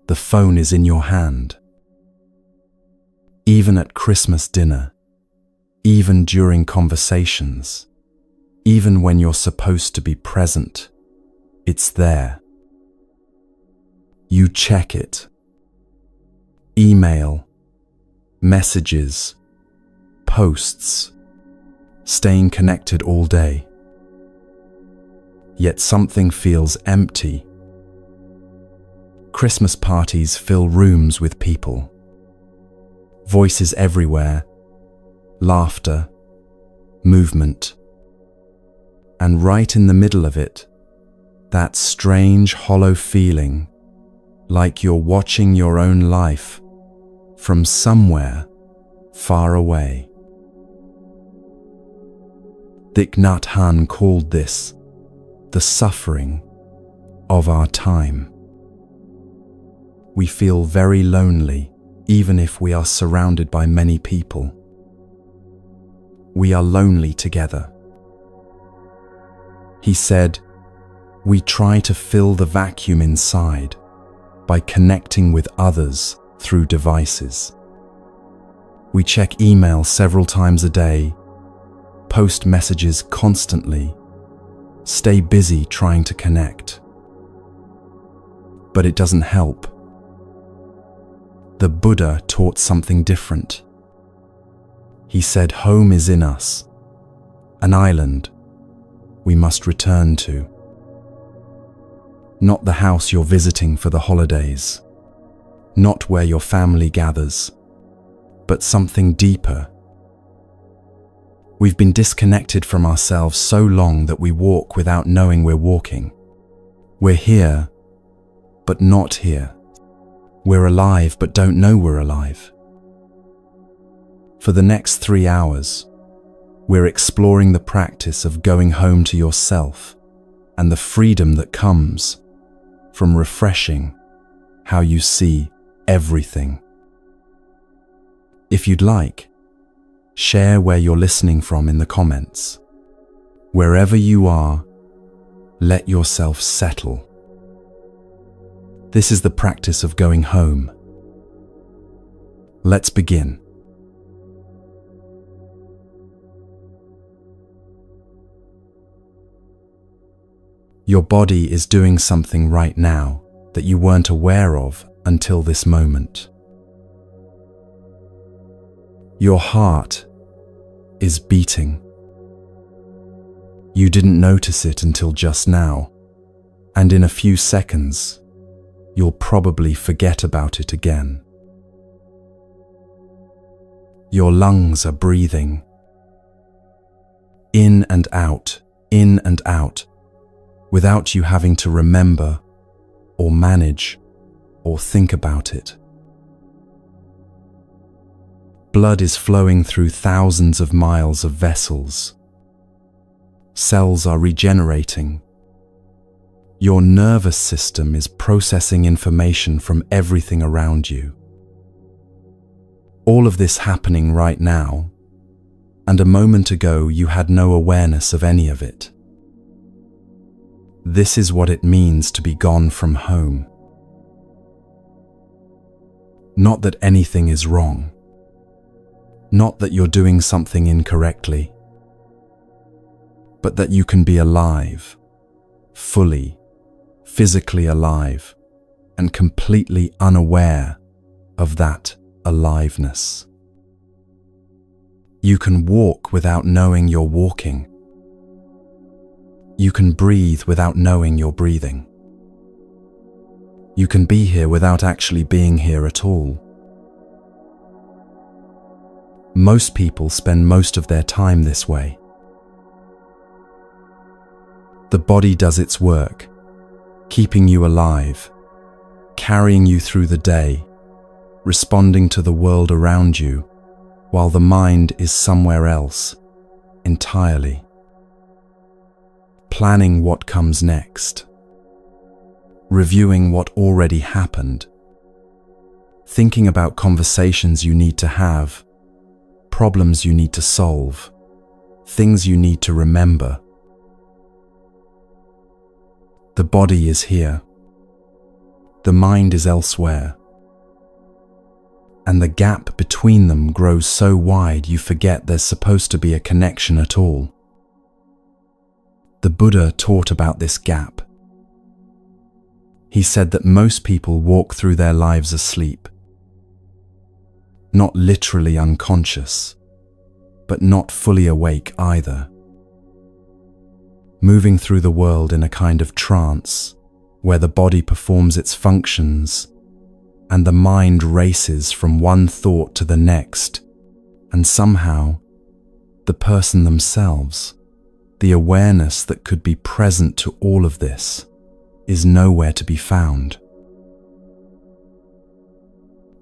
the phone is in your hand. Even at Christmas dinner, even during conversations, even when you're supposed to be present, it's there. You check it. Email, messages, posts, staying connected all day. Yet something feels empty. Christmas parties fill rooms with people. Voices everywhere, laughter, movement. And right in the middle of it, that strange hollow feeling, like you're watching your own life from somewhere far away. Thich Nhat Hanh called this the suffering of our time. We feel very lonely, even if we are surrounded by many people. We are lonely together. He said, we try to fill the vacuum inside by connecting with others through devices. We check email several times a day, post messages constantly, stay busy trying to connect. But it doesn't help. The Buddha taught something different. He said home is in us, an island we must return to. Not the house you're visiting for the holidays, not where your family gathers, but something deeper. We've been disconnected from ourselves so long that we walk without knowing we're walking. We're here, but not here. We're alive, but don't know we're alive. For the next 3 hours, we're exploring the practice of going home to yourself and the freedom that comes from refreshing how you see everything. If you'd like, share where you're listening from in the comments. Wherever you are, let yourself settle. This is the practice of going home. Let's begin. Your body is doing something right now that you weren't aware of until this moment. Your heart is beating. You didn't notice it until just now, and in a few seconds, you'll probably forget about it again. Your lungs are breathing. In and out, without you having to remember or manage or think about it. Blood is flowing through thousands of miles of vessels. Cells are regenerating. Your nervous system is processing information from everything around you. All of this happening right now, and a moment ago you had no awareness of any of it. This is what it means to be gone from home. Not that anything is wrong. Not that you're doing something incorrectly, but that you can be alive, fully, physically alive, and completely unaware of that aliveness. You can walk without knowing you're walking. You can breathe without knowing you're breathing. You can be here without actually being here at all. Most people spend most of their time this way. The body does its work, keeping you alive, carrying you through the day, responding to the world around you, while the mind is somewhere else, entirely. Planning what comes next, reviewing what already happened, thinking about conversations you need to have, problems you need to solve, things you need to remember. The body is here. the mind is elsewhere. And the gap between them grows so wide you forget there's supposed to be a connection at all. The Buddha taught about this gap. He said that most people walk through their lives asleep, not literally unconscious, but not fully awake either, moving through the world in a kind of trance where the body performs its functions and the mind races from one thought to the next, and somehow the person themselves, the awareness that could be present to all of this, is nowhere to be found.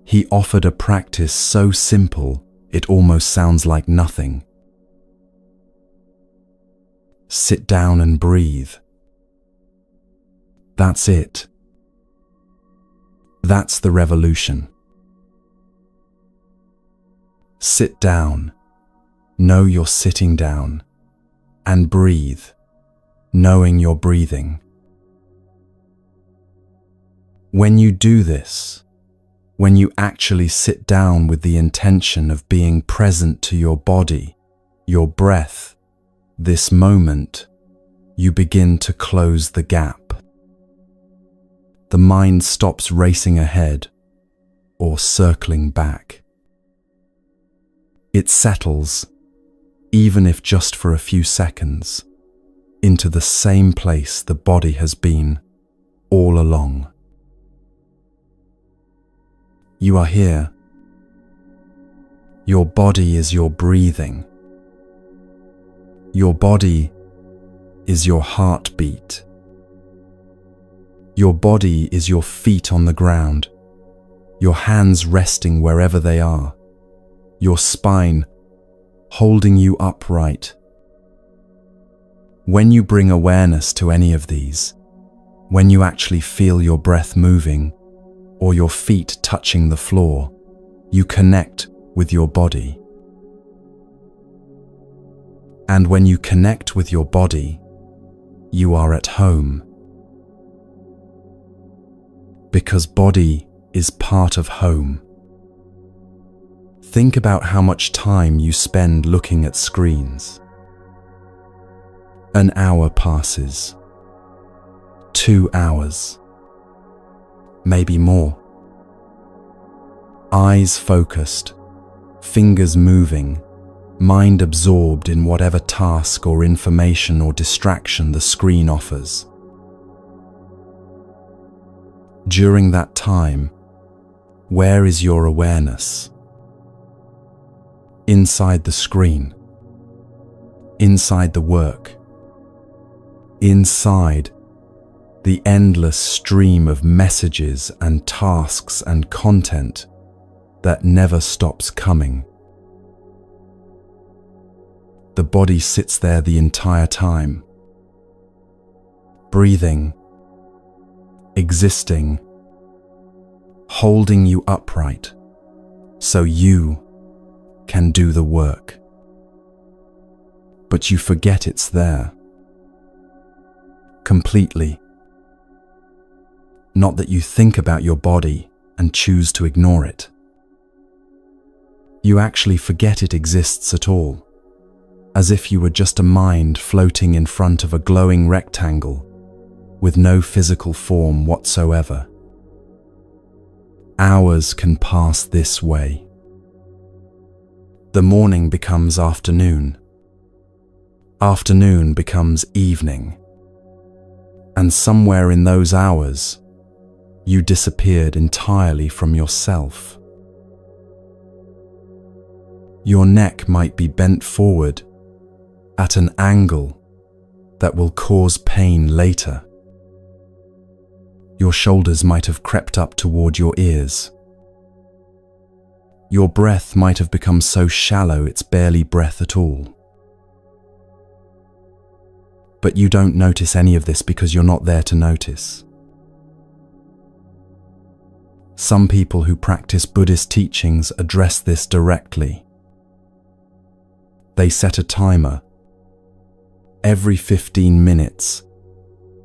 He offered a practice so simple it almost sounds like nothing. Sit down and breathe. That's it. That's the revolution. Sit down, know you're sitting down, and breathe, knowing you're breathing. When you do this, when you actually sit down with the intention of being present to your body, your breath, this moment, you begin to close the gap. The mind stops racing ahead or circling back. It settles, even if just for a few seconds, into the same place the body has been all along. You are here. Your body is your breathing. Your body is your heartbeat. Your body is your feet on the ground, your hands resting wherever they are, your spine holding you upright. When you bring awareness to any of these, when you actually feel your breath moving or your feet touching the floor, you connect with your body. And when you connect with your body, you are at home. Because body is part of home. Think about how much time you spend looking at screens. An hour passes. 2 hours. Maybe more. Eyes focused, fingers moving, mind absorbed in whatever task or information or distraction the screen offers. During that time, where is your awareness? Inside the screen, inside the work, inside the endless stream of messages and tasks and content that never stops coming. The body sits there the entire time, breathing, existing, holding you upright so you can do the work. But you forget it's there. Completely. Not that you think about your body and choose to ignore it. You actually forget it exists at all, as if you were just a mind floating in front of a glowing rectangle with no physical form whatsoever. Hours can pass this way. The morning becomes afternoon. Afternoon becomes evening. And somewhere in those hours, you disappeared entirely from yourself. Your neck might be bent forward at an angle that will cause pain later. Your shoulders might have crept up toward your ears. Your breath might have become so shallow it's barely breath at all. But you don't notice any of this because you're not there to notice. Some people who practice Buddhist teachings address this directly. They set a timer. Every 15 minutes,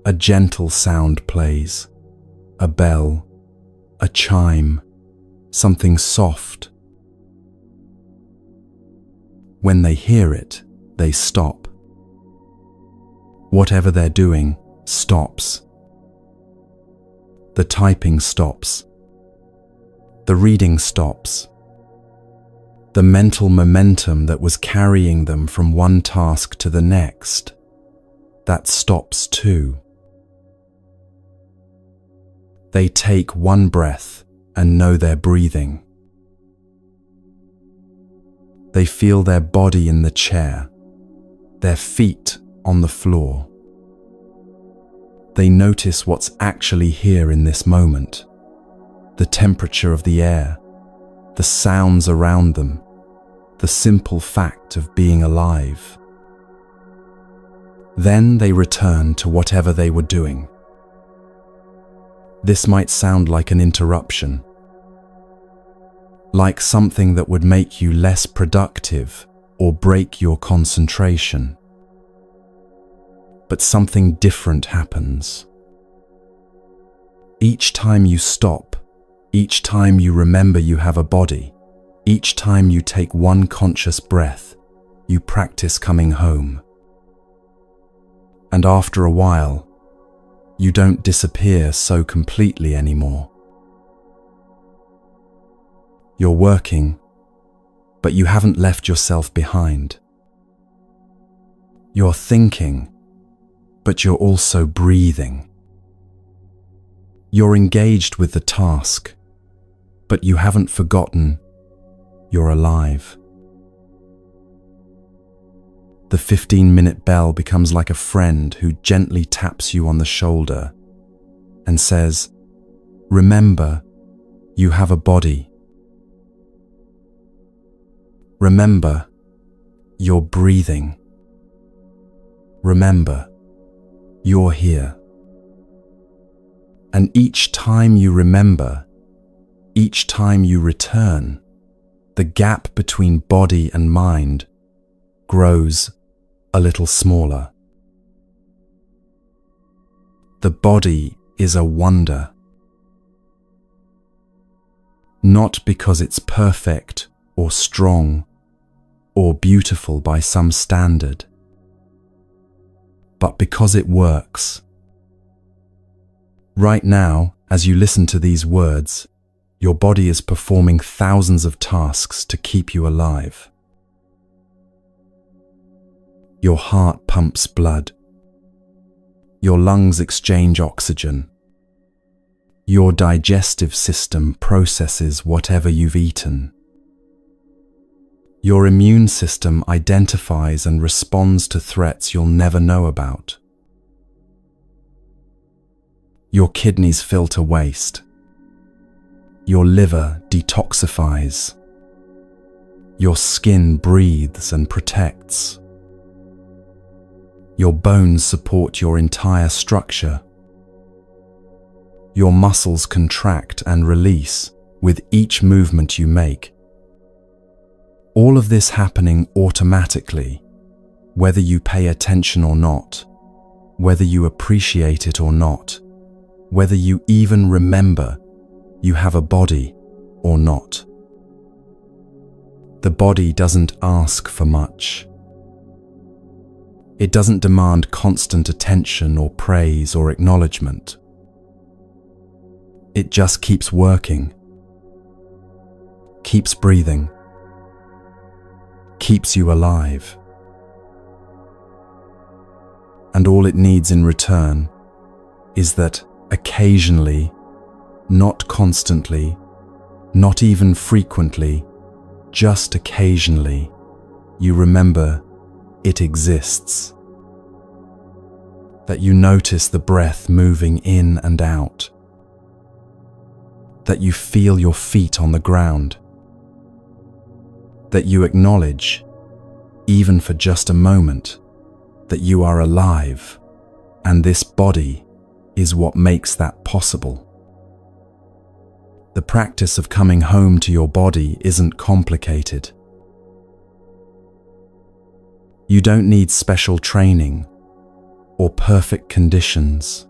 a gentle sound plays. A bell, a chime, something soft. When they hear it, they stop. Whatever they're doing stops. The typing stops. The reading stops. The mental momentum that was carrying them from one task to the next, that stops too. They take one breath and know they're breathing. They feel their body in the chair, their feet on the floor. They notice what's actually here in this moment, the temperature of the air, the sounds around them, the simple fact of being alive. Then they return to whatever they were doing. This might sound like an interruption, like something that would make you less productive or break your concentration. But something different happens. Each time you stop, each time you remember you have a body, each time you take one conscious breath, you practice coming home. And after a while, you don't disappear so completely anymore. You're working, but you haven't left yourself behind. You're thinking, but you're also breathing. You're engaged with the task, but you haven't forgotten you're alive. The 15-minute bell becomes like a friend who gently taps you on the shoulder and says, "Remember, you have a body. Remember, you're breathing. Remember, you're here." And each time you remember, each time you return, the gap between body and mind grows a little smaller. The body is a wonder. Not because it's perfect or strong or beautiful by some standard, but because it works. Right now, as you listen to these words, your body is performing thousands of tasks to keep you alive. Your heart pumps blood. Your lungs exchange oxygen. Your digestive system processes whatever you've eaten. Your immune system identifies and responds to threats you'll never know about. Your kidneys filter waste. Your liver detoxifies. Your skin breathes and protects. Your bones support your entire structure. Your muscles contract and release with each movement you make. All of this happening automatically, whether you pay attention or not, whether you appreciate it or not, whether you even remember you have a body or not. The body doesn't ask for much. It doesn't demand constant attention or praise or acknowledgement. It just keeps working, keeps breathing, keeps you alive. And all it needs in return is that occasionally, not constantly, not even frequently, just occasionally, you remember it exists. That you notice the breath moving in and out. That you feel your feet on the ground. That you acknowledge, even for just a moment, that you are alive, and this body is what makes that possible. The practice of coming home to your body isn't complicated. You don't need special training, or perfect conditions,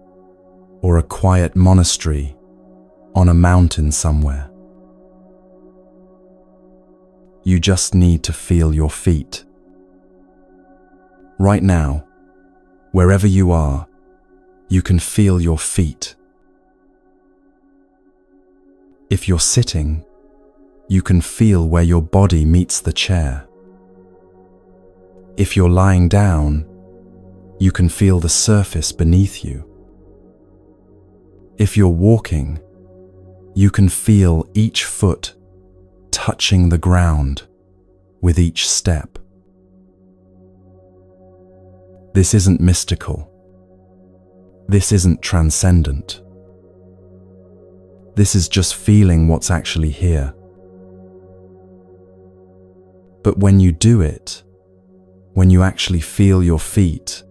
or a quiet monastery, on a mountain somewhere. You just need to feel your feet. Right now, wherever you are, you can feel your feet. If you're sitting, you can feel where your body meets the chair. If you're lying down, you can feel the surface beneath you. If you're walking, you can feel each foot touching the ground with each step. This isn't mystical. This isn't transcendent. This is just feeling what's actually here. But when you do it, when you actually feel your feet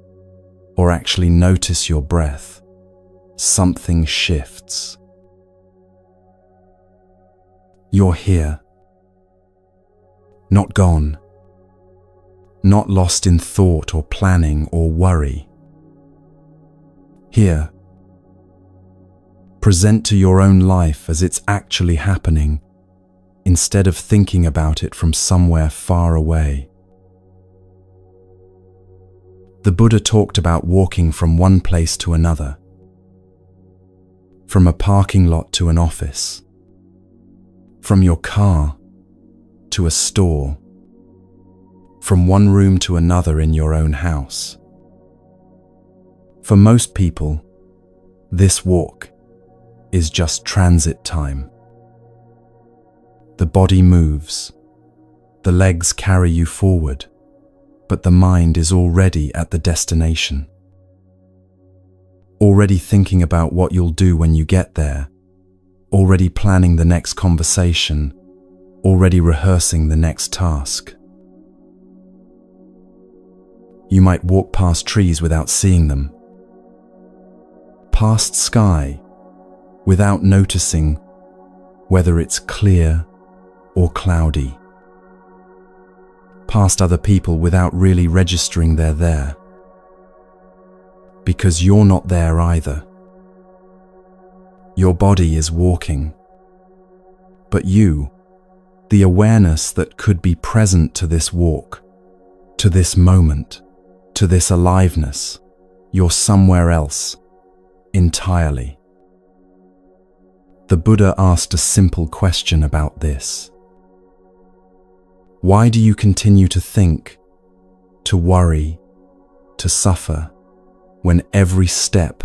or actually notice your breath, something shifts. You're here. Not gone. Not lost in thought or planning or worry. Here. Present to your own life as it's actually happening, instead of thinking about it from somewhere far away. The Buddha talked about walking from one place to another, from a parking lot to an office, from your car to a store, from one room to another in your own house. For most people, this walk is just transit time. The body moves, the legs carry you forward, but the mind is already at the destination. Already thinking about what you'll do when you get there, already planning the next conversation, already rehearsing the next task. You might walk past trees without seeing them, past sky without noticing whether it's clear or cloudy, past other people without really registering they're there, because you're not there either. Your body is walking, but you, the awareness that could be present to this walk, to this moment, to this aliveness, you're somewhere else, entirely. The Buddha asked a simple question about this. Why do you continue to think, to worry, to suffer, when every step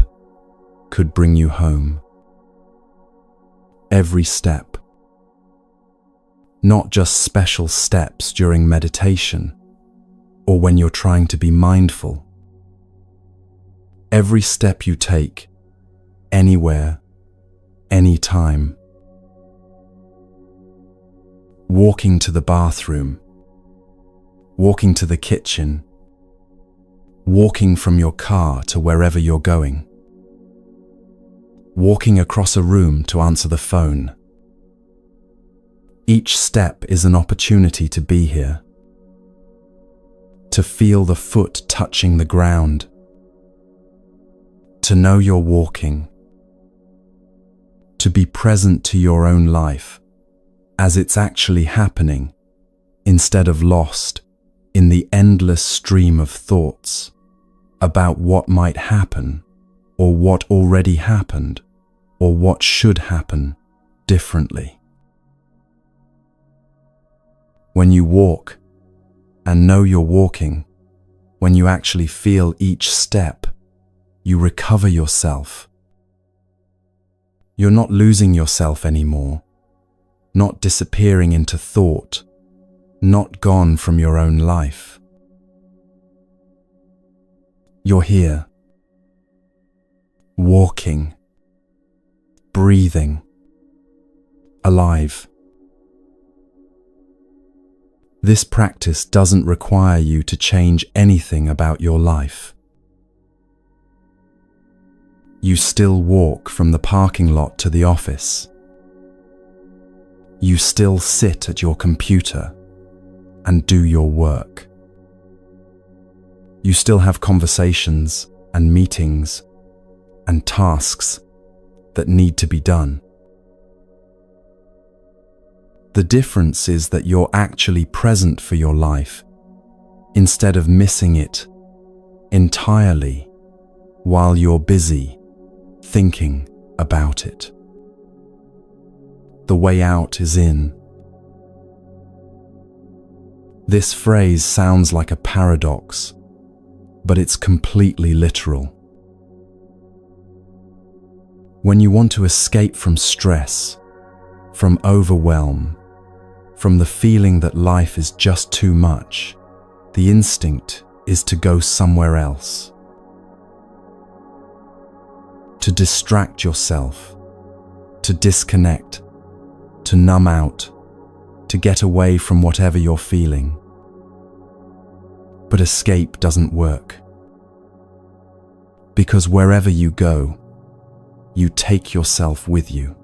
could bring you home? Every step. Not just special steps during meditation or when you're trying to be mindful. Every step you take, anywhere, anytime. Walking to the bathroom, walking to the kitchen, walking from your car to wherever you're going, walking across a room to answer the phone. Each step is an opportunity to be here, to feel the foot touching the ground, to know you're walking, to be present to your own life as it's actually happening, instead of lost in the endless stream of thoughts about what might happen, or what already happened, or what should happen differently. When you walk and know you're walking, when you actually feel each step, you recover yourself. You're not losing yourself anymore, not disappearing into thought, not gone from your own life. You're here, walking, breathing, alive. This practice doesn't require you to change anything about your life. You still walk from the parking lot to the office. You still sit at your computer and do your work. You still have conversations and meetings and tasks that need to be done. The difference is that you're actually present for your life instead of missing it entirely while you're busy thinking about it. The way out is in. This phrase sounds like a paradox, but it's completely literal. When you want to escape from stress, from overwhelm, from the feeling that life is just too much, the instinct is to go somewhere else. To distract yourself, to disconnect, to numb out, to get away from whatever you're feeling. But escape doesn't work. Because wherever you go, you take yourself with you.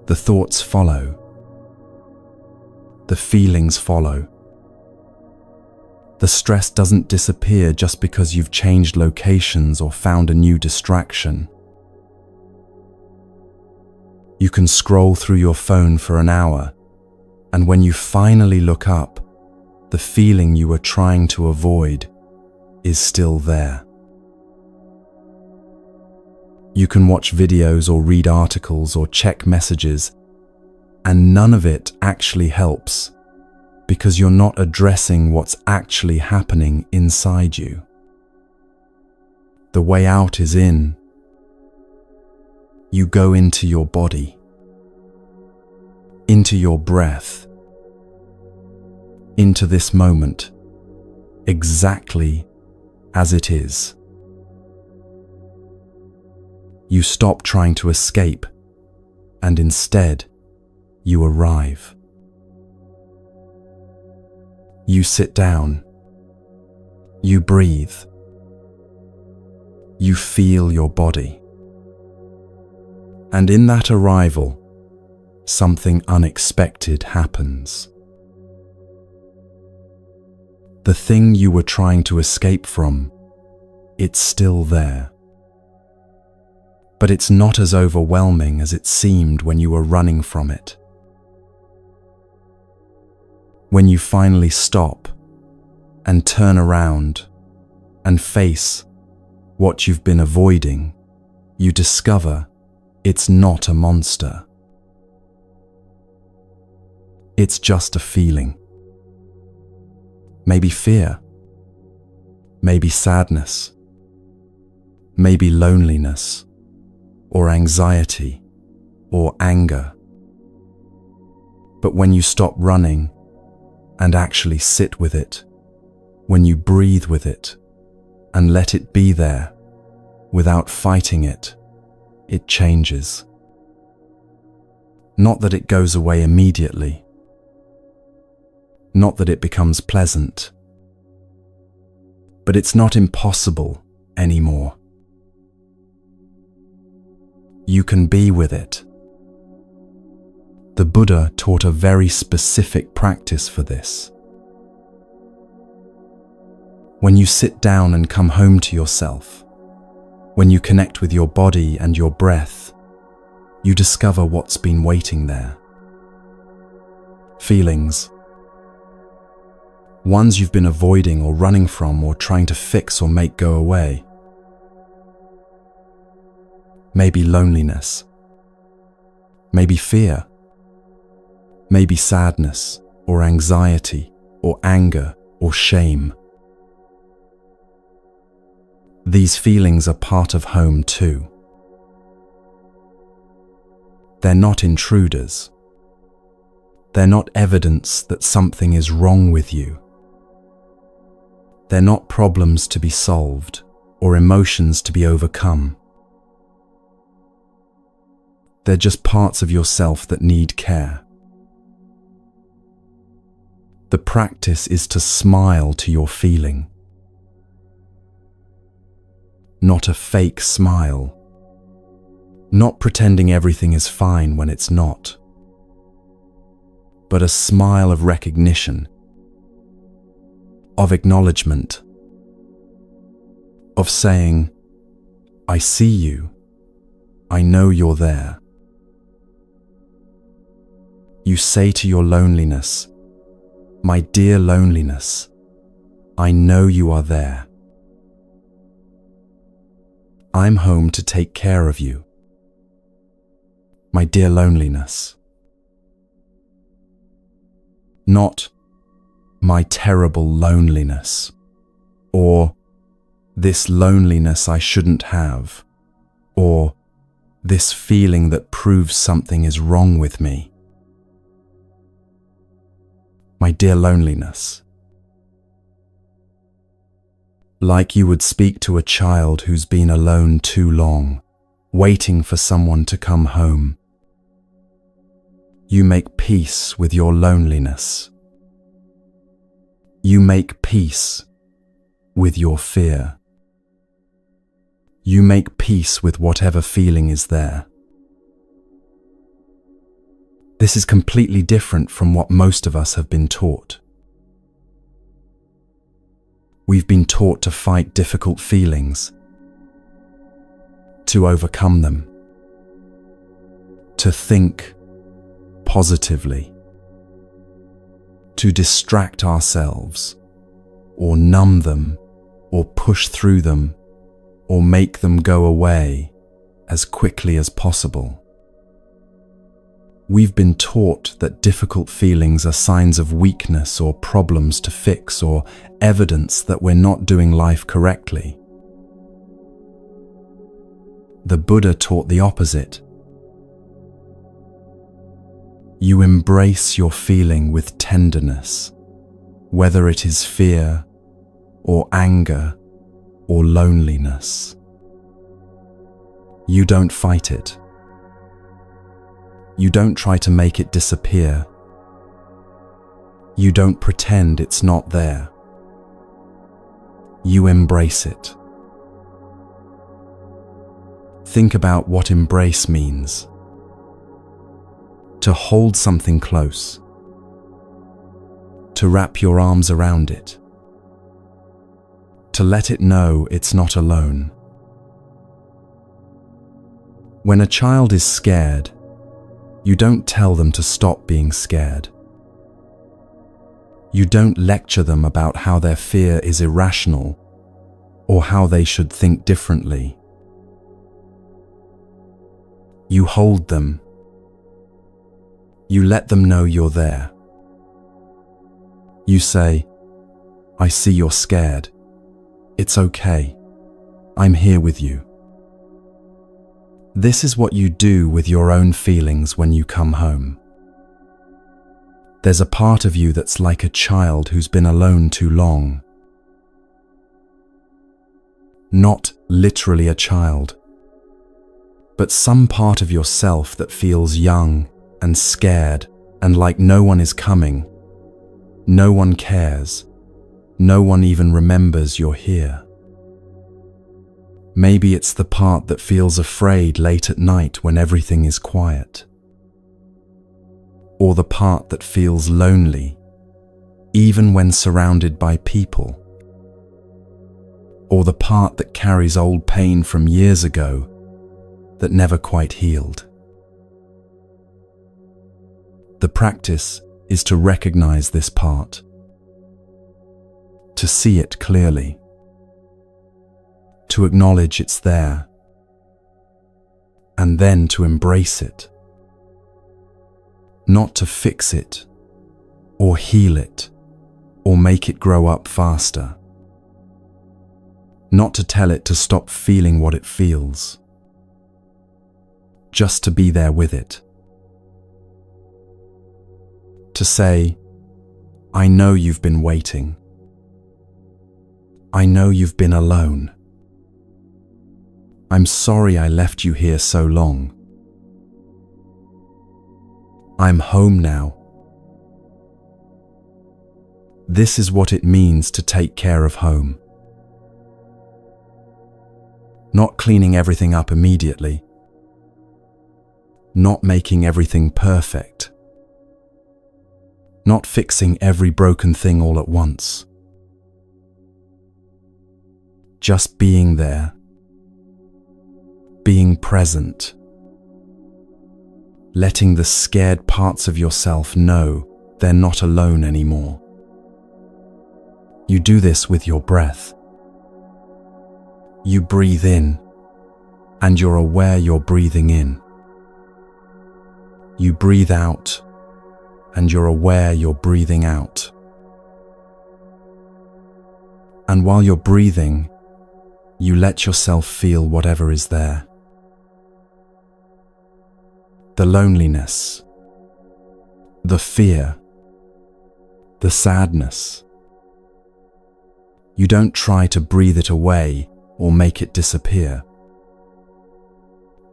The thoughts follow. The feelings follow. The stress doesn't disappear just because you've changed locations or found a new distraction. You can scroll through your phone for an hour, and when you finally look up, the feeling you were trying to avoid is still there. You can watch videos or read articles or check messages, and none of it actually helps because you're not addressing what's actually happening inside you. The way out is in. You go into your body, into your breath, into this moment, exactly as it is. You stop trying to escape, and instead, you arrive. You sit down. You breathe. You feel your body. And in that arrival, something unexpected happens. The thing you were trying to escape from, it's still there. But it's not as overwhelming as it seemed when you were running from it. When you finally stop and turn around and face what you've been avoiding, you discover it's not a monster. It's just a feeling. Maybe fear, maybe sadness, maybe loneliness, or anxiety, or anger. But when you stop running and actually sit with it, when you breathe with it and let it be there without fighting it, it changes. Not that it goes away immediately, not that it becomes pleasant, but it's not impossible anymore. You can be with it. The Buddha taught a very specific practice for this. When you sit down and come home to yourself, when you connect with your body and your breath, you discover what's been waiting there. Feelings. Ones you've been avoiding or running from or trying to fix or make go away. Maybe loneliness. Maybe fear. Maybe sadness or anxiety or anger or shame. These feelings are part of home too. They're not intruders. They're not evidence that something is wrong with you. They're not problems to be solved or emotions to be overcome. They're just parts of yourself that need care. The practice is to smile to your feeling. Not a fake smile. Not pretending everything is fine when it's not. But a smile of recognition, of acknowledgement, of saying, I see you, I know you're there. You say to your loneliness, "My dear loneliness, I know you are there. I'm home to take care of you. My dear loneliness." Not, "My terrible loneliness," or "This loneliness I shouldn't have," or "This feeling that proves something is wrong with me." My dear loneliness. Like you would speak to a child who's been alone too long, waiting for someone to come home. You make peace with your loneliness. You make peace with your fear. You make peace with whatever feeling is there. This is completely different from what most of us have been taught. We've been taught to fight difficult feelings, to overcome them, to think positively, to distract ourselves, or numb them, or push through them, or make them go away as quickly as possible. We've been taught that difficult feelings are signs of weakness or problems to fix or evidence that we're not doing life correctly. The Buddha taught the opposite. You embrace your feeling with tenderness, whether it is fear or anger or loneliness. You don't fight it. You don't try to make it disappear. You don't pretend it's not there. You embrace it. Think about what embrace means. To hold something close. To wrap your arms around it. To let it know it's not alone. When a child is scared, you don't tell them to stop being scared. You don't lecture them about how their fear is irrational or how they should think differently. You hold them. You let them know you're there. You say, "I see you're scared. It's okay. I'm here with you." This is what you do with your own feelings when you come home. There's a part of you that's like a child who's been alone too long. Not literally a child, but some part of yourself that feels young and scared and like no one is coming. No one cares. No one even remembers you're here. Maybe it's the part that feels afraid late at night when everything is quiet. Or the part that feels lonely, even when surrounded by people. Or the part that carries old pain from years ago that never quite healed. The practice is to recognize this part, to see it clearly, to acknowledge it's there, and then to embrace it. Not to fix it, or heal it, or make it grow up faster. Not to tell it to stop feeling what it feels. Just to be there with it. To say, "I know you've been waiting. I know you've been alone. I'm sorry I left you here so long. I'm home now." This is what it means to take care of home. Not cleaning everything up immediately. Not making everything perfect. Not fixing every broken thing all at once. Just being there. Being present. letting the scared parts of yourself know they're not alone anymore. You do this with your breath. You breathe in, and you're aware you're breathing in. You breathe out, and you're aware you're breathing out. And while you're breathing, you let yourself feel whatever is there. The loneliness, the fear, the sadness. You don't try to breathe it away or make it disappear.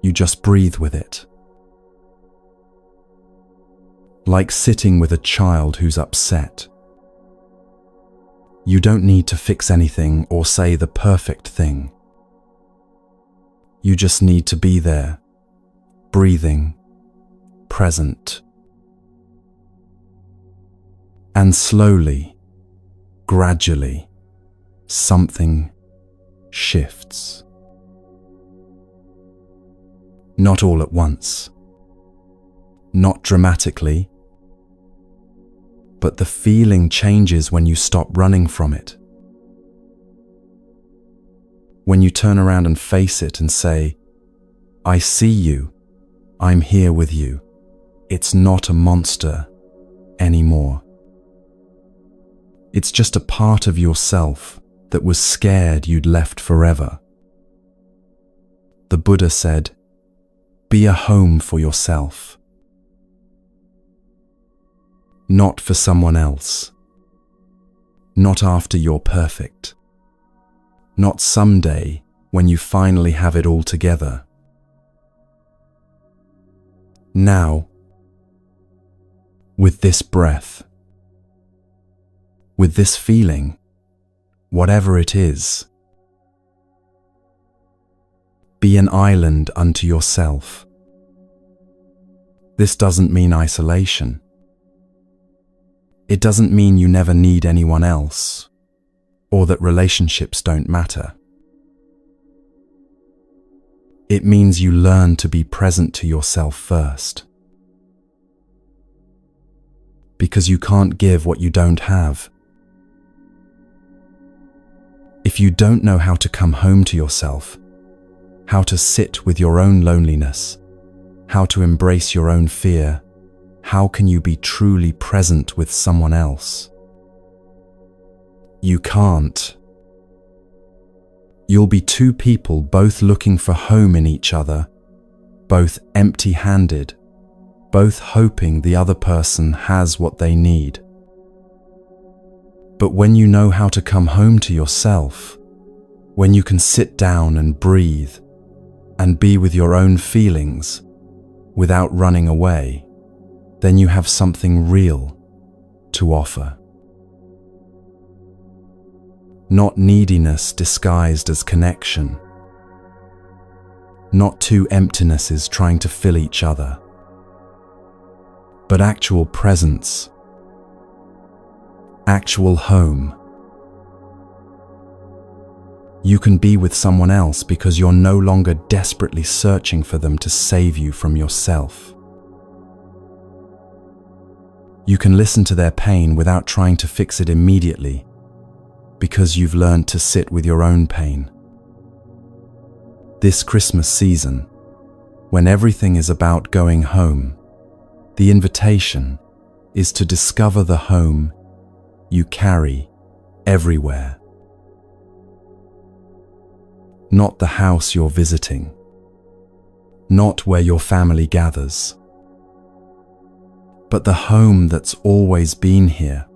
You just breathe with it. Like sitting with a child who's upset. You don't need to fix anything or say the perfect thing. You just need to be there, breathing, present. And slowly, gradually, something shifts. Not all at once, not dramatically, but the feeling changes when you stop running from it. When you turn around and face it and say, I see you, I'm here with you. It's not a monster anymore. It's just a part of yourself that was scared you'd left forever. The Buddha said, be a home for yourself. Not for someone else. Not after you're perfect. Not someday when you finally have it all together. Now, with this breath, with this feeling, whatever it is, be an island unto yourself. This doesn't mean isolation. It doesn't mean you never need anyone else, or that relationships don't matter. It means you learn to be present to yourself first. Because you can't give what you don't have. If you don't know how to come home to yourself, how to sit with your own loneliness, how to embrace your own fear, how can you be truly present with someone else? You can't. You'll be two people both looking for home in each other, both empty-handed, both hoping the other person has what they need. But when you know how to come home to yourself, when you can sit down and breathe and be with your own feelings without running away, then you have something real to offer. Not neediness disguised as connection. Not two emptinesses trying to fill each other. But actual presence. Actual home. You can be with someone else because you're no longer desperately searching for them to save you from yourself. You can listen to their pain without trying to fix it immediately, because you've learned to sit with your own pain. This Christmas season, when everything is about going home, the invitation is to discover the home you carry everywhere. Not the house you're visiting, not where your family gathers, but the home that's always been here,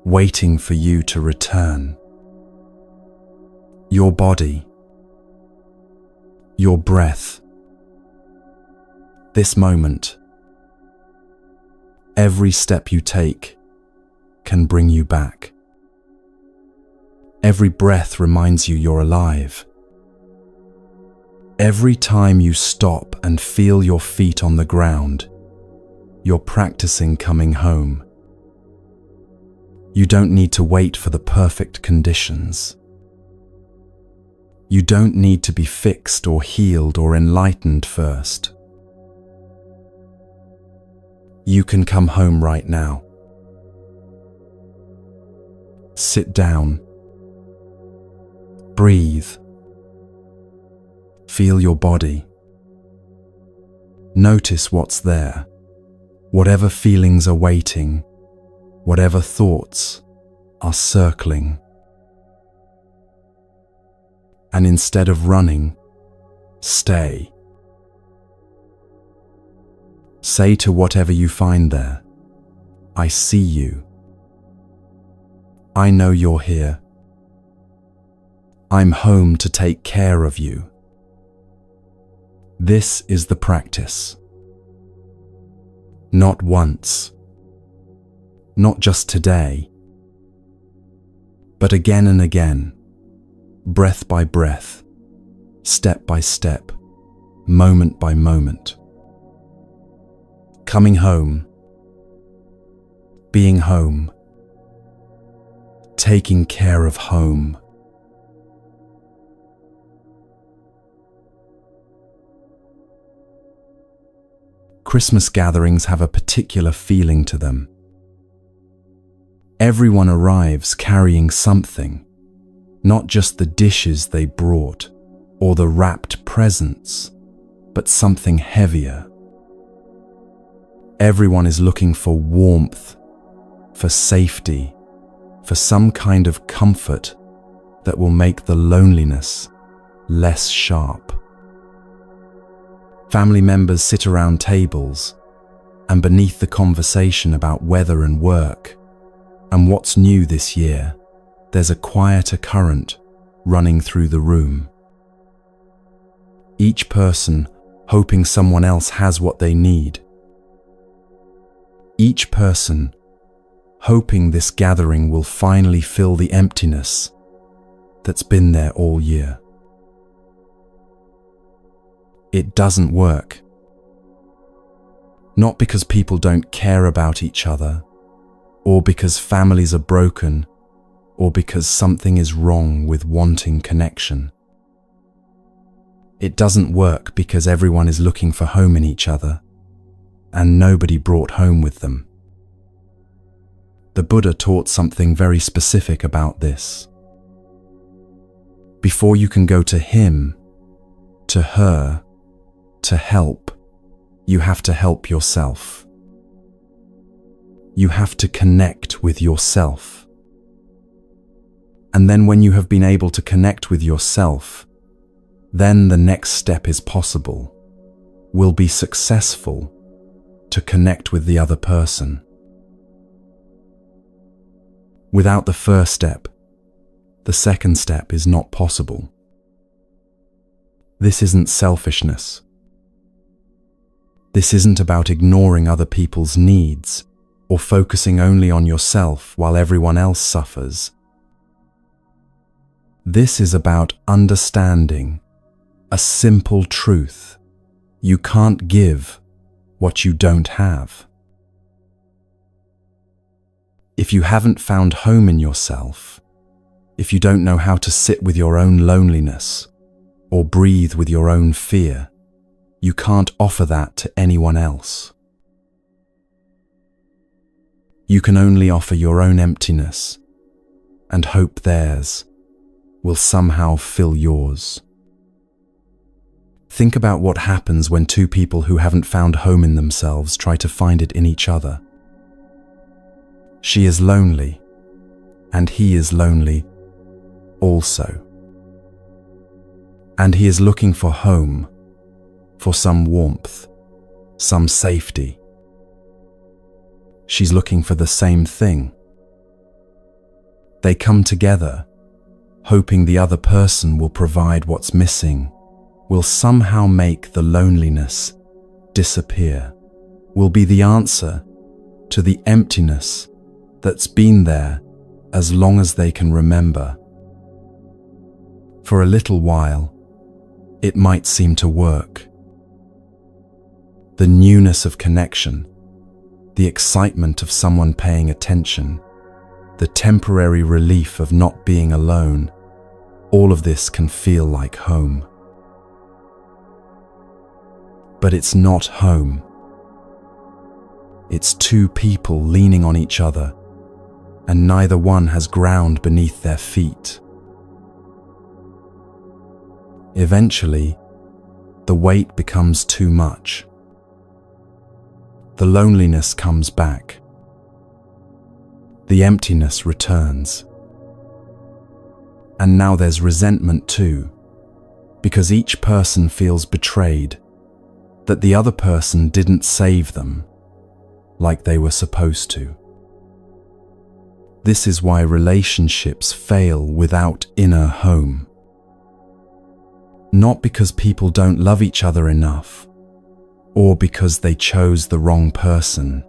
waiting for you to return. Your body, your breath, this moment, every step you take can bring you back. Every breath reminds you you're alive. Every time you stop and feel your feet on the ground, you're practicing coming home. You don't need to wait for the perfect conditions. You don't need to be fixed or healed or enlightened first. You can come home right now. Sit down. Breathe. Feel your body. Notice what's there. Whatever feelings are waiting, whatever thoughts are circling. And instead of running, stay. Say to whatever you find there, I see you. I know you're here. I'm home to take care of you. This is the practice. Not once, not just today, but again and again, breath by breath, step by step, moment by moment. Coming home, being home, taking care of home. Christmas gatherings have a particular feeling to them. Everyone arrives carrying something, not just the dishes they brought or the wrapped presents, but something heavier. Everyone is looking for warmth, for safety, for some kind of comfort that will make the loneliness less sharp. Family members sit around tables, and beneath the conversation about weather and work and what's new this year, there's a quieter current running through the room. Each person hoping someone else has what they need. Each person hoping this gathering will finally fill the emptiness that's been there all year. It doesn't work. Not because people don't care about each other, or because families are broken, or because something is wrong with wanting connection. It doesn't work because everyone is looking for home in each other, and nobody brought home with them. The Buddha taught something very specific about this. Before you can go to him, to her, to help, you have to help yourself. You have to connect with yourself. And then when you have been able to connect with yourself, then the next step is possible, will be successful to connect with the other person. Without the first step, the second step is not possible. This isn't selfishness. This isn't about ignoring other people's needs or focusing only on yourself while everyone else suffers. This is about understanding a simple truth. You can't give what you don't have. If you haven't found home in yourself, if you don't know how to sit with your own loneliness or breathe with your own fear, you can't offer that to anyone else. You can only offer your own emptiness and hope theirs will somehow fill yours. Think about what happens when two people who haven't found home in themselves try to find it in each other. She is lonely, and he is lonely also. And he is looking for home, for some warmth, some safety. She's looking for the same thing. They come together, hoping the other person will provide what's missing, will somehow make the loneliness disappear, will be the answer to the emptiness that's been there as long as they can remember. For a little while, it might seem to work. The newness of connection, the excitement of someone paying attention, the temporary relief of not being alone, all of this can feel like home. But it's not home. It's two people leaning on each other, and neither one has ground beneath their feet. Eventually, the weight becomes too much. The loneliness comes back. The emptiness returns. And now there's resentment too, because each person feels betrayed, that the other person didn't save them like they were supposed to. This is why relationships fail without inner home. Not because people don't love each other enough, or because they chose the wrong person,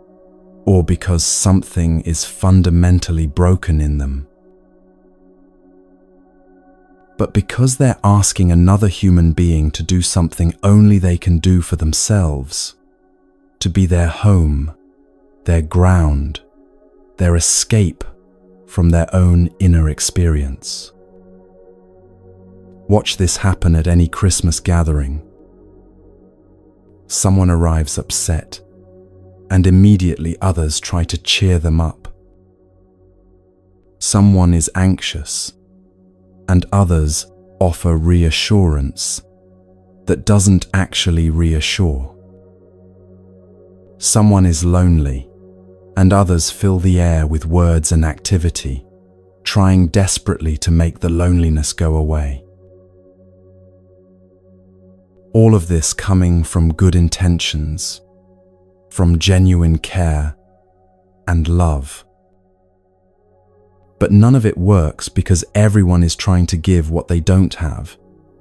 or because something is fundamentally broken in them, but because they're asking another human being to do something only they can do for themselves, to be their home, their ground, their escape from their own inner experience. Watch this happen at any Christmas gathering. Someone arrives upset, and immediately others try to cheer them up. Someone is anxious, and others offer reassurance that doesn't actually reassure. Someone is lonely, and others fill the air with words and activity, trying desperately to make the loneliness go away. All of this coming from good intentions, from genuine care and love. But none of it works because everyone is trying to give what they don't have,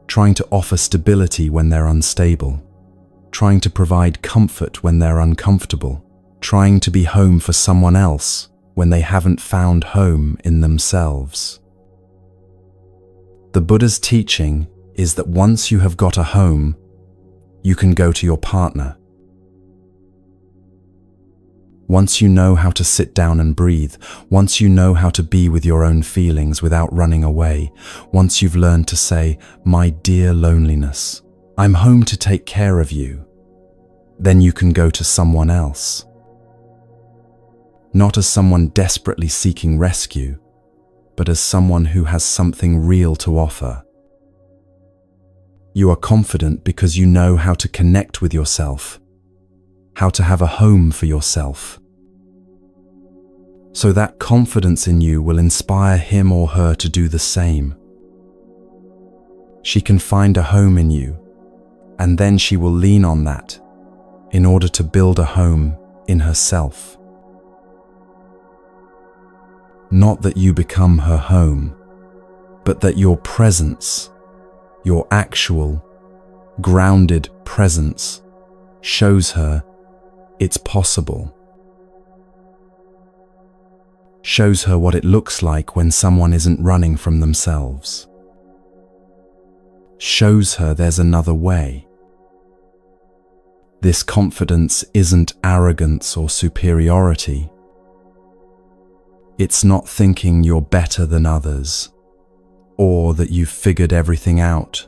trying to offer stability when they're unstable, trying to provide comfort when they're uncomfortable, trying to be home for someone else when they haven't found home in themselves. The Buddha's teaching is that once you have got a home, you can go to your partner. Once you know how to sit down and breathe, once you know how to be with your own feelings without running away, once you've learned to say, "My dear loneliness, I'm home to take care of you," then you can go to someone else. Not as someone desperately seeking rescue, but as someone who has something real to offer. You are confident because you know how to connect with yourself, how to have a home for yourself. So that confidence in you will inspire him or her to do the same. She can find a home in you, and then she will lean on that in order to build a home in herself. Not that you become her home, but that your presence, your actual, grounded presence, shows her it's possible. Shows her what it looks like when someone isn't running from themselves. Shows her there's another way. This confidence isn't arrogance or superiority. It's not thinking you're better than others, or that you've figured everything out.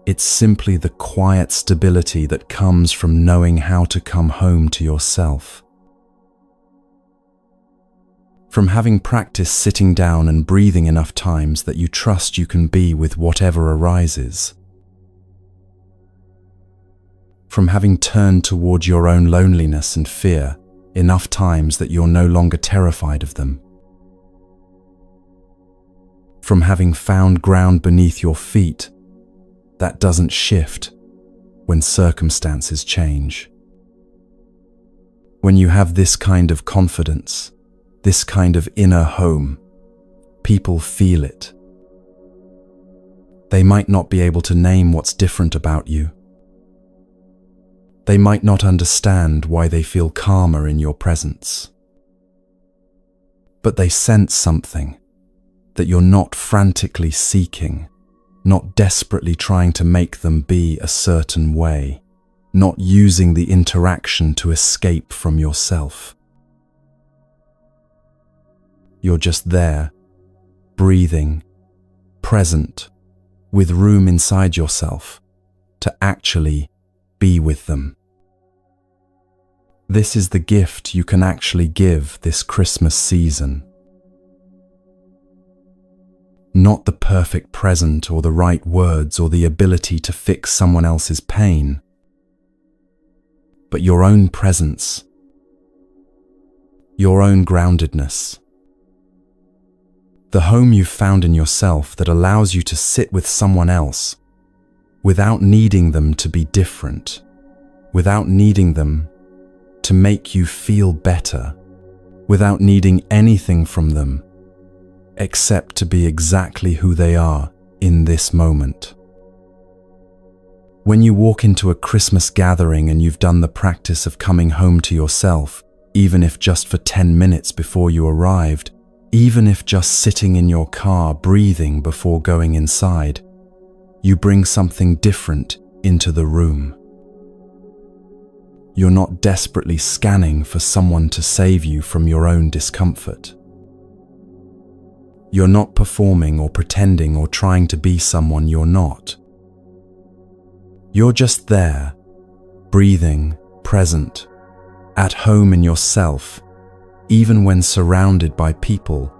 It's simply the quiet stability that comes from knowing how to come home to yourself. From having practiced sitting down and breathing enough times that you trust you can be with whatever arises. From having turned toward your own loneliness and fear enough times that you're no longer terrified of them. From having found ground beneath your feet that doesn't shift when circumstances change. When you have this kind of confidence, this kind of inner home, people feel it. They might not be able to name what's different about you. They might not understand why they feel calmer in your presence. But they sense something that you're not frantically seeking, not desperately trying to make them be a certain way, not using the interaction to escape from yourself. You're just there, breathing, present, with room inside yourself to actually be with them. This is the gift you can actually give this Christmas season. Not the perfect present or the right words or the ability to fix someone else's pain, but your own presence, your own groundedness. The home you've found in yourself that allows you to sit with someone else without needing them to be different, without needing them to make you feel better, without needing anything from them except to be exactly who they are in this moment. When you walk into a Christmas gathering and you've done the practice of coming home to yourself, even if just for 10 minutes before you arrived, even if just sitting in your car breathing before going inside, you bring something different into the room. You're not desperately scanning for someone to save you from your own discomfort. You're not performing or pretending or trying to be someone you're not. You're just there, breathing, present, at home in yourself, even when surrounded by people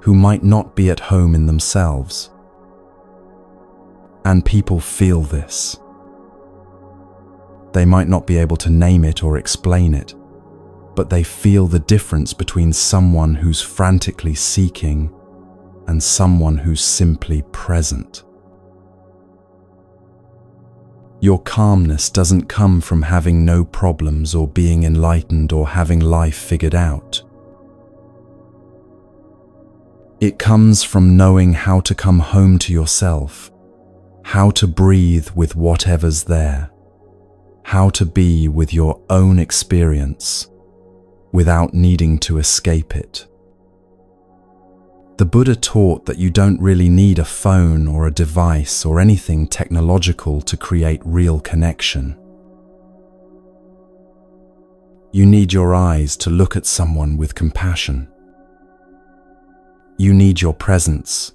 who might not be at home in themselves. And people feel this. They might not be able to name it or explain it, but they feel the difference between someone who's frantically seeking and someone who's simply present. Your calmness doesn't come from having no problems or being enlightened or having life figured out. It comes from knowing how to come home to yourself, how to breathe with whatever's there, how to be with your own experience without needing to escape it. The Buddha taught that you don't really need a phone or a device or anything technological to create real connection. You need your eyes to look at someone with compassion. You need your presence.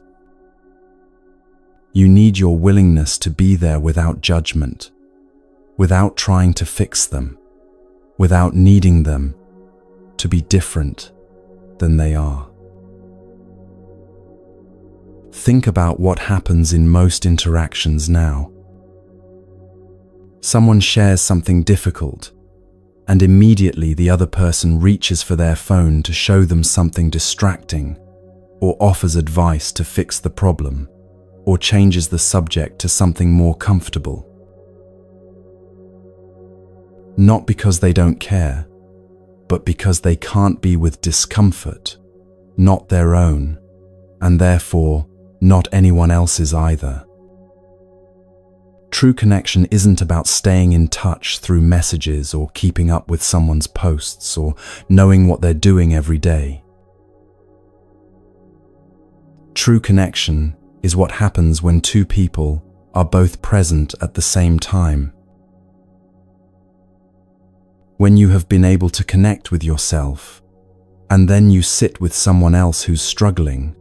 You need your willingness to be there without judgment, without trying to fix them, without needing them to be different than they are. Think about what happens in most interactions now. Someone shares something difficult, and immediately the other person reaches for their phone to show them something distracting, or offers advice to fix the problem, or changes the subject to something more comfortable. Not because they don't care, but because they can't be with discomfort, not their own, and therefore not anyone else's either. True connection isn't about staying in touch through messages or keeping up with someone's posts or knowing what they're doing every day. True connection is what happens when two people are both present at the same time. When you have been able to connect with yourself, and then you sit with someone else who's struggling,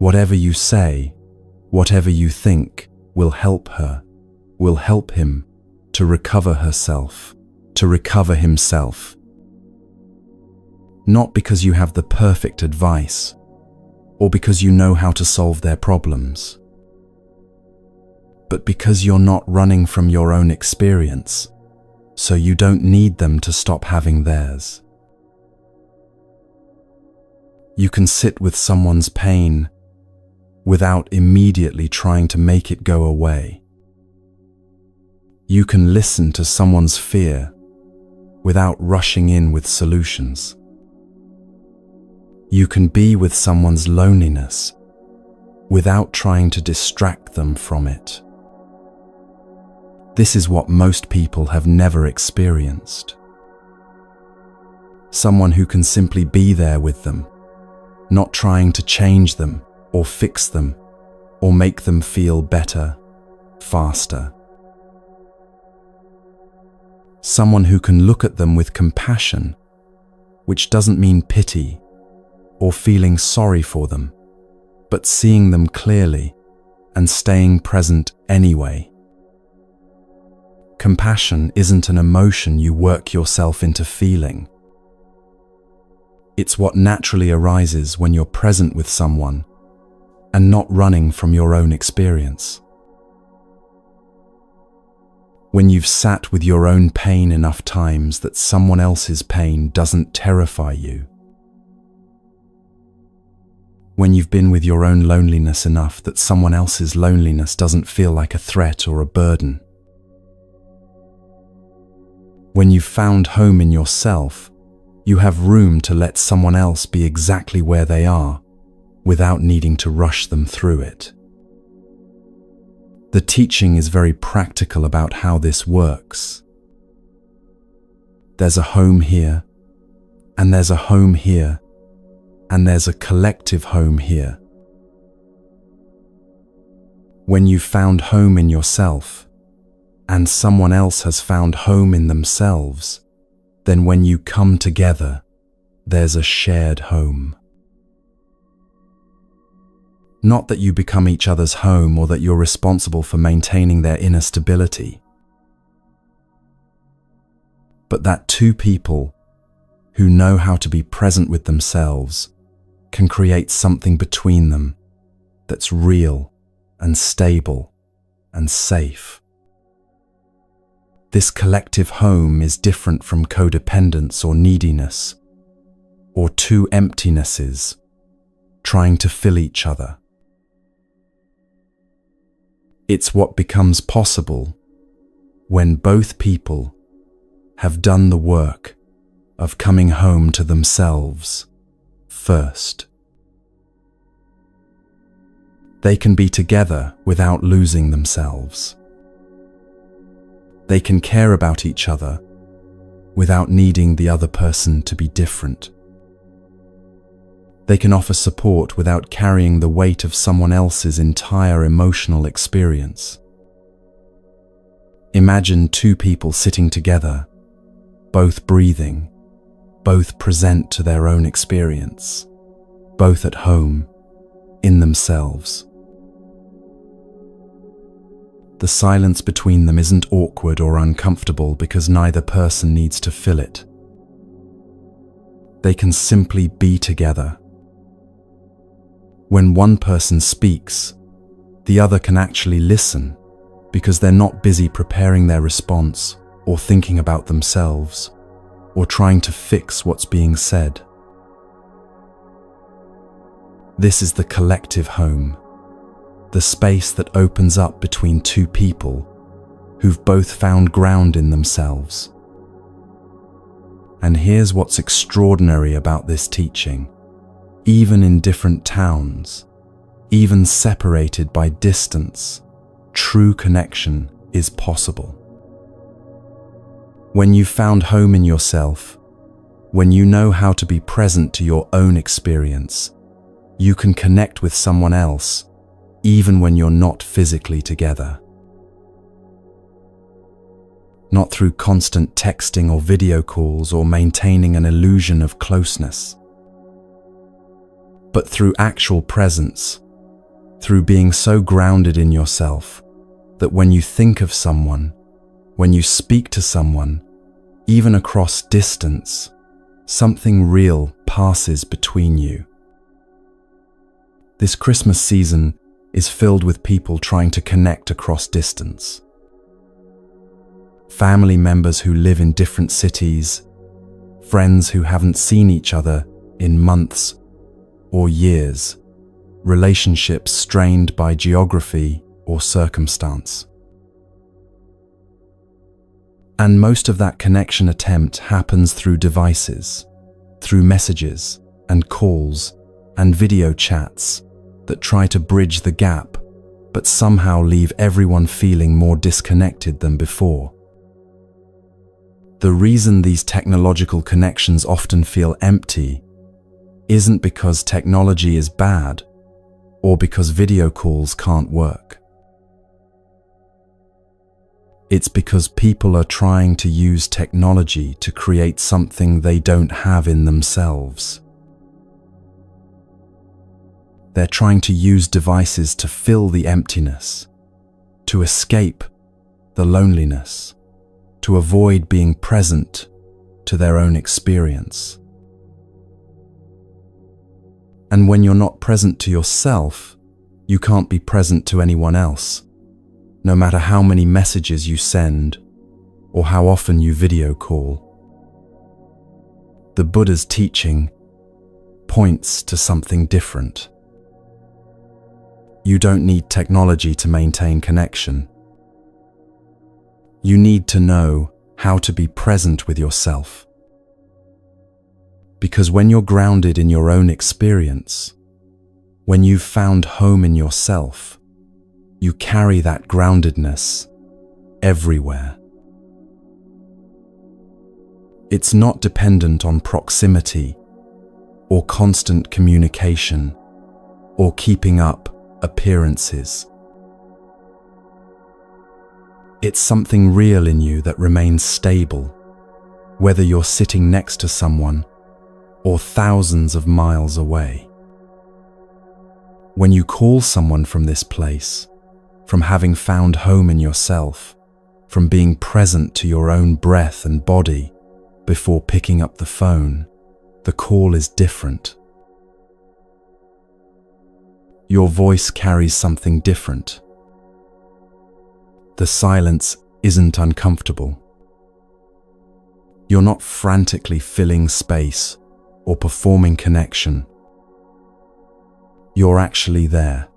whatever you say, whatever you think will help her, will help him to recover herself, to recover himself. Not because you have the perfect advice, or because you know how to solve their problems, but because you're not running from your own experience, so you don't need them to stop having theirs. You can sit with someone's pain without immediately trying to make it go away. You can listen to someone's fear without rushing in with solutions. You can be with someone's loneliness without trying to distract them from it. This is what most people have never experienced. Someone who can simply be there with them, not trying to change them or fix them or make them feel better, faster. Someone who can look at them with compassion, which doesn't mean pity or feeling sorry for them, but seeing them clearly and staying present anyway. Compassion isn't an emotion you work yourself into feeling. It's what naturally arises when you're present with someone and not running from your own experience. When you've sat with your own pain enough times that someone else's pain doesn't terrify you. When you've been with your own loneliness enough that someone else's loneliness doesn't feel like a threat or a burden. When you've found home in yourself, you have room to let someone else be exactly where they are without needing to rush them through it. The teaching is very practical about how this works. There's a home here, and there's a home here, and there's a collective home here. When you've found home in yourself, and someone else has found home in themselves, then when you come together, there's a shared home. Not that you become each other's home or that you're responsible for maintaining their inner stability, but that two people who know how to be present with themselves can create something between them that's real and stable and safe. This collective home is different from codependence or neediness, or two emptinesses trying to fill each other. It's what becomes possible when both people have done the work of coming home to themselves first. They can be together without losing themselves. They can care about each other without needing the other person to be different. They can offer support without carrying the weight of someone else's entire emotional experience. Imagine two people sitting together, both breathing, both present to their own experience, both at home, in themselves. The silence between them isn't awkward or uncomfortable because neither person needs to fill it. They can simply be together. When one person speaks, the other can actually listen because they're not busy preparing their response or thinking about themselves or trying to fix what's being said. This is the collective home, the space that opens up between two people who've both found ground in themselves. And here's what's extraordinary about this teaching. Even in different towns, even separated by distance, true connection is possible. When you've found home in yourself, when you know how to be present to your own experience, you can connect with someone else, even when you're not physically together. Not through constant texting or video calls or maintaining an illusion of closeness, but through actual presence, through being so grounded in yourself that when you think of someone, when you speak to someone, even across distance, something real passes between you. This Christmas season is filled with people trying to connect across distance. Family members who live in different cities, friends who haven't seen each other in months or years, relationships strained by geography or circumstance. And most of that connection attempt happens through devices, through messages and calls and video chats that try to bridge the gap, but somehow leave everyone feeling more disconnected than before. The reason these technological connections often feel empty isn't because technology is bad or because video calls can't work. It's because people are trying to use technology to create something they don't have in themselves. They're trying to use devices to fill the emptiness, to escape the loneliness, to avoid being present to their own experience. And when you're not present to yourself, you can't be present to anyone else, no matter how many messages you send or how often you video call. The Buddha's teaching points to something different. You don't need technology to maintain connection. You need to know how to be present with yourself. Because when you're grounded in your own experience, when you've found home in yourself, you carry that groundedness everywhere. It's not dependent on proximity or constant communication or keeping up appearances. It's something real in you that remains stable, whether you're sitting next to someone or thousands of miles away. When you call someone from this place, from having found home in yourself, from being present to your own breath and body before picking up the phone, the call is different. Your voice carries something different. The silence isn't uncomfortable. You're not frantically filling space or performing connection. You're actually there.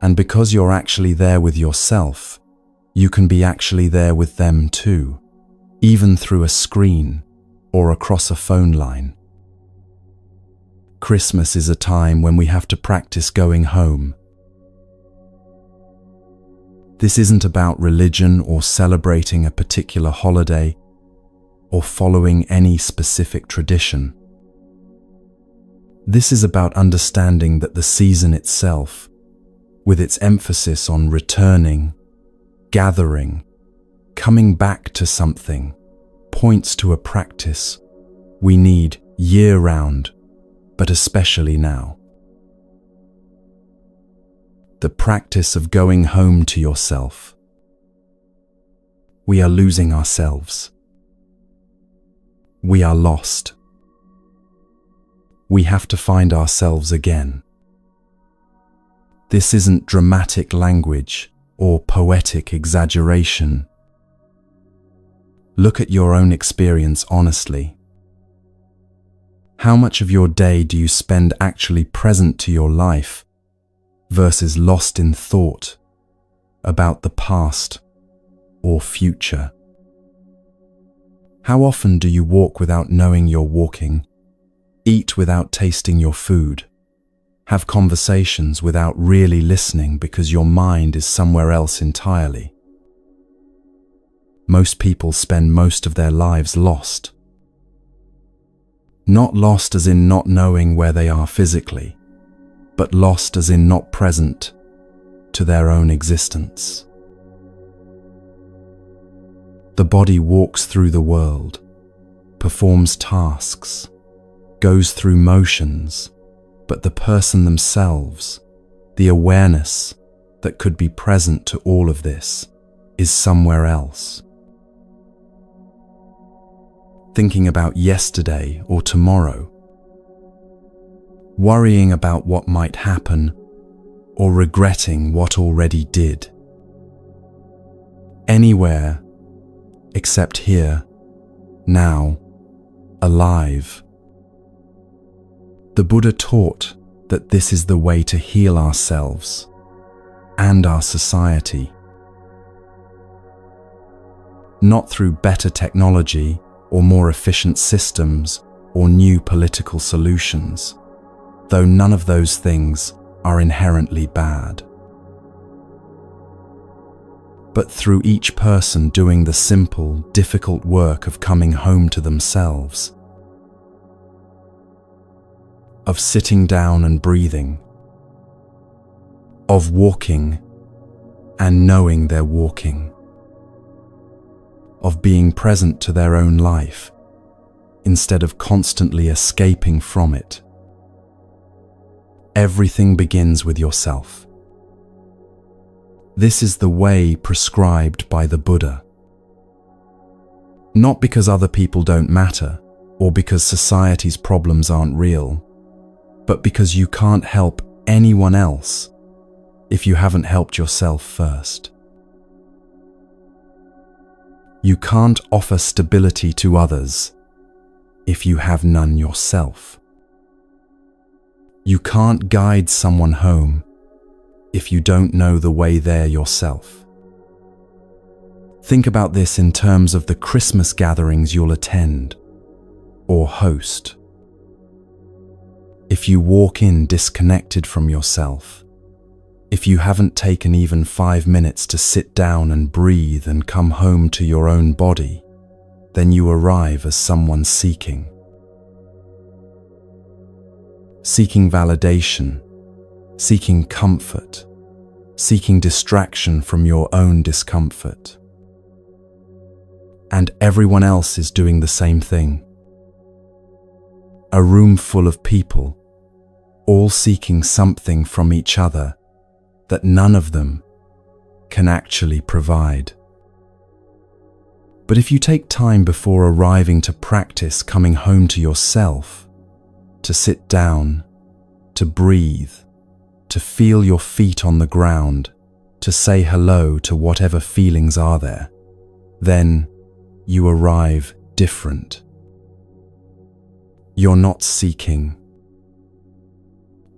And because you're actually there with yourself, you can be actually there with them too, even through a screen or across a phone line. Christmas is a time when we have to practice going home. This isn't about religion or celebrating a particular holiday or following any specific tradition. This is about understanding that the season itself, with its emphasis on returning, gathering, coming back to something, points to a practice we need year-round, but especially now. The practice of going home to yourself. We are losing ourselves. We are lost. We have to find ourselves again. This isn't dramatic language or poetic exaggeration. Look at your own experience honestly. How much of your day do you spend actually present to your life versus lost in thought about the past or future? How often do you walk without knowing you're walking, eat without tasting your food, have conversations without really listening because your mind is somewhere else entirely? Most people spend most of their lives lost. Not lost as in not knowing where they are physically, but lost as in not present to their own existence. The body walks through the world, performs tasks, goes through motions, but the person themselves, the awareness that could be present to all of this, is somewhere else. Thinking about yesterday or tomorrow, worrying about what might happen, or regretting what already did. Anywhere except here, now, alive. The Buddha taught that this is the way to heal ourselves and our society. Not through better technology or more efficient systems or new political solutions, though none of those things are inherently bad. But through each person doing the simple, difficult work of coming home to themselves, of sitting down and breathing, of walking and knowing they're walking, of being present to their own life instead of constantly escaping from it. Everything begins with yourself. This is the way prescribed by the Buddha. Not because other people don't matter, or because society's problems aren't real, but because you can't help anyone else if you haven't helped yourself first. You can't offer stability to others if you have none yourself. You can't guide someone home if you don't know the way there yourself. Think about this in terms of the Christmas gatherings you'll attend or host. If you walk in disconnected from yourself, if you haven't taken even 5 minutes to sit down and breathe and come home to your own body, then you arrive as someone seeking. Seeking validation, seeking comfort, seeking distraction from your own discomfort. And everyone else is doing the same thing. A room full of people, all seeking something from each other that none of them can actually provide. But if you take time before arriving to practice coming home to yourself, to sit down, to breathe, to feel your feet on the ground, to say hello to whatever feelings are there, then you arrive different. You're not seeking.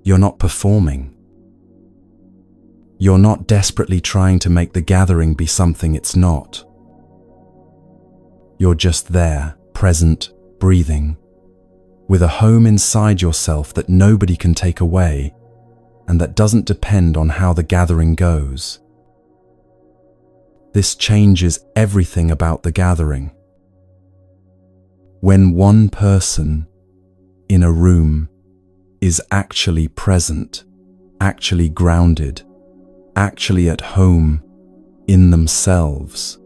You're not performing. You're not desperately trying to make the gathering be something it's not. You're just there, present, breathing, with a home inside yourself that nobody can take away and that doesn't depend on how the gathering goes. This changes everything about the gathering. When one person in a room is actually present, actually grounded, actually at home in themselves,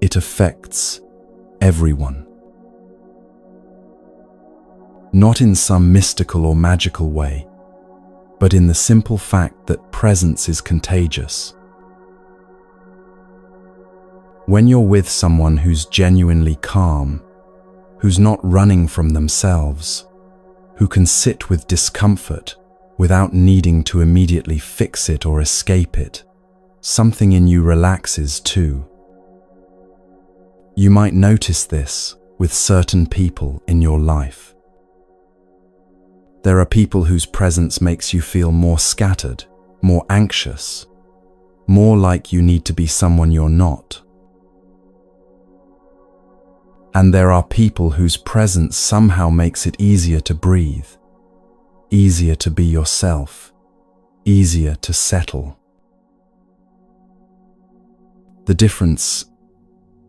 it affects everyone. Not in some mystical or magical way, but in the simple fact that presence is contagious. When you're with someone who's genuinely calm, who's not running from themselves, who can sit with discomfort without needing to immediately fix it or escape it, something in you relaxes too. You might notice this with certain people in your life. There are people whose presence makes you feel more scattered, more anxious, more like you need to be someone you're not. And there are people whose presence somehow makes it easier to breathe, easier to be yourself, easier to settle. The difference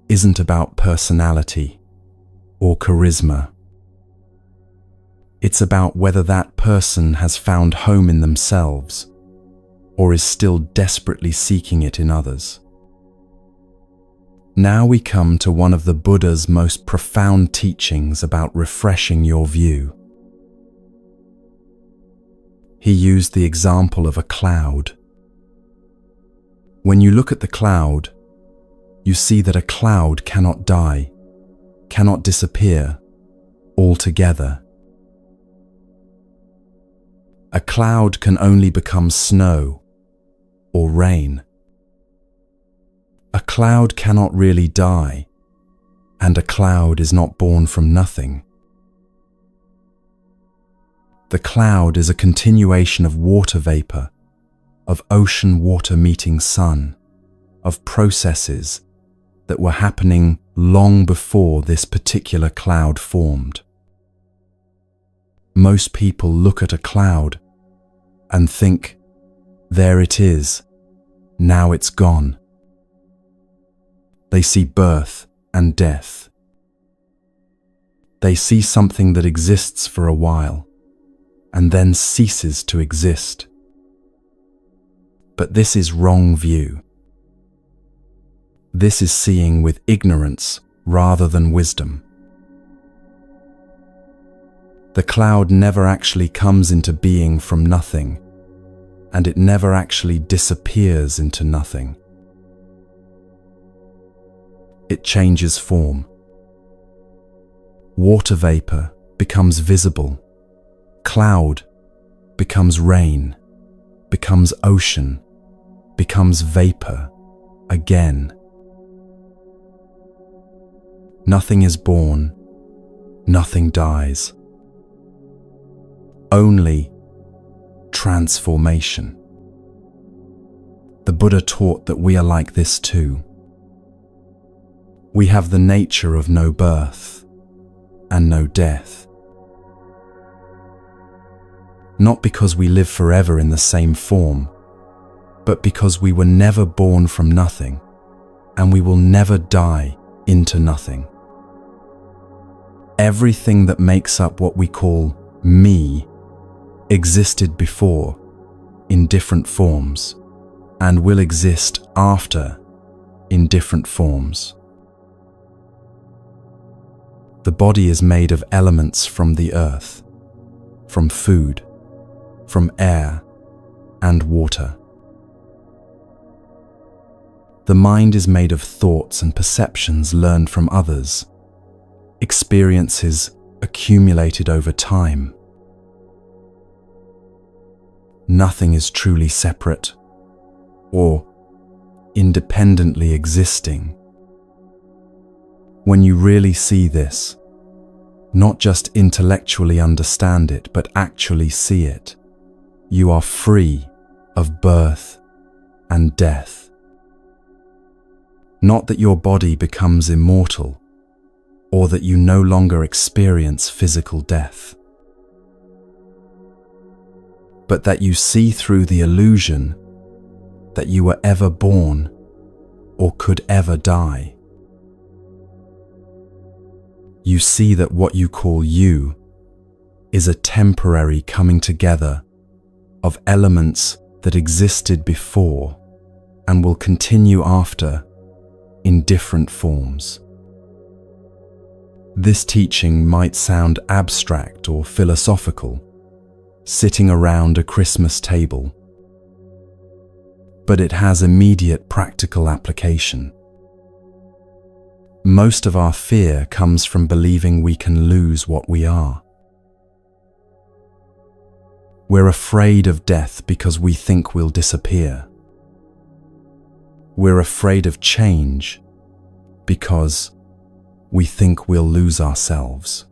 isn't about personality or charisma. It's about whether that person has found home in themselves or is still desperately seeking it in others. Now we come to one of the Buddha's most profound teachings about refreshing your view. He used the example of a cloud. When you look at the cloud, you see that a cloud cannot die, cannot disappear altogether. A cloud can only become snow or rain. A cloud cannot really die, and a cloud is not born from nothing. The cloud is a continuation of water vapor, of ocean water meeting sun, of processes that were happening long before this particular cloud formed. Most people look at a cloud and think, there it is, now it's gone. They see birth and death. They see something that exists for a while and then ceases to exist. But this is wrong view. This is seeing with ignorance rather than wisdom. The cloud never actually comes into being from nothing, and it never actually disappears into nothing. It changes form. Water vapor becomes visible. Cloud becomes rain, becomes ocean, becomes vapor again. Nothing is born, nothing dies. Only transformation. The Buddha taught that we are like this too. We have the nature of no birth and no death. Not because we live forever in the same form, but because we were never born from nothing, and we will never die into nothing. Everything that makes up what we call me existed before in different forms and will exist after in different forms. The body is made of elements from the earth, from food, from air and water. The mind is made of thoughts and perceptions learned from others, experiences accumulated over time. Nothing is truly separate or independently existing. When you really see this, not just intellectually understand it, but actually see it, you are free of birth and death. Not that your body becomes immortal, or that you no longer experience physical death, but that you see through the illusion that you were ever born or could ever die. You see that what you call you is a temporary coming together of elements that existed before and will continue after in different forms. This teaching might sound abstract or philosophical, sitting around a Christmas table, but it has immediate practical application. Most of our fear comes from believing we can lose what we are. We're afraid of death because we think we'll disappear. We're afraid of change because we think we'll lose ourselves.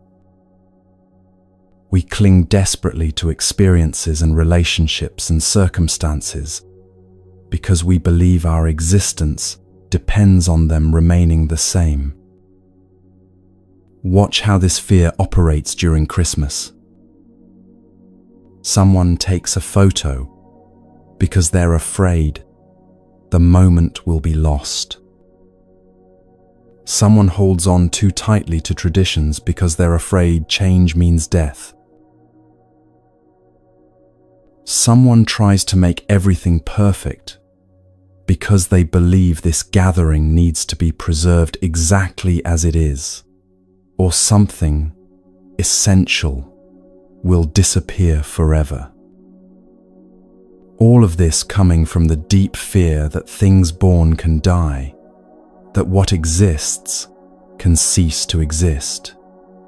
We cling desperately to experiences and relationships and circumstances because we believe our existence depends on them remaining the same. Watch how this fear operates during Christmas. Someone takes a photo because they're afraid the moment will be lost. Someone holds on too tightly to traditions because they're afraid change means death. Someone tries to make everything perfect because they believe this gathering needs to be preserved exactly as it is, or something essential will disappear forever. All of this coming from the deep fear that things born can die, that what exists can cease to exist,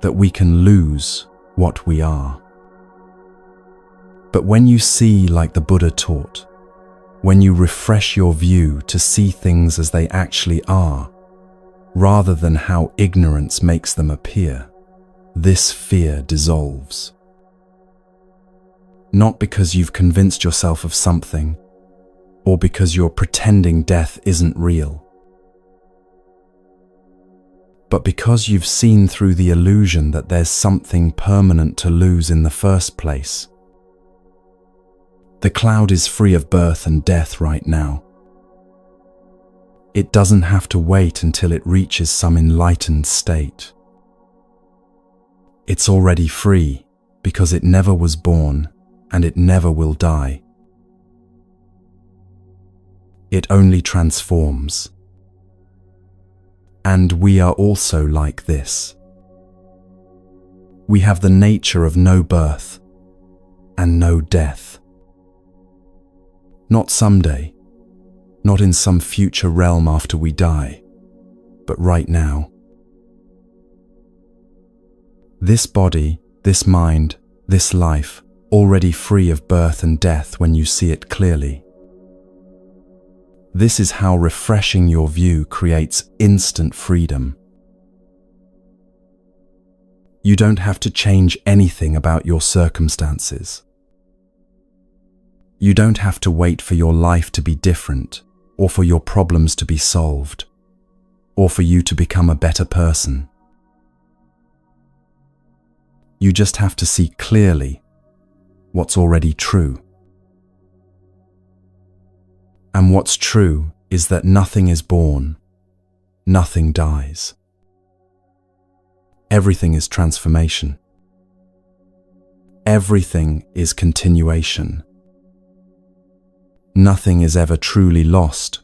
that we can lose what we are. But when you see like the Buddha taught, when you refresh your view to see things as they actually are, rather than how ignorance makes them appear, this fear dissolves. Not because you've convinced yourself of something, or because you're pretending death isn't real, but because you've seen through the illusion that there's something permanent to lose in the first place. The cloud is free of birth and death right now. It doesn't have to wait until it reaches some enlightened state. It's already free because it never was born and it never will die. It only transforms. And we are also like this. We have the nature of no birth and no death. Not someday, not in some future realm after we die, but right now. This body, this mind, this life, already free of birth and death when you see it clearly. This is how refreshing your view creates instant freedom. You don't have to change anything about your circumstances. You don't have to wait for your life to be different, or for your problems to be solved, or for you to become a better person. You just have to see clearly what's already true. And what's true is that nothing is born, nothing dies. Everything is transformation. Everything is continuation. Nothing is ever truly lost,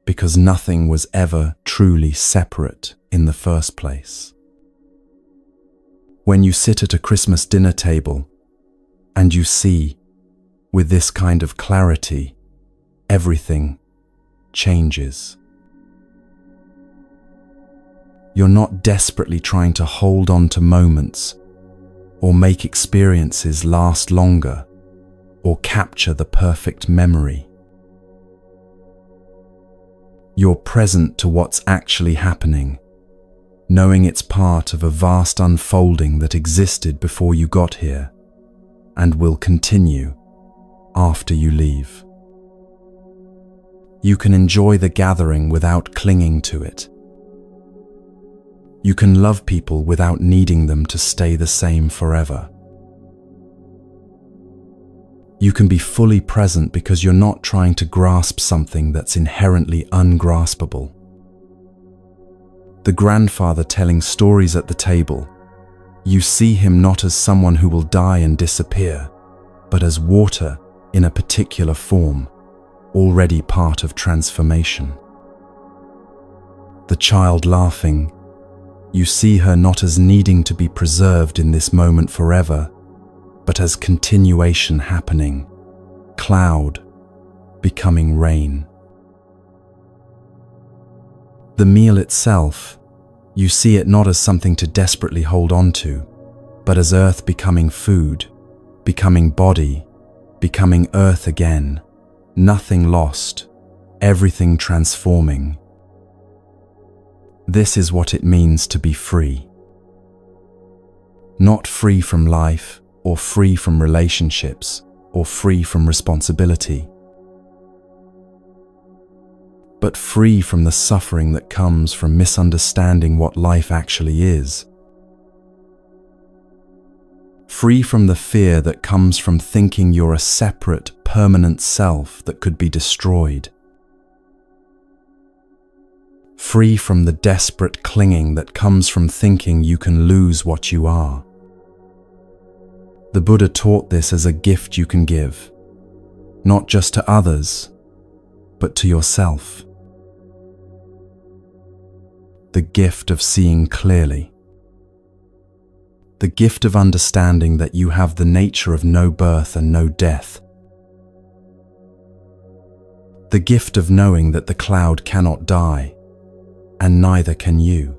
because nothing was ever truly separate in the first place. When you sit at a Christmas dinner table and you see, with this kind of clarity, everything changes. You're not desperately trying to hold on to moments or make experiences last longer or capture the perfect memory. You're present to what's actually happening, knowing it's part of a vast unfolding that existed before you got here and will continue after you leave. You can enjoy the gathering without clinging to it. You can love people without needing them to stay the same forever. You can be fully present because you're not trying to grasp something that's inherently ungraspable. The grandfather telling stories at the table, you see him not as someone who will die and disappear, but as water in a particular form, already part of transformation. The child laughing, you see her not as needing to be preserved in this moment forever, but as continuation happening, cloud becoming rain. The meal itself, you see it not as something to desperately hold on to, but as earth becoming food, becoming body, becoming earth again, nothing lost, everything transforming. This is what it means to be free. Not free from life, or free from relationships, or free from responsibility, but free from the suffering that comes from misunderstanding what life actually is. Free from the fear that comes from thinking you're a separate, permanent self that could be destroyed. Free from the desperate clinging that comes from thinking you can lose what you are. The Buddha taught this as a gift you can give, not just to others, but to yourself. The gift of seeing clearly. The gift of understanding that you have the nature of no birth and no death. The gift of knowing that the cloud cannot die, and neither can you.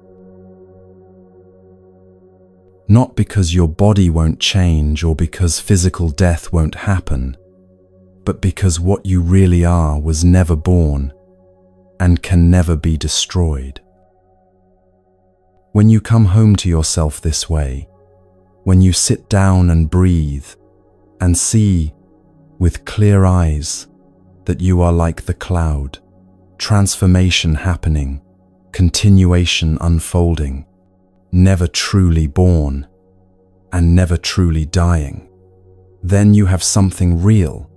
Not because your body won't change or because physical death won't happen, but because what you really are was never born and can never be destroyed. When you come home to yourself this way, when you sit down and breathe and see with clear eyes that you are like the cloud, transformation happening, continuation unfolding, never truly born and never truly dying, then you have something real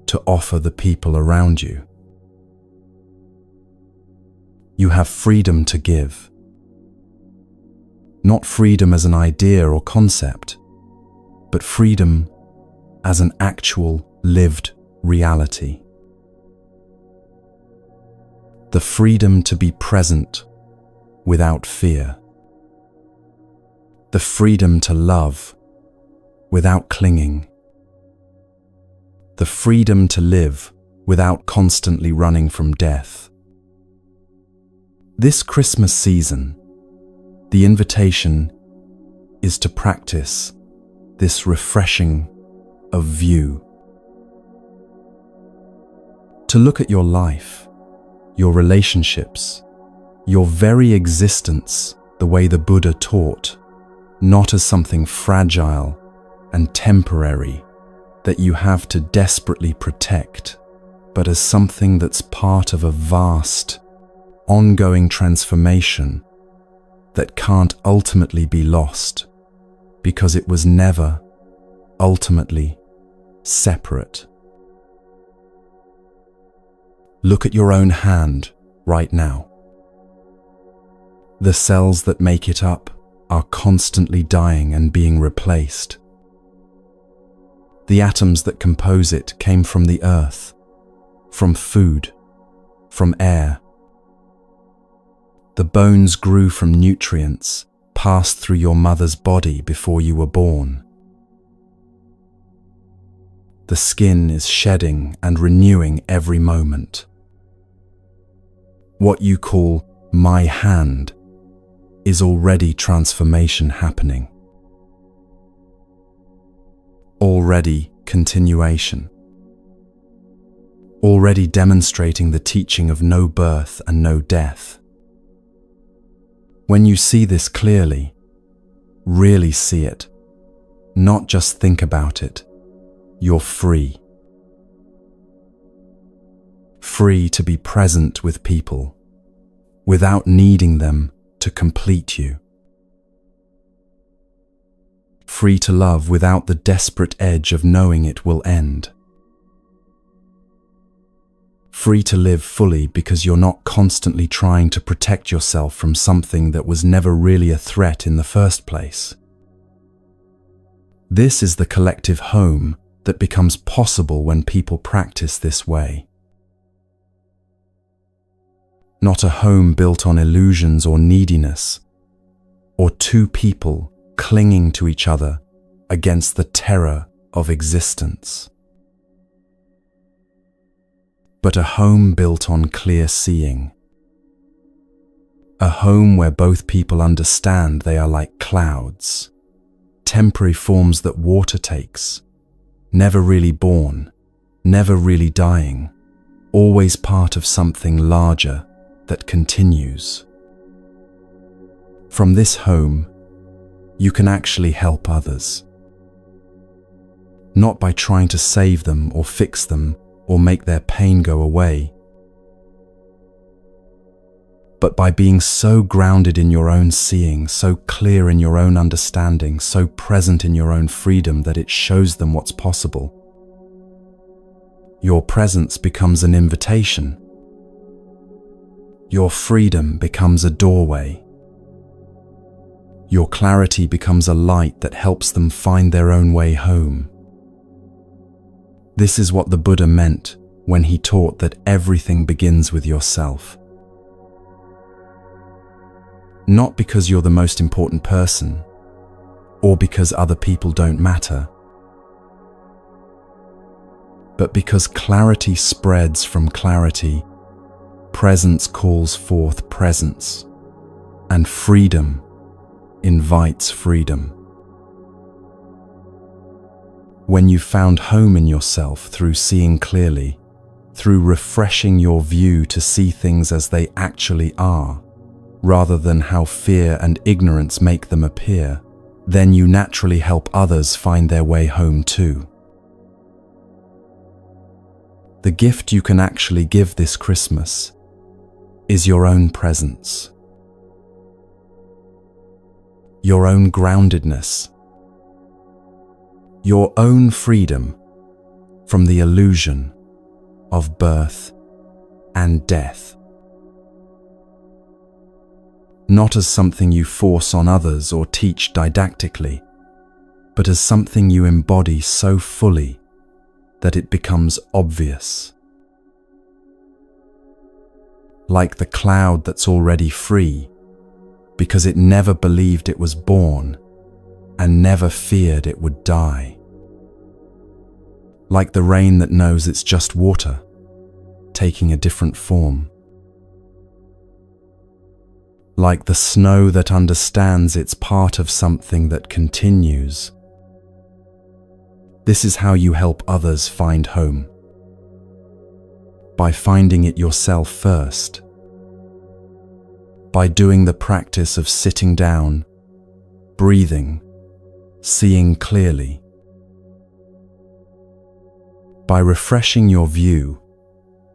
to offer the people around you. You have freedom to give. Not freedom as an idea or concept, but freedom as an actual lived reality. The freedom to be present without fear. The freedom to love without clinging. The freedom to live without constantly running from death. This Christmas season, the invitation is to practice this refreshing of view. To look at your life, your relationships, your very existence the way the Buddha taught, not as something fragile and temporary that you have to desperately protect, but as something that's part of a vast, ongoing transformation that can't ultimately be lost because it was never ultimately separate. Look at your own hand right now. The cells that make it up are constantly dying and being replaced. The atoms that compose it came from the earth, from food, from air. The bones grew from nutrients passed through your mother's body before you were born. The skin is shedding and renewing every moment. What you call my hand is already transformation happening. Already continuation. Already demonstrating the teaching of no birth and no death. When you see this clearly, really see it, not just think about it, you're free. Free to be present with people without needing them to complete you. Free to love without the desperate edge of knowing it will end. Free to live fully because you're not constantly trying to protect yourself from something that was never really a threat in the first place. This is the collective home that becomes possible when people practice this way. Not a home built on illusions or neediness, or two people clinging to each other against the terror of existence. But a home built on clear seeing. A home where both people understand they are like clouds, temporary forms that water takes, never really born, never really dying, always part of something larger that continues. From this home, you can actually help others. Not by trying to save them or fix them or make their pain go away, but by being so grounded in your own seeing, so clear in your own understanding, so present in your own freedom that it shows them what's possible. Your presence becomes an invitation. Your freedom becomes a doorway. Your clarity becomes a light that helps them find their own way home. This is what the Buddha meant when he taught that everything begins with yourself. Not because you're the most important person, or because other people don't matter, but because clarity spreads from clarity, presence calls forth presence, and freedom invites freedom. When you've found home in yourself through seeing clearly, through refreshing your view to see things as they actually are, rather than how fear and ignorance make them appear, then you naturally help others find their way home too. The gift you can actually give this Christmas is your own presence, your own groundedness, your own freedom from the illusion of birth and death. Not as something you force on others or teach didactically, but as something you embody so fully that it becomes obvious. Like the cloud that's already free, because it never believed it was born and never feared it would die. Like the rain that knows it's just water, taking a different form. like the snow that understands it's part of something that continues. This is how you help others find home. By finding it yourself first. By doing the practice of sitting down, breathing, seeing clearly. By refreshing your view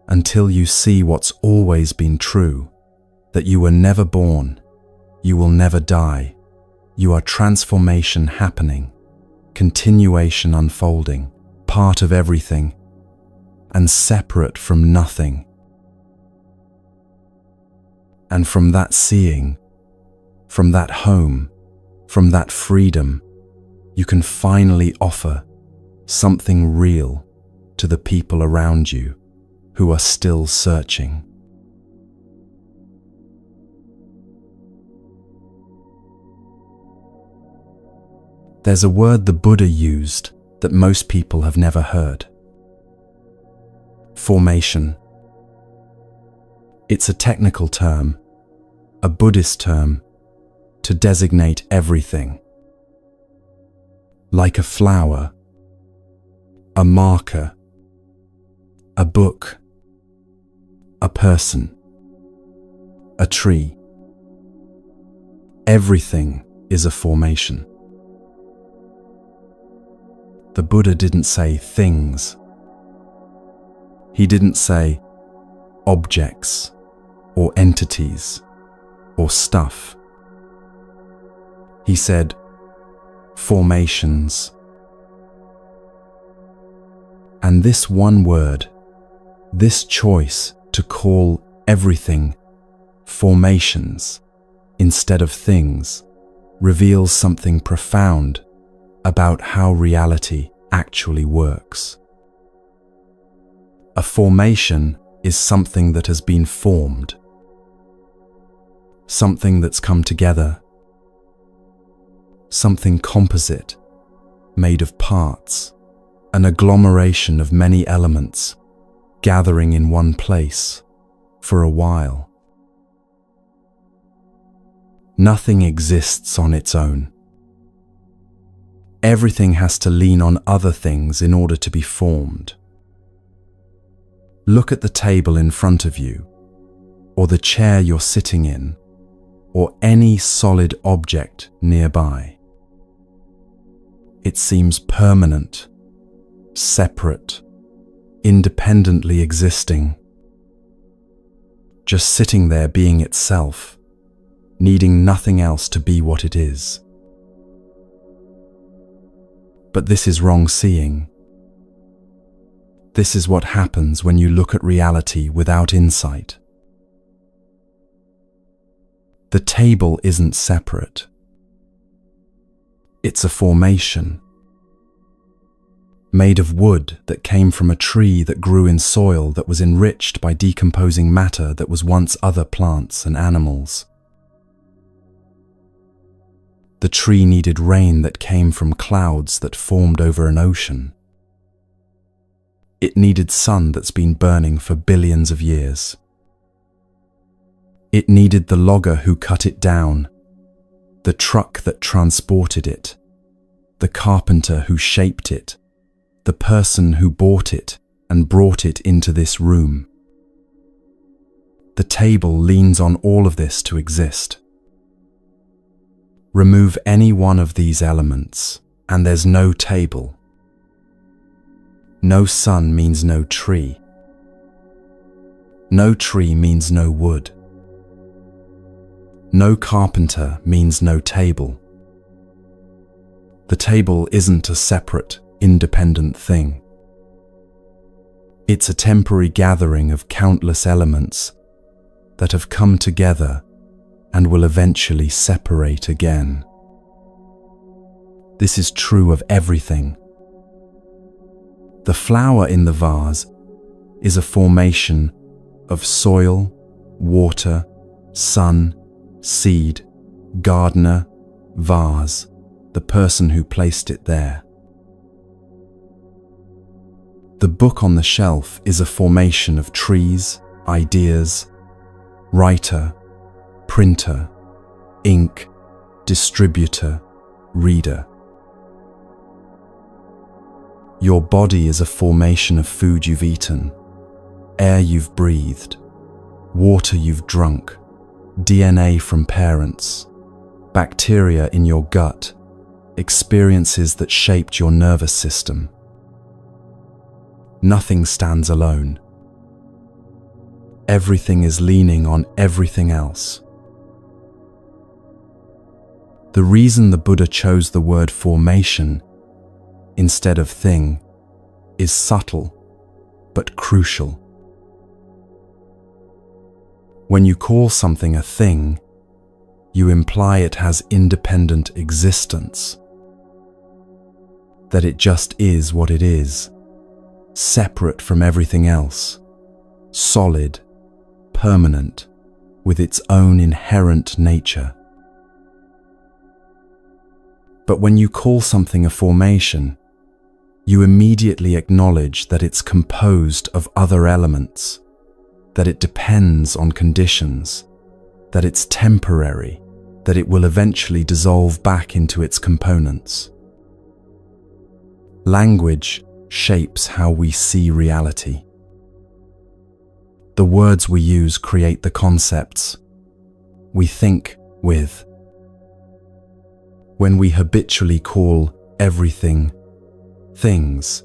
until you see what's always been true, that you were never born, you will never die, you are transformation happening, continuation unfolding, part of everything, and separate from nothing. And from that seeing, from that home, from that freedom, you can finally offer something real to the people around you who are still searching. There's a word the Buddha used that most people have never heard. Formation. It's a technical term, a Buddhist term, to designate everything. Like a flower, a marker, a book, a person, a tree. Everything is a formation. The Buddha didn't say things. He didn't say objects or entities or stuff. He said formations. And this one word, this choice to call everything formations instead of things, reveals something profound about how reality actually works. A formation is something that has been formed, something that's come together, something composite, made of parts, an agglomeration of many elements, gathering in one place for a while. Nothing exists on its own. Everything has to lean on other things in order to be formed. Look at the table in front of you, or the chair you're sitting in, or any solid object nearby. It seems permanent, separate, independently existing, just sitting there being itself, needing nothing else to be what it is. But this is wrong seeing. This is what happens when you look at reality without insight. The table isn't separate. It's a formation, made of wood that came from a tree that grew in soil that was enriched by decomposing matter that was once other plants and animals. The tree needed rain that came from clouds that formed over an ocean. It needed sun that's been burning for billions of years. It needed the logger who cut it down, the truck that transported it, the carpenter who shaped it, the person who bought it and brought it into this room. The table leans on all of this to exist. Remove any one of these elements, and there's no table. No sun means no tree. No tree means no wood. No carpenter means no table. The table isn't a separate, independent thing. It's a temporary gathering of countless elements that have come together and will eventually separate again. This is true of everything. The flower in the vase is a formation of soil, water, sun, seed, gardener, vase, the person who placed it there. The book on the shelf is a formation of trees, ideas, writer, printer, ink, distributor, reader. Your body is a formation of food you've eaten, air you've breathed, water you've drunk, DNA from parents, bacteria in your gut, experiences that shaped your nervous system. Nothing stands alone. Everything is leaning on everything else. The reason the Buddha chose the word formation instead of thing is subtle but crucial. When you call something a thing, you imply it has independent existence, that it just is what it is, separate from everything else, solid, permanent, with its own inherent nature. But when you call something a formation, you immediately acknowledge that it's composed of other elements, that it depends on conditions, that it's temporary, that it will eventually dissolve back into its components. Language shapes how we see reality. The words we use create the concepts we think with. When we habitually call everything things,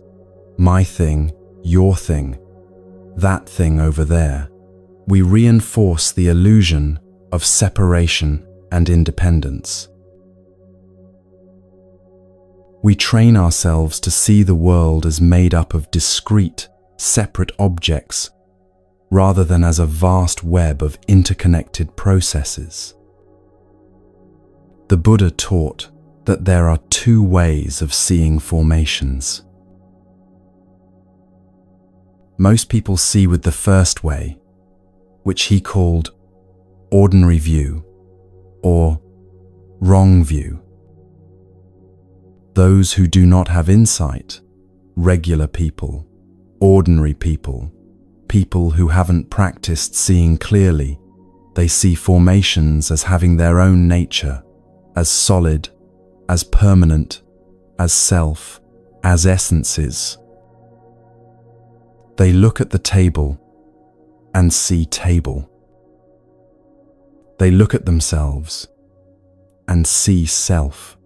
my thing, your thing, that thing over there, we reinforce the illusion of separation and independence. We train ourselves to see the world as made up of discrete, separate objects, rather than as a vast web of interconnected processes. The Buddha taught that there are two ways of seeing formations. Most people see with the first way, which he called ordinary view or wrong view. Those who do not have insight, regular people, ordinary people, people who haven't practiced seeing clearly, they see formations as having their own nature, as solid, as permanent, as self, as essences. They look at the table and see table. They look at themselves and see self.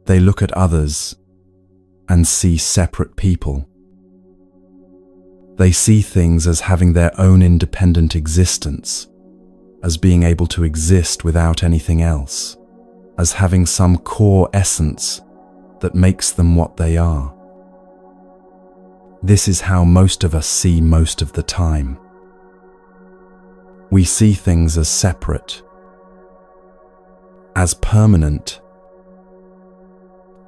They look at others and see separate people. They see things as having their own independent existence, as being able to exist without anything else, as having some core essence that makes them what they are. This is how most of us see most of the time. We see things as separate, as permanent,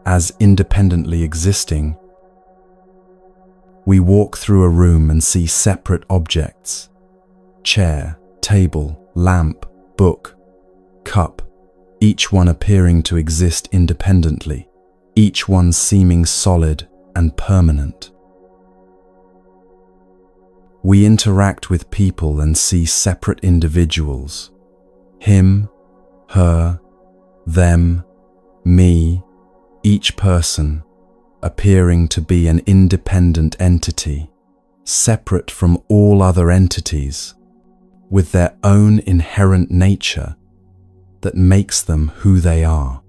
as independently existing. We walk through a room and see separate objects: chair, table, lamp, book, cup, each one appearing to exist independently, each one seeming solid and permanent. We interact with people and see separate individuals: him, her, them, me, each person appearing to be an independent entity, separate from all other entities, with their own inherent nature that makes them who they are.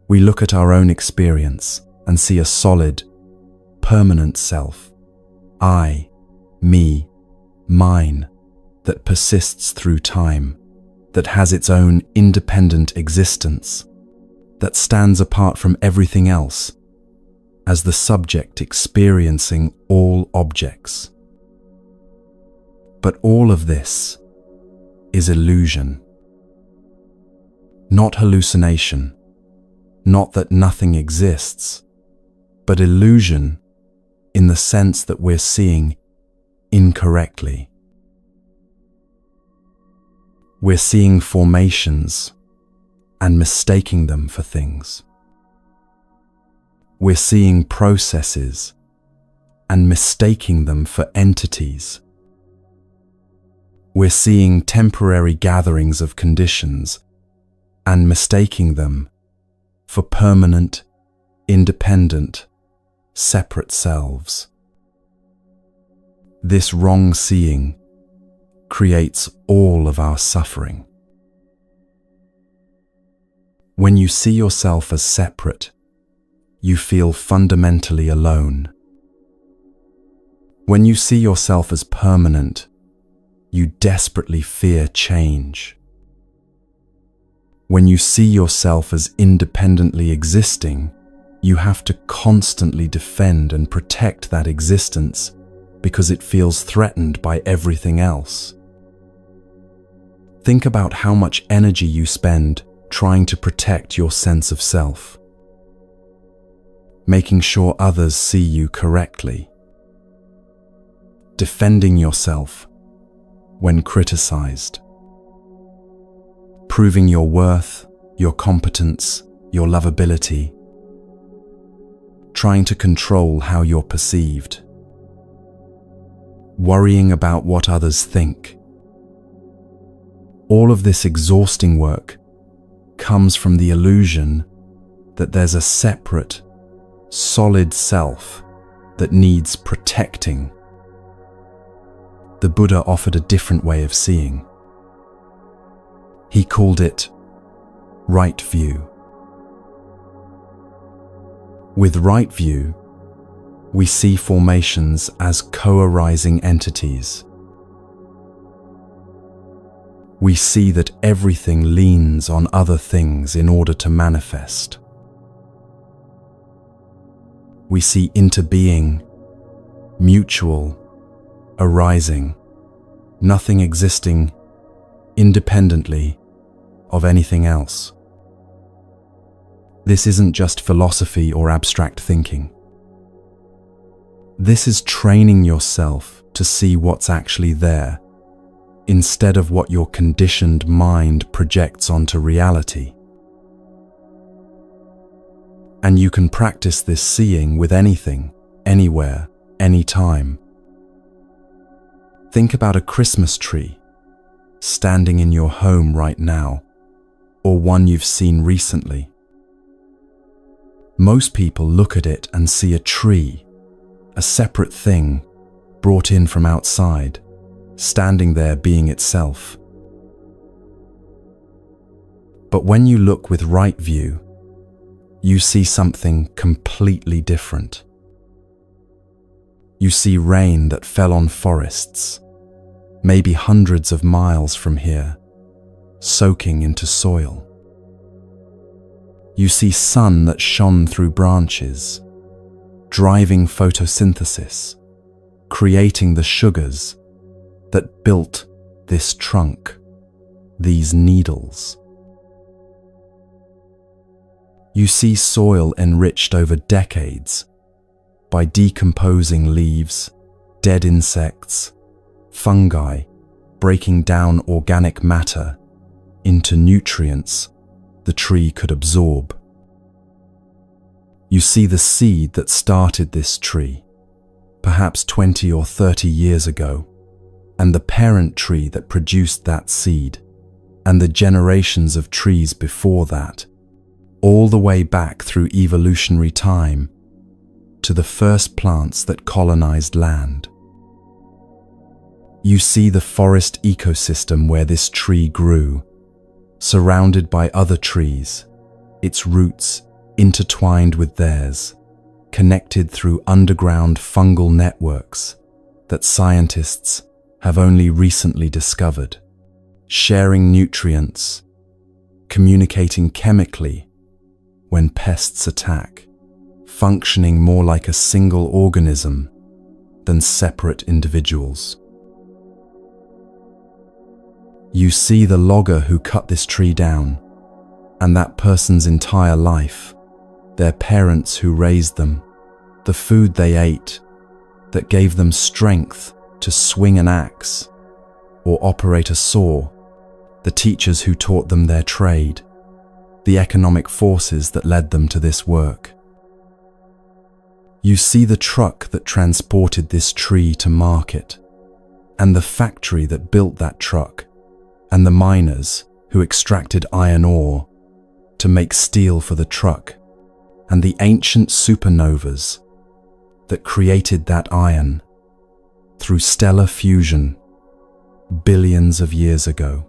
We look at our own experience and see a solid, permanent self, I, me, mine, that persists through time, that has its own independent existence, that stands apart from everything else, as the subject experiencing all objects. But all of this is illusion, not hallucination, not that nothing exists, but illusion in the sense that we're seeing incorrectly. We're seeing formations and mistaking them for things. We're seeing processes and mistaking them for entities. We're seeing temporary gatherings of conditions and mistaking them for permanent, independent, separate selves. This wrong seeing creates all of our suffering. When you see yourself as separate, you feel fundamentally alone. When you see yourself as permanent, you desperately fear change. When you see yourself as independently existing, you have to constantly defend and protect that existence because it feels threatened by everything else. Think about how much energy you spend trying to protect your sense of self, making sure others see you correctly, defending yourself when criticized, proving your worth, your competence, your lovability, trying to control how you're perceived, worrying about what others think. All of this exhausting work comes from the illusion that there's a separate, solid self that needs protecting. The Buddha offered a different way of seeing. He called it right view. With right view, we see formations as co-arising entities. We see that everything leans on other things in order to manifest. We see interbeing, mutual, arising, nothing existing independently of anything else. This isn't just philosophy or abstract thinking. This is training yourself to see what's actually there, instead of what your conditioned mind projects onto reality. And you can practice this seeing with anything, anywhere, anytime. Think about a Christmas tree standing in your home right now, or one you've seen recently. Most people look at it and see a tree, a separate thing brought in from outside, standing there being itself. But when you look with right view, you see something completely different. You see rain that fell on forests, maybe hundreds of miles from here, soaking into soil. You see sun that shone through branches, driving photosynthesis, creating the sugars that built this trunk, these needles. You see soil enriched over decades by decomposing leaves, dead insects, fungi breaking down organic matter into nutrients the tree could absorb. You see the seed that started this tree, perhaps 20 or 30 years ago, and the parent tree that produced that seed, and the generations of trees before that, all the way back through evolutionary time to the first plants that colonized land. You see the forest ecosystem where this tree grew, surrounded by other trees, its roots intertwined with theirs, connected through underground fungal networks that scientists have only recently discovered, sharing nutrients, communicating chemically when pests attack, functioning more like a single organism than separate individuals. You see the logger who cut this tree down, and that person's entire life, their parents who raised them, the food they ate that gave them strength to swing an axe or operate a saw, the teachers who taught them their trade, the economic forces that led them to this work. You see the truck that transported this tree to market, and the factory that built that truck, and the miners who extracted iron ore to make steel for the truck, and the ancient supernovas that created that iron through stellar fusion billions of years ago.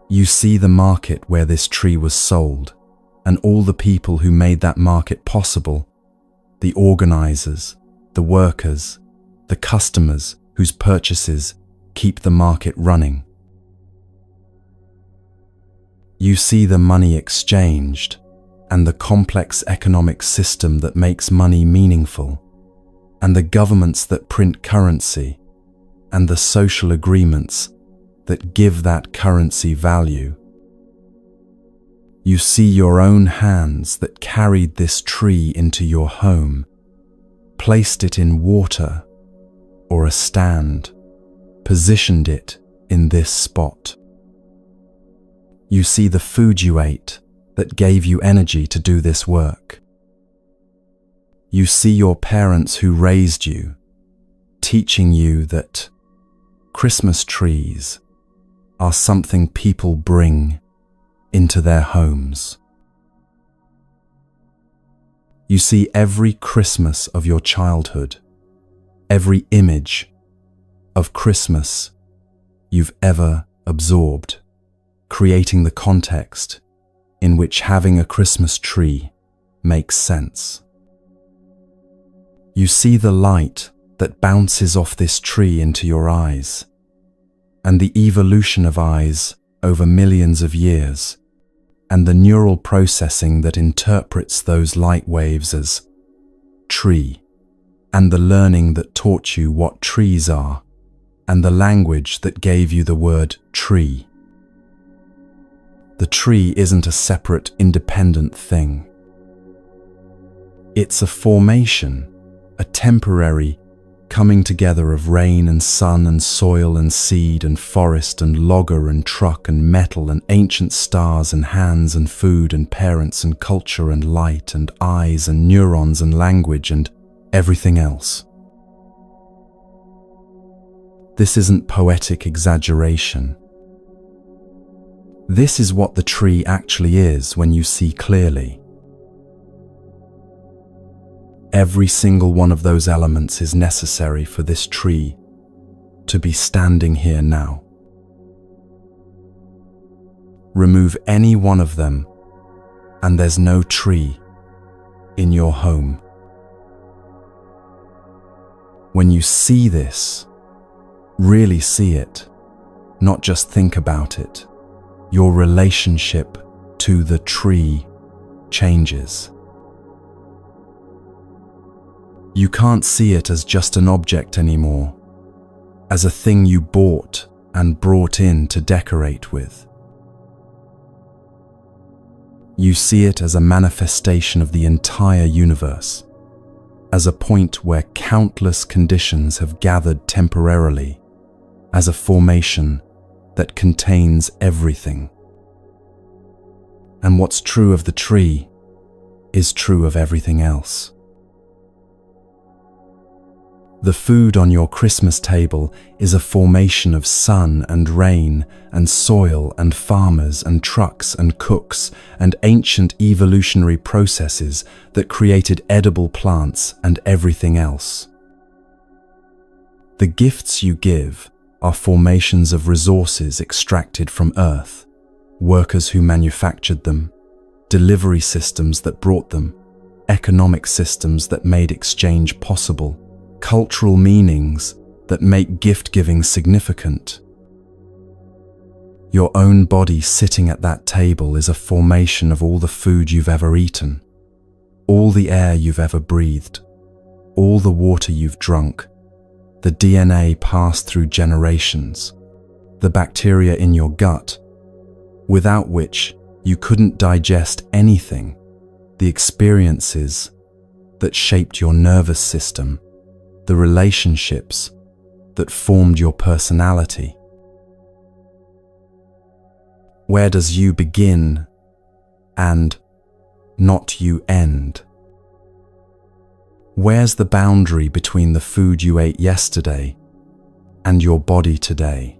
You see the market where this tree was sold, and all the people who made that market possible, the organizers, the workers, the customers whose purchases keep the market running. You see the money exchanged and the complex economic system that makes money meaningful, and the governments that print currency, and the social agreements that give that currency value. You see your own hands that carried this tree into your home, placed it in water or a stand, positioned it in this spot. You see the food you ate that gave you energy to do this work. You see your parents who raised you, teaching you that Christmas trees are something people bring into their homes. You see every Christmas of your childhood, every image of Christmas you've ever absorbed, creating the context in which having a Christmas tree makes sense. You see the light that bounces off this tree into your eyes, and the evolution of eyes over millions of years, and the neural processing that interprets those light waves as tree, and the learning that taught you what trees are, and the language that gave you the word tree. The tree isn't a separate, independent thing. It's a formation, a temporary coming together of rain and sun and soil and seed and forest and logger and truck and metal and ancient stars and hands and food and parents and culture and light and eyes and neurons and language and everything else. This isn't poetic exaggeration. This is what the tree actually is when you see clearly. Every single one of those elements is necessary for this tree to be standing here now. Remove any one of them, and there's no tree in your home. When you see this, really see it, not just think about it, your relationship to the tree changes. You can't see it as just an object anymore, as a thing you bought and brought in to decorate with. You see it as a manifestation of the entire universe, as a point where countless conditions have gathered temporarily, as a formation that contains everything. And what's true of the tree is true of everything else. The food on your Christmas table is a formation of sun and rain and soil and farmers and trucks and cooks and ancient evolutionary processes that created edible plants and everything else. The gifts you give are formations of resources extracted from Earth, workers who manufactured them, delivery systems that brought them, economic systems that made exchange possible, cultural meanings that make gift-giving significant. Your own body sitting at that table is a formation of all the food you've ever eaten, all the air you've ever breathed, all the water you've drunk, the DNA passed through generations, the bacteria in your gut, without which you couldn't digest anything, the experiences that shaped your nervous system, the relationships that formed your personality. Where does you begin and not you end? Where's the boundary between the food you ate yesterday and your body today.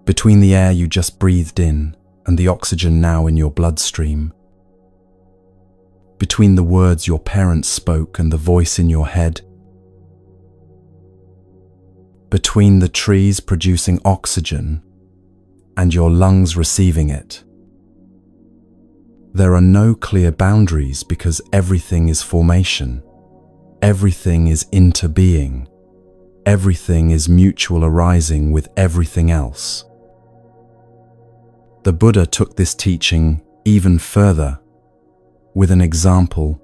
Between the air you just breathed in and the oxygen now in your bloodstream. Between the words your parents spoke and the voice in your head. Between the trees producing oxygen and your lungs receiving it. There are no clear boundaries because everything is formation. Everything is interbeing. Everything is mutual arising with everything else. The Buddha took this teaching even further with an example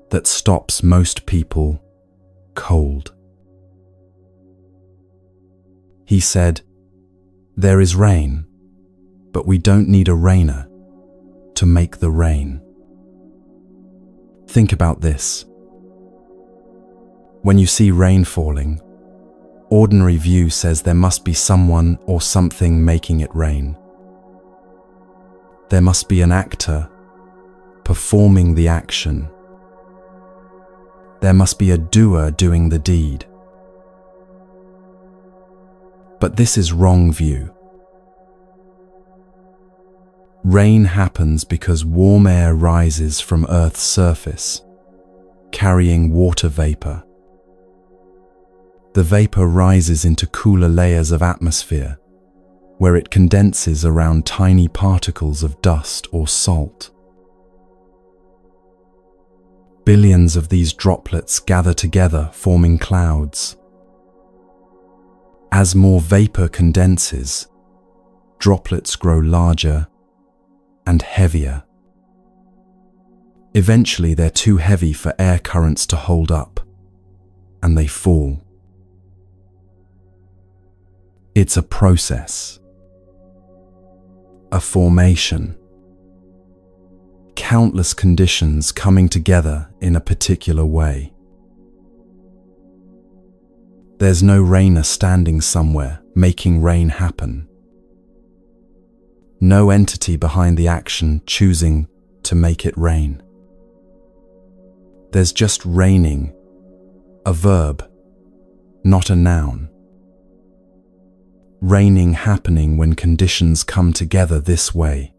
that stops most people cold. He said, "There is rain, but we don't need a rainer to make the rain." Think about this. When you see rain falling, ordinary view says there must be someone or something making it rain. There must be an actor performing the action. There must be a doer doing the deed. But this is wrong view. Rain happens because warm air rises from Earth's surface, carrying water vapor. The vapor rises into cooler layers of atmosphere, where it condenses around tiny particles of dust or salt. Billions of these droplets gather together, forming clouds. As more vapor condenses, droplets grow larger and heavier. Eventually, they're too heavy for air currents to hold up, and they fall. It's a process, a formation, countless conditions coming together in a particular way. There's no rainer standing somewhere making rain happen. No entity behind the action choosing to make it rain. There's just raining, a verb, not a noun. Raining happening when conditions come together this way.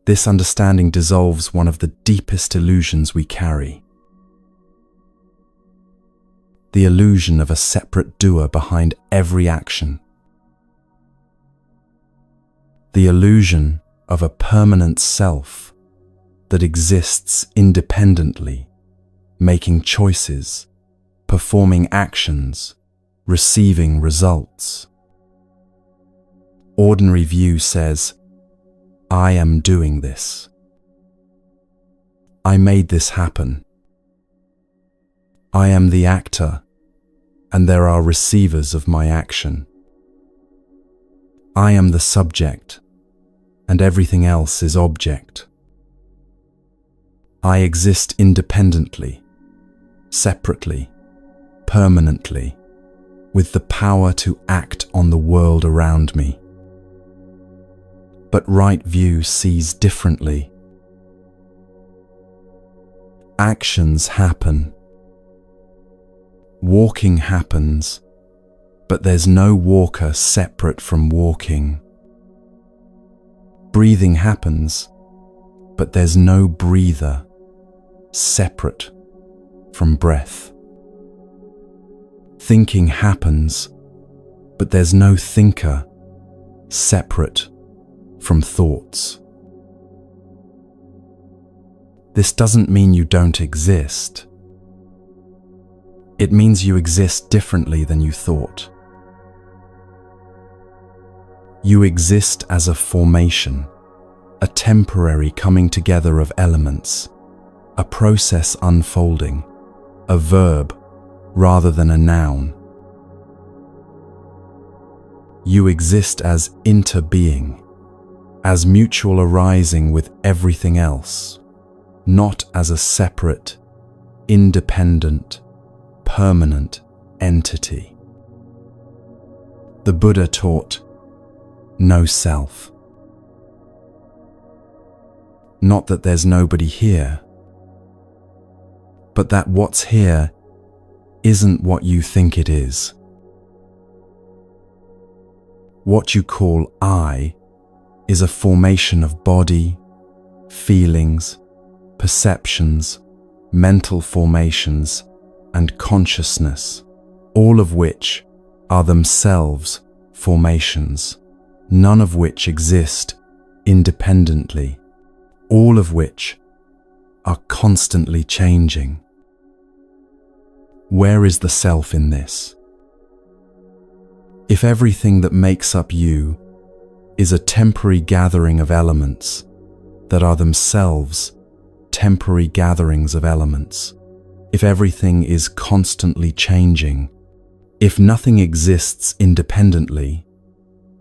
This understanding dissolves one of the deepest illusions we carry. The illusion of a separate doer behind every action. The illusion of a permanent self that exists independently, making choices, performing actions, receiving results. Ordinary view says, "I am doing this. I made this happen. I am the actor, and there are receivers of my action. I am the subject, and everything else is object. I exist independently, separately, permanently, with the power to act on the world around me." But right view sees differently. Actions happen. Walking happens, but there's no walker separate from walking. Breathing happens, but there's no breather separate from breath. Thinking happens, but there's no thinker separate from thoughts. This doesn't mean you don't exist. It means you exist differently than you thought. You exist as a formation, a temporary coming together of elements, a process unfolding, a verb rather than a noun. You exist as interbeing, as mutual arising with everything else, not as a separate, independent, permanent entity. The Buddha taught no self. Not that there's nobody here, but that what's here isn't what you think it is. What you call I is a formation of body, feelings, perceptions, mental formations, and consciousness, all of which are themselves formations, none of which exist independently, all of which are constantly changing. Where is the self in this? If everything that makes up you is a temporary gathering of elements that are themselves temporary gatherings of elements, if everything is constantly changing, if nothing exists independently,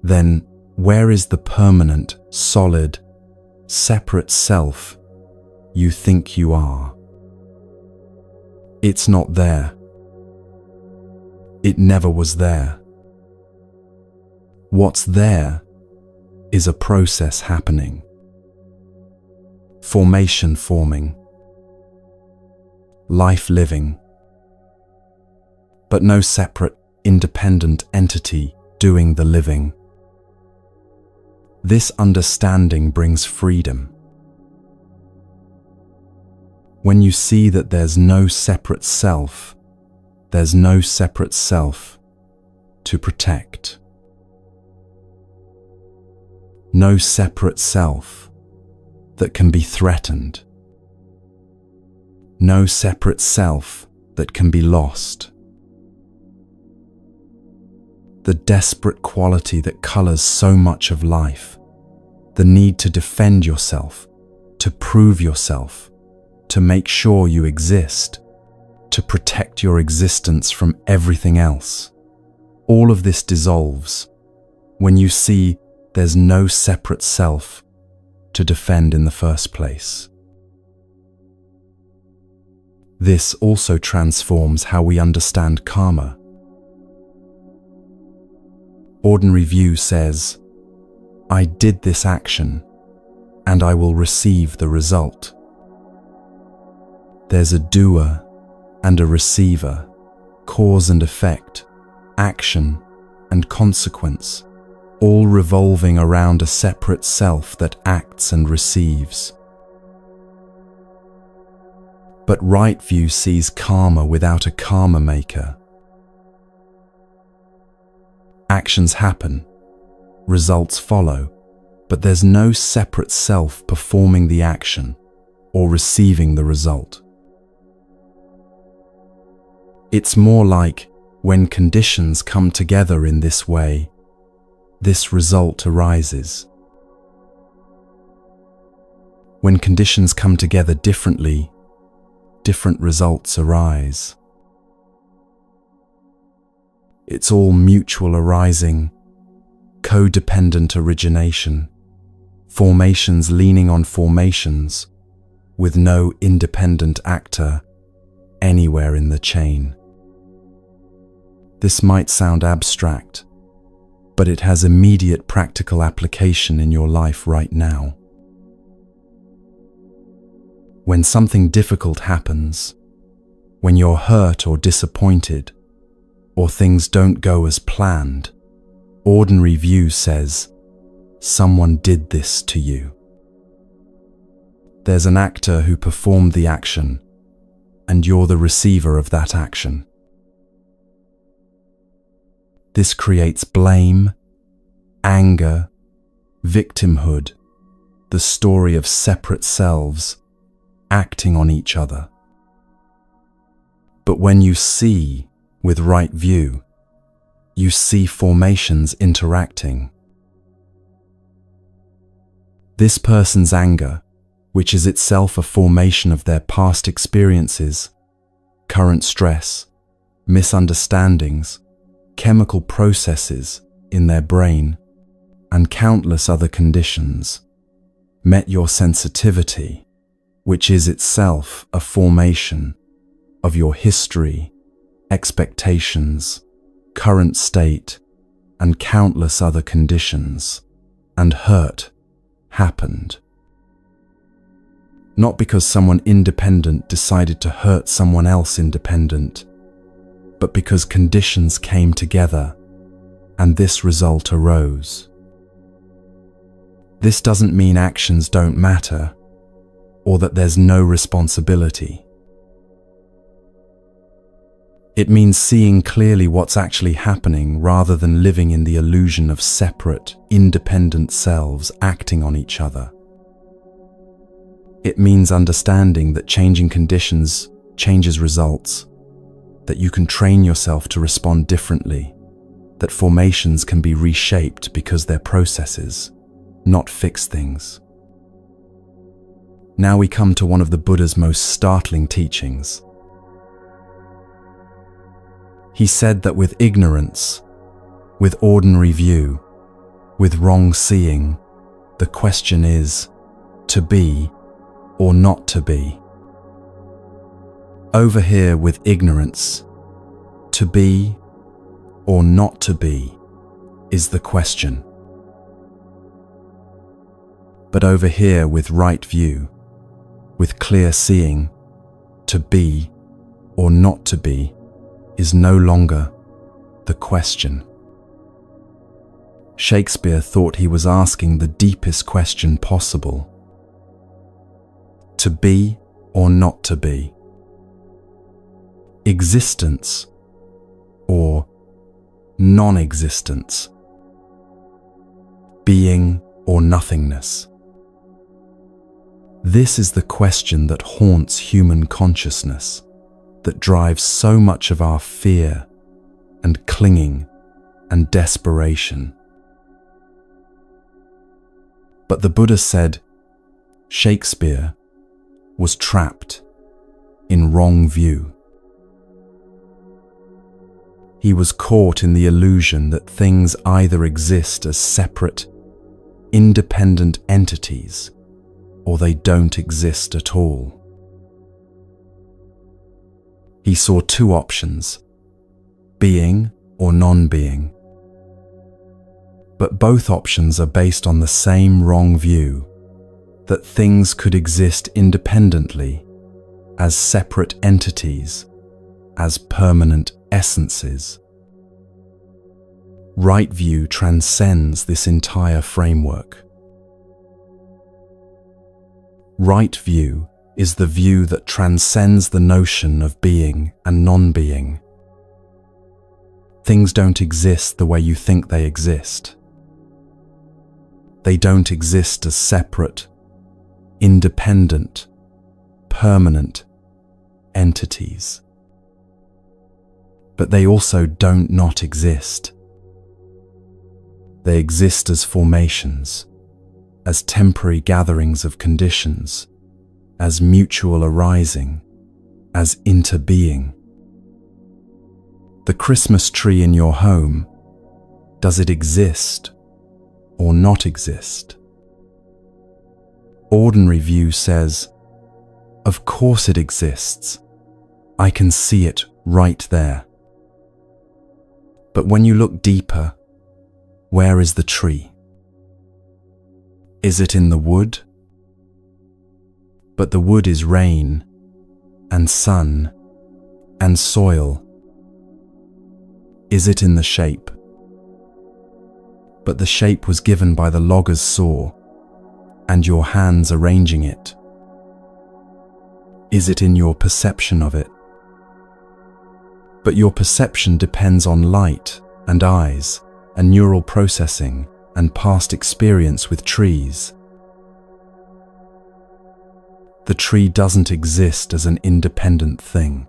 then where is the permanent, solid, separate self you think you are? It's not there. It never was there. What's there is a process happening. Formation forming. Life living. But no separate, independent entity doing the living. This understanding brings freedom. When you see that there's no separate self, there's no separate self to protect. No separate self that can be threatened. No separate self that can be lost. The desperate quality that colors so much of life, the need to defend yourself, to prove yourself, to make sure you exist, to protect your existence from everything else. All of this dissolves when you see there's no separate self to defend in the first place. This also transforms how we understand karma. Ordinary view says, I did this action and I will receive the result. There's a doer and a receiver, cause and effect, action and consequence, all revolving around a separate self that acts and receives. But right view sees karma without a karma maker. Actions happen, results follow, but there's no separate self performing the action or receiving the result. It's more like when conditions come together in this way, this result arises. When conditions come together differently, different results arise. It's all mutual arising, codependent origination, formations leaning on formations, with no independent actor anywhere in the chain. This might sound abstract, but it has immediate practical application in your life right now. When something difficult happens, when you're hurt or disappointed, or things don't go as planned, ordinary view says, someone did this to you. There's an actor who performed the action, and you're the receiver of that action. This creates blame, anger, victimhood, the story of separate selves acting on each other. But when you see with right view, you see formations interacting. This person's anger, which is itself a formation of their past experiences, current stress, misunderstandings, chemical processes in their brain, and countless other conditions, met your sensitivity, which is itself a formation of your history, expectations, current state, and countless other conditions, and hurt happened. Not because someone independent decided to hurt someone else independent, but because conditions came together and this result arose. This doesn't mean actions don't matter or that there's no responsibility. It means seeing clearly what's actually happening rather than living in the illusion of separate, independent selves acting on each other. It means understanding that changing conditions changes results, that you can train yourself to respond differently, that formations can be reshaped because they're processes, not fixed things. Now we come to one of the Buddha's most startling teachings. He said that with ignorance, with ordinary view, with wrong seeing, the question is, to be or not to be. Over here with ignorance, to be or not to be is the question. But over here with right view, with clear seeing, to be or not to be is no longer the question. Shakespeare thought he was asking the deepest question possible. To be or not to be. Existence or non-existence. Being or nothingness. This is the question that haunts human consciousness, that drives so much of our fear and clinging and desperation. But the Buddha said Shakespeare was trapped in wrong view. He was caught in the illusion that things either exist as separate, independent entities, or they don't exist at all. He saw two options, being or non-being. But both options are based on the same wrong view, that things could exist independently, as separate entities, as permanent essences. Right view transcends this entire framework. Right view is the view that transcends the notion of being and non-being. Things don't exist the way you think they exist. They don't exist as separate, independent, permanent entities. But they also don't not exist. They exist as formations, as temporary gatherings of conditions, as mutual arising, as interbeing. The Christmas tree in your home, does it exist or not exist? Ordinary view says, of course it exists. I can see it right there. But when you look deeper, where is the tree? Is it in the wood? But the wood is rain and sun and soil. Is it in the shape? But the shape was given by the logger's saw and your hands arranging it. Is it in your perception of it? But your perception depends on light and eyes and neural processing and past experience with trees. The tree doesn't exist as an independent thing.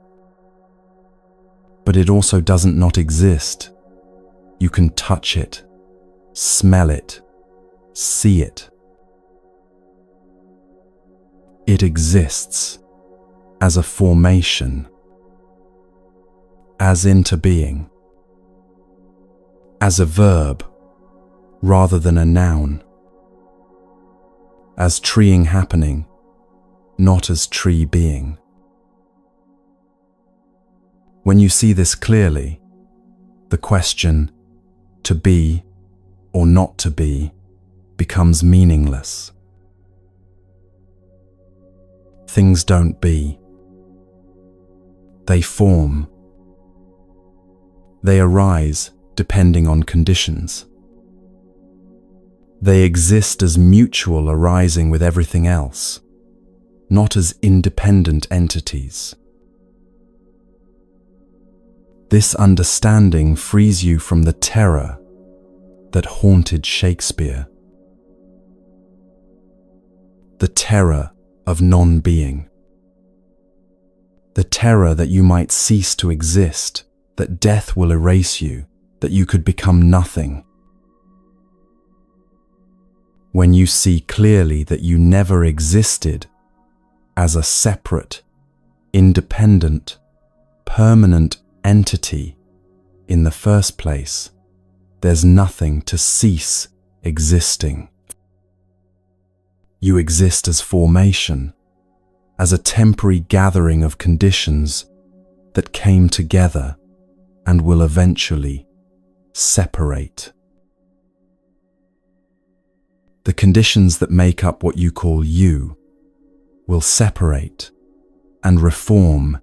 But it also doesn't not exist. You can touch it, smell it, see it. It exists as a formation, as into being, as a verb rather than a noun, as treeing happening, not as tree being. When you see this clearly, the question, to be or not to be, becomes meaningless. Things don't be. They form. They arise depending on conditions. They exist as mutual arising with everything else, not as independent entities. This understanding frees you from the terror that haunted Shakespeare. The terror of non-being. The terror that you might cease to exist, that death will erase you, that you could become nothing. When you see clearly that you never existed as a separate, independent, permanent entity in the first place, there's nothing to cease existing. You exist as formation, as a temporary gathering of conditions that came together and will eventually separate. The conditions that make up what you call you will separate and reform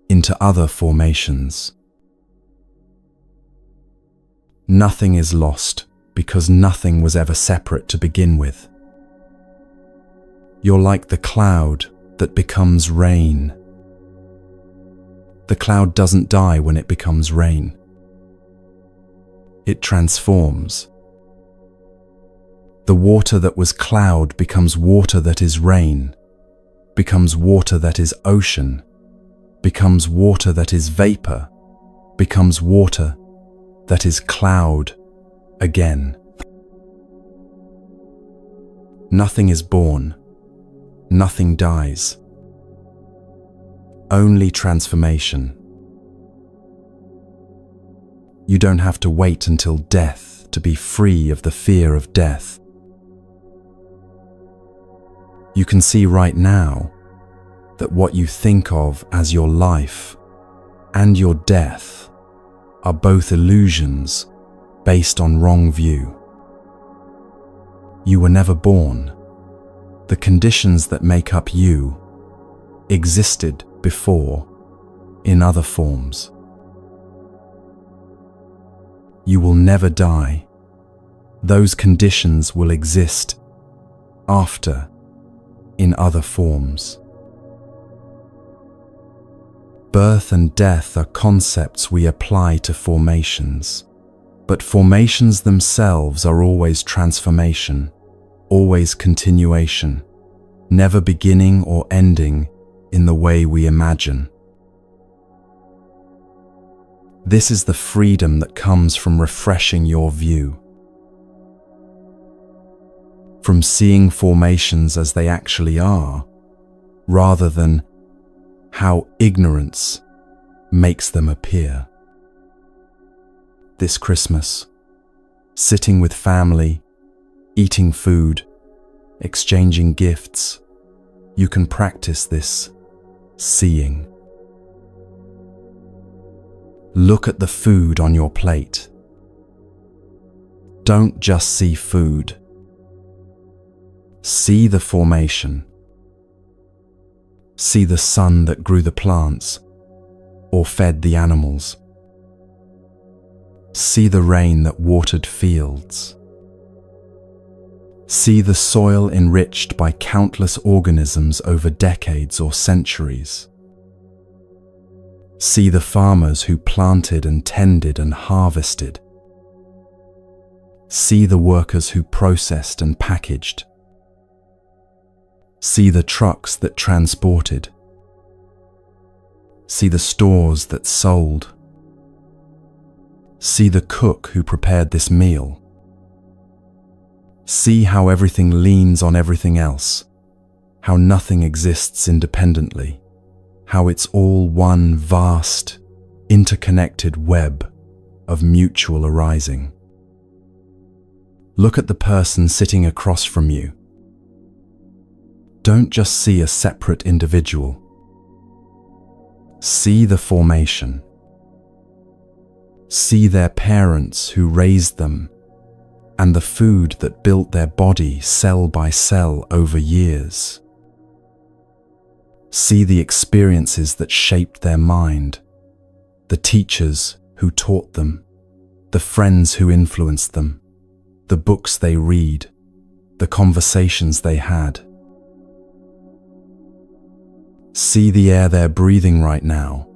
into other formations. Nothing is lost because nothing was ever separate to begin with. You're like the cloud that becomes rain. The cloud doesn't die when it becomes rain. It transforms. The water that was cloud becomes water that is rain, becomes water that is ocean, becomes water that is vapor, becomes water that is cloud again. Nothing is born, nothing dies. Only transformation. You don't have to wait until death to be free of the fear of death. You can see right now that what you think of as your life and your death are both illusions based on wrong view. You were never born. The conditions that make up you existed before in other forms. You will never die. Those conditions will exist after in other forms. Birth and death are concepts we apply to formations, but formations themselves are always transformation, always continuation, never beginning or ending in the way we imagine. This is the freedom that comes from refreshing your view, from seeing formations as they actually are, rather than how ignorance makes them appear. This Christmas, sitting with family, eating food, exchanging gifts, you can practice this seeing. Look at the food on your plate. Don't just see food. See the formation. See the sun that grew the plants or fed the animals. See the rain that watered fields. See the soil enriched by countless organisms over decades or centuries. See the farmers who planted and tended and harvested. See the workers who processed and packaged. See the trucks that transported. See the stores that sold. See the cook who prepared this meal. See how everything leans on everything else, how nothing exists independently, how it's all one vast, interconnected web of mutual arising. Look at the person sitting across from you. Don't just see a separate individual. See the formation. See their parents who raised them and the food that built their body cell by cell over years. See the experiences that shaped their mind, the teachers who taught them, the friends who influenced them, the books they read, the conversations they had. See the air they're breathing right now,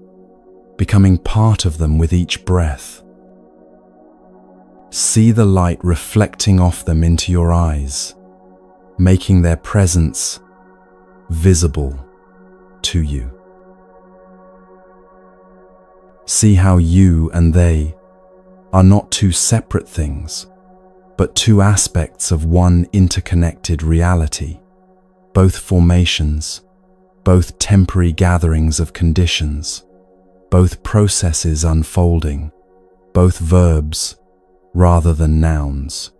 becoming part of them with each breath. See the light reflecting off them into your eyes, making their presence visible to you. See how you and they are not two separate things, but two aspects of one interconnected reality, both formations, both temporary gatherings of conditions, both processes unfolding, both verbs rather than nouns.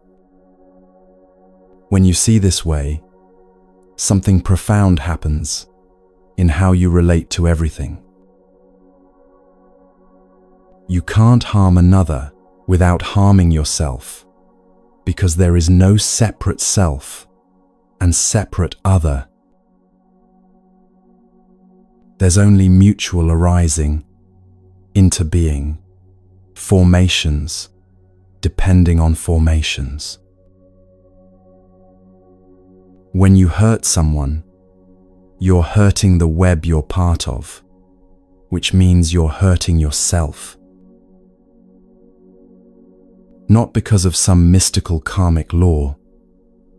When you see this way, something profound happens in how you relate to everything. You can't harm another without harming yourself, because there is no separate self and separate other. There's only mutual arising, interbeing, formations, depending on formations. When you hurt someone, you're hurting the web you're part of, which means you're hurting yourself. Not because of some mystical karmic law,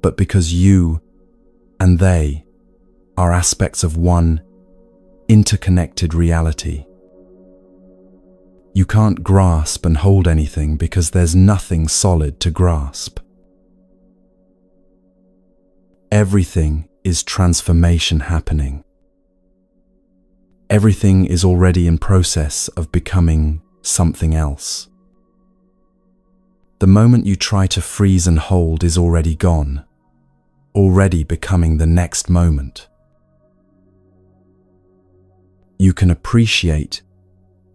but because you and they are aspects of one interconnected reality. You can't grasp and hold anything because there's nothing solid to grasp. Everything is transformation happening. Everything is already in process of becoming something else. The moment you try to freeze and hold is already gone, already becoming the next moment. You can appreciate,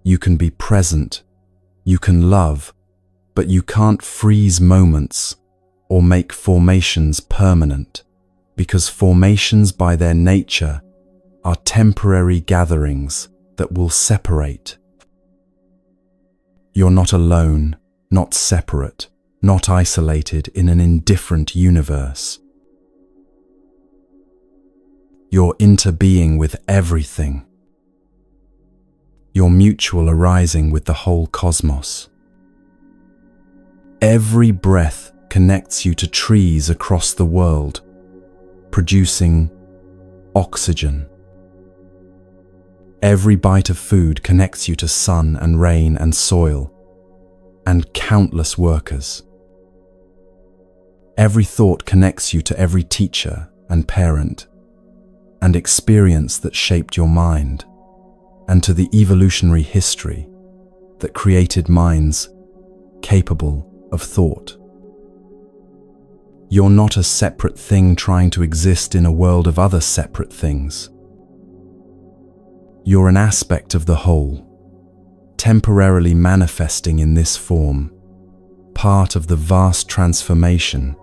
you can be present, you can love, but you can't freeze moments or make formations permanent, because formations by their nature are temporary gatherings that will separate. You're not alone, not separate, not isolated in an indifferent universe. You're interbeing with everything. You're mutual arising with the whole cosmos. Every breath connects you to trees across the world, producing oxygen. Every bite of food connects you to sun and rain and soil, and countless workers. Every thought connects you to every teacher and parent, and experience that shaped your mind, and to the evolutionary history that created minds capable of thought. You're not a separate thing trying to exist in a world of other separate things. You're an aspect of the whole, temporarily manifesting in this form, part of the vast transformation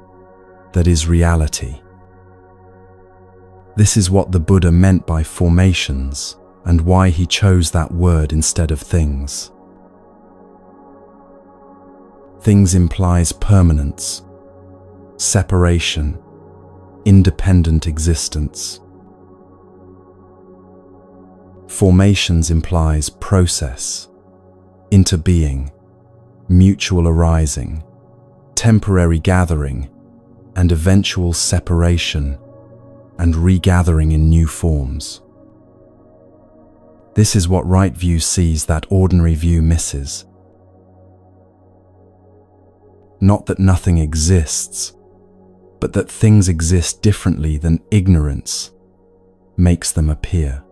that is reality. This is what the Buddha meant by formations, and why he chose that word instead of things. Things implies permanence, separation, independent existence. Formations implies process, interbeing, mutual arising, temporary gathering, and eventual separation and regathering in new forms. This is what right view sees that ordinary view misses. Not that nothing exists, but that things exist differently than ignorance makes them appear.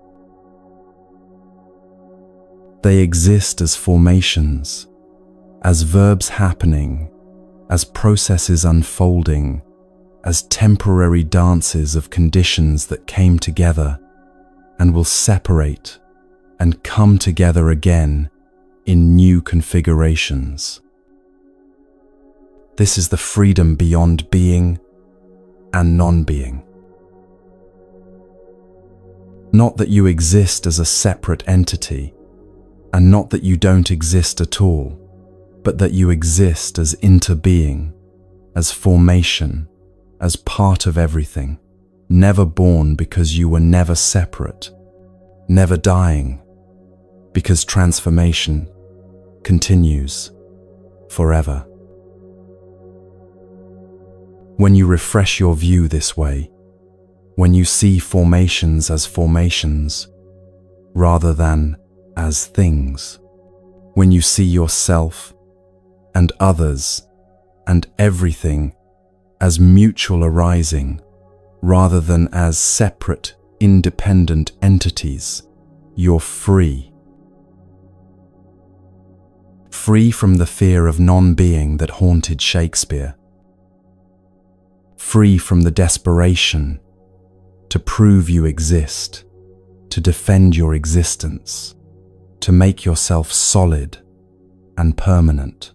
They exist as formations, as verbs happening, as processes unfolding, as temporary dances of conditions that came together and will separate and come together again in new configurations. This is the freedom beyond being and non-being. Not that you exist as a separate entity, And not that you don't exist at all, but that you exist as interbeing, as formation, as part of everything, never born because you were never separate, never dying, because transformation continues forever. When you refresh your view this way, when you see formations as formations rather than as things, when you see yourself and others and everything as mutual arising rather than as separate, independent entities, you're free. Free from the fear of non-being that haunted Shakespeare. Free from the desperation to prove you exist, to defend your existence, to make yourself solid and permanent.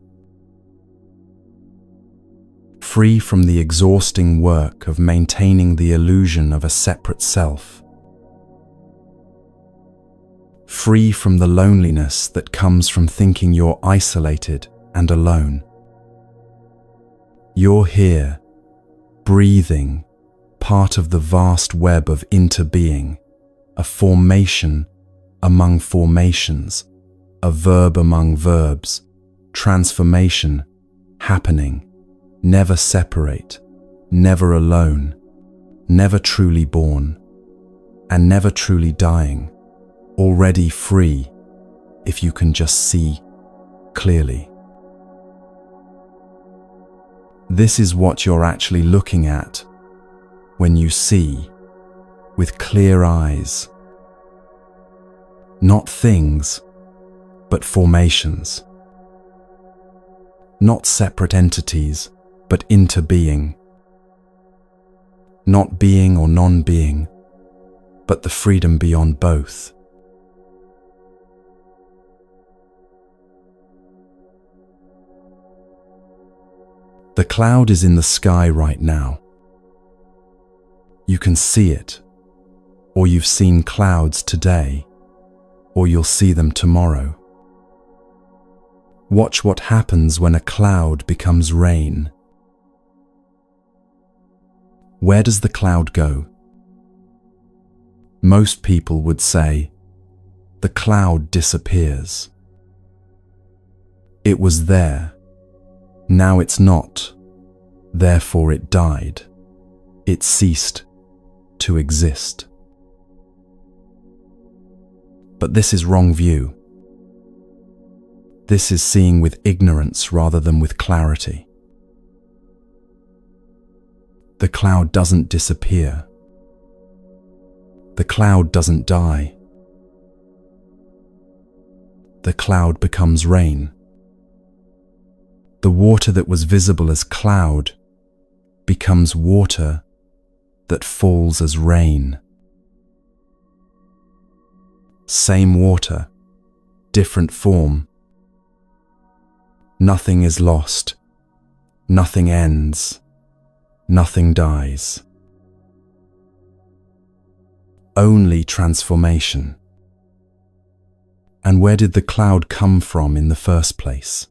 Free from the exhausting work of maintaining the illusion of a separate self. Free from the loneliness that comes from thinking you're isolated and alone. You're here, breathing, part of the vast web of interbeing, a formation among formations, a verb among verbs, transformation happening, never separate, never alone, never truly born, and never truly dying, already free if you can just see clearly. This is what you're actually looking at when you see with clear eyes. Not things, but formations. Not separate entities, but interbeing. Not being or non-being, but the freedom beyond both. The cloud is in the sky right now. You can see it, or you've seen clouds today, or you'll see them tomorrow. Watch what happens when a cloud becomes rain. Where does the cloud go? Most people would say, the cloud disappears. It was there. Now it's not, therefore it died. It ceased to exist. But this is wrong view. This is seeing with ignorance rather than with clarity. The cloud doesn't disappear. The cloud doesn't die. The cloud becomes rain. The water that was visible as cloud becomes water that falls as rain. Same water, different form. Nothing is lost, nothing ends, nothing dies. Only transformation. And where did the cloud come from in the first place?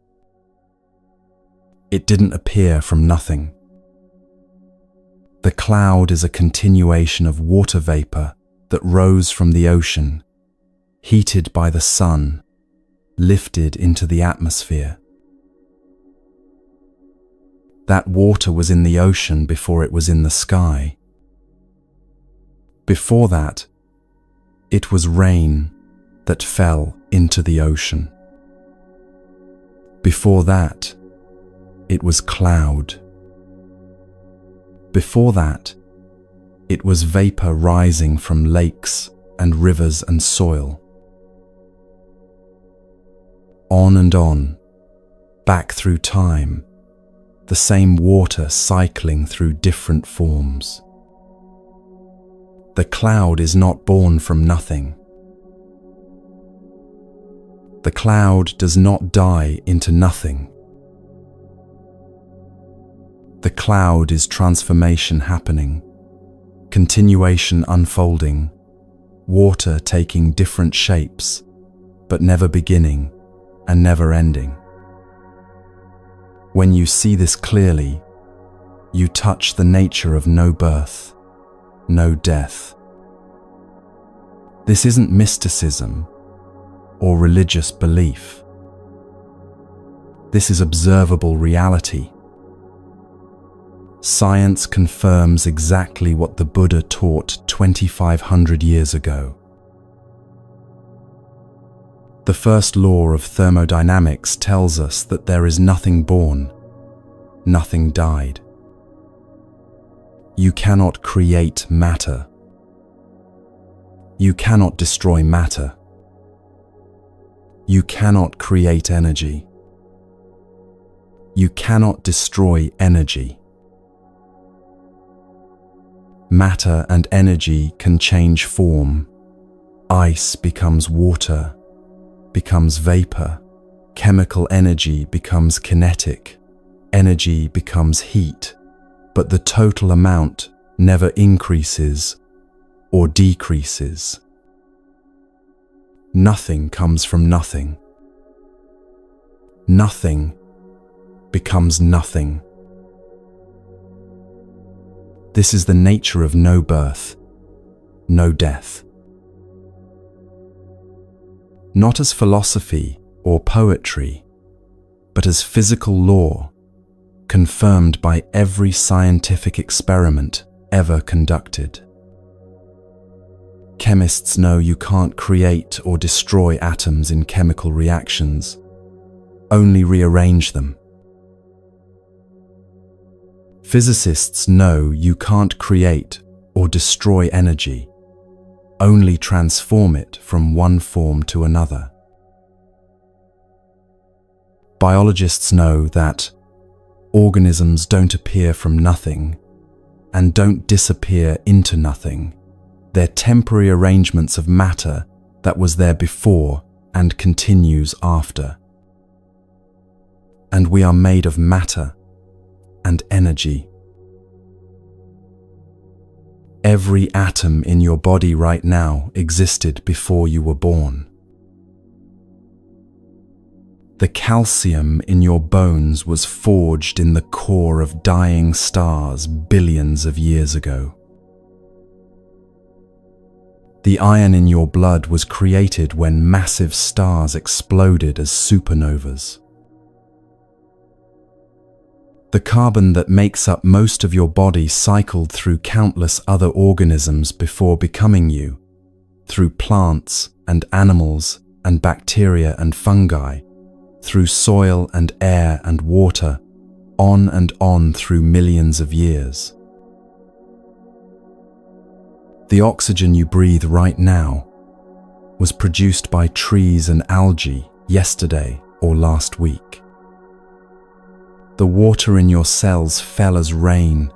It didn't appear from nothing. The cloud is a continuation of water vapor that rose from the ocean, heated by the sun, lifted into the atmosphere. That water was in the ocean before it was in the sky. Before that, it was rain that fell into the ocean. Before that, it was cloud. Before that, it was vapor rising from lakes and rivers and soil. On and on, back through time, the same water cycling through different forms. The cloud is not born from nothing. The cloud does not die into nothing. The cloud is transformation happening, continuation unfolding, water taking different shapes, but never beginning and never ending. When you see this clearly, you touch the nature of no birth, no death. This isn't mysticism or religious belief. This is observable reality. Science confirms exactly what the Buddha taught 2,500 years ago. The first law of thermodynamics tells us that there is nothing born, nothing died. You cannot create matter. You cannot destroy matter. You cannot create energy. You cannot destroy energy. Matter and energy can change form. Ice becomes water, becomes vapor. Chemical energy becomes kinetic. Energy becomes heat. But the total amount never increases or decreases. Nothing comes from nothing. Nothing becomes nothing. This is the nature of no birth, no death. Not as philosophy or poetry, but as physical law, confirmed by every scientific experiment ever conducted. Chemists know you can't create or destroy atoms in chemical reactions, only rearrange them. Physicists know you can't create or destroy energy, only transform it from one form to another. Biologists know that organisms don't appear from nothing and don't disappear into nothing. They're temporary arrangements of matter that was there before and continues after. And we are made of matter and energy. Every atom in your body right now existed before you were born. The calcium in your bones was forged in the core of dying stars billions of years ago. The iron in your blood was created when massive stars exploded as supernovas. The carbon that makes up most of your body cycled through countless other organisms before becoming you, through plants and animals and bacteria and fungi, through soil and air and water, on and on through millions of years. The oxygen you breathe right now was produced by trees and algae yesterday or last week. The water in your cells fell as rain,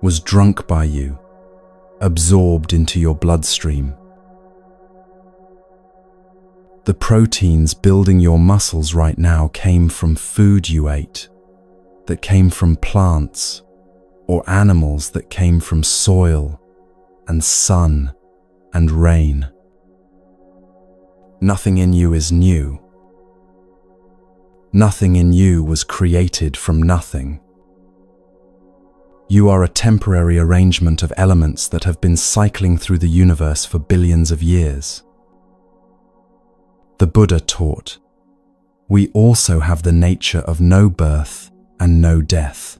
was drunk by you, absorbed into your bloodstream. The proteins building your muscles right now came from food you ate, that came from plants, or animals that came from soil and sun and rain. Nothing in you is new. Nothing in you was created from nothing. You are a temporary arrangement of elements that have been cycling through the universe for billions of years. The Buddha taught, we also have the nature of no birth and no death.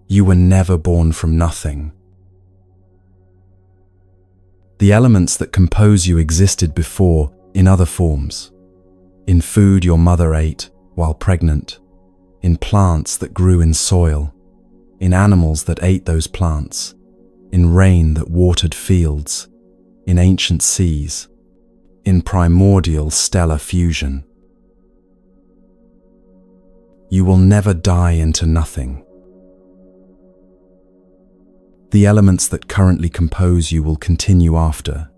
You were never born from nothing. The elements that compose you existed before in other forms. In food your mother ate while pregnant, in plants that grew in soil, in animals that ate those plants, in rain that watered fields, in ancient seas, in primordial stellar fusion. You will never die into nothing. The elements that currently compose you will continue after,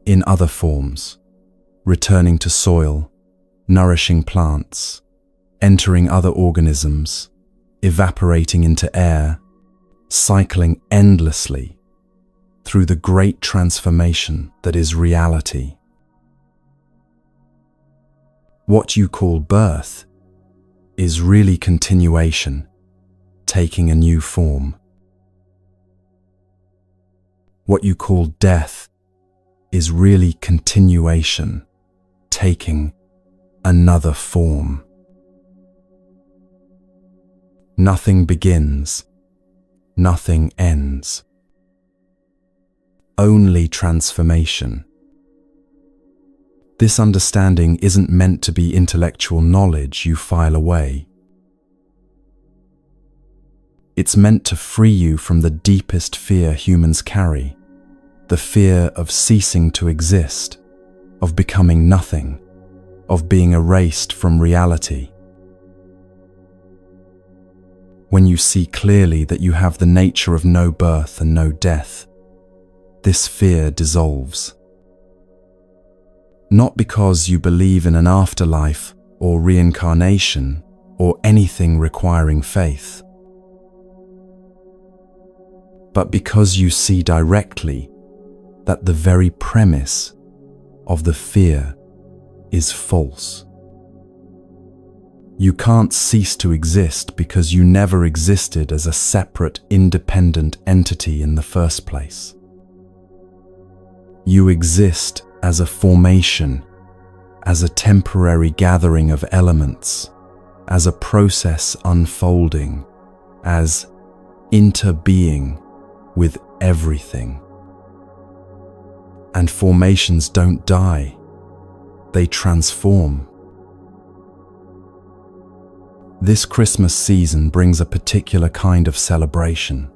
in other forms, returning to soil, nourishing plants, entering other organisms, evaporating into air, cycling endlessly through the great transformation that is reality. What you call birth is really continuation, taking a new form. What you call death is really continuation, taking another form. Nothing begins, nothing ends. Only transformation. This understanding isn't meant to be intellectual knowledge you file away. It's meant to free you from the deepest fear humans carry, the fear of ceasing to exist, of becoming nothing, of being erased from reality. When you see clearly that you have the nature of no birth and no death, this fear dissolves. Not because you believe in an afterlife or reincarnation or anything requiring faith, but because you see directly that the very premise of the fear is false. You can't cease to exist because you never existed as a separate, independent entity in the first place. You exist as a formation, as a temporary gathering of elements, as a process unfolding, as interbeing with everything. And formations don't die, they transform. This Christmas season brings a particular kind of celebration.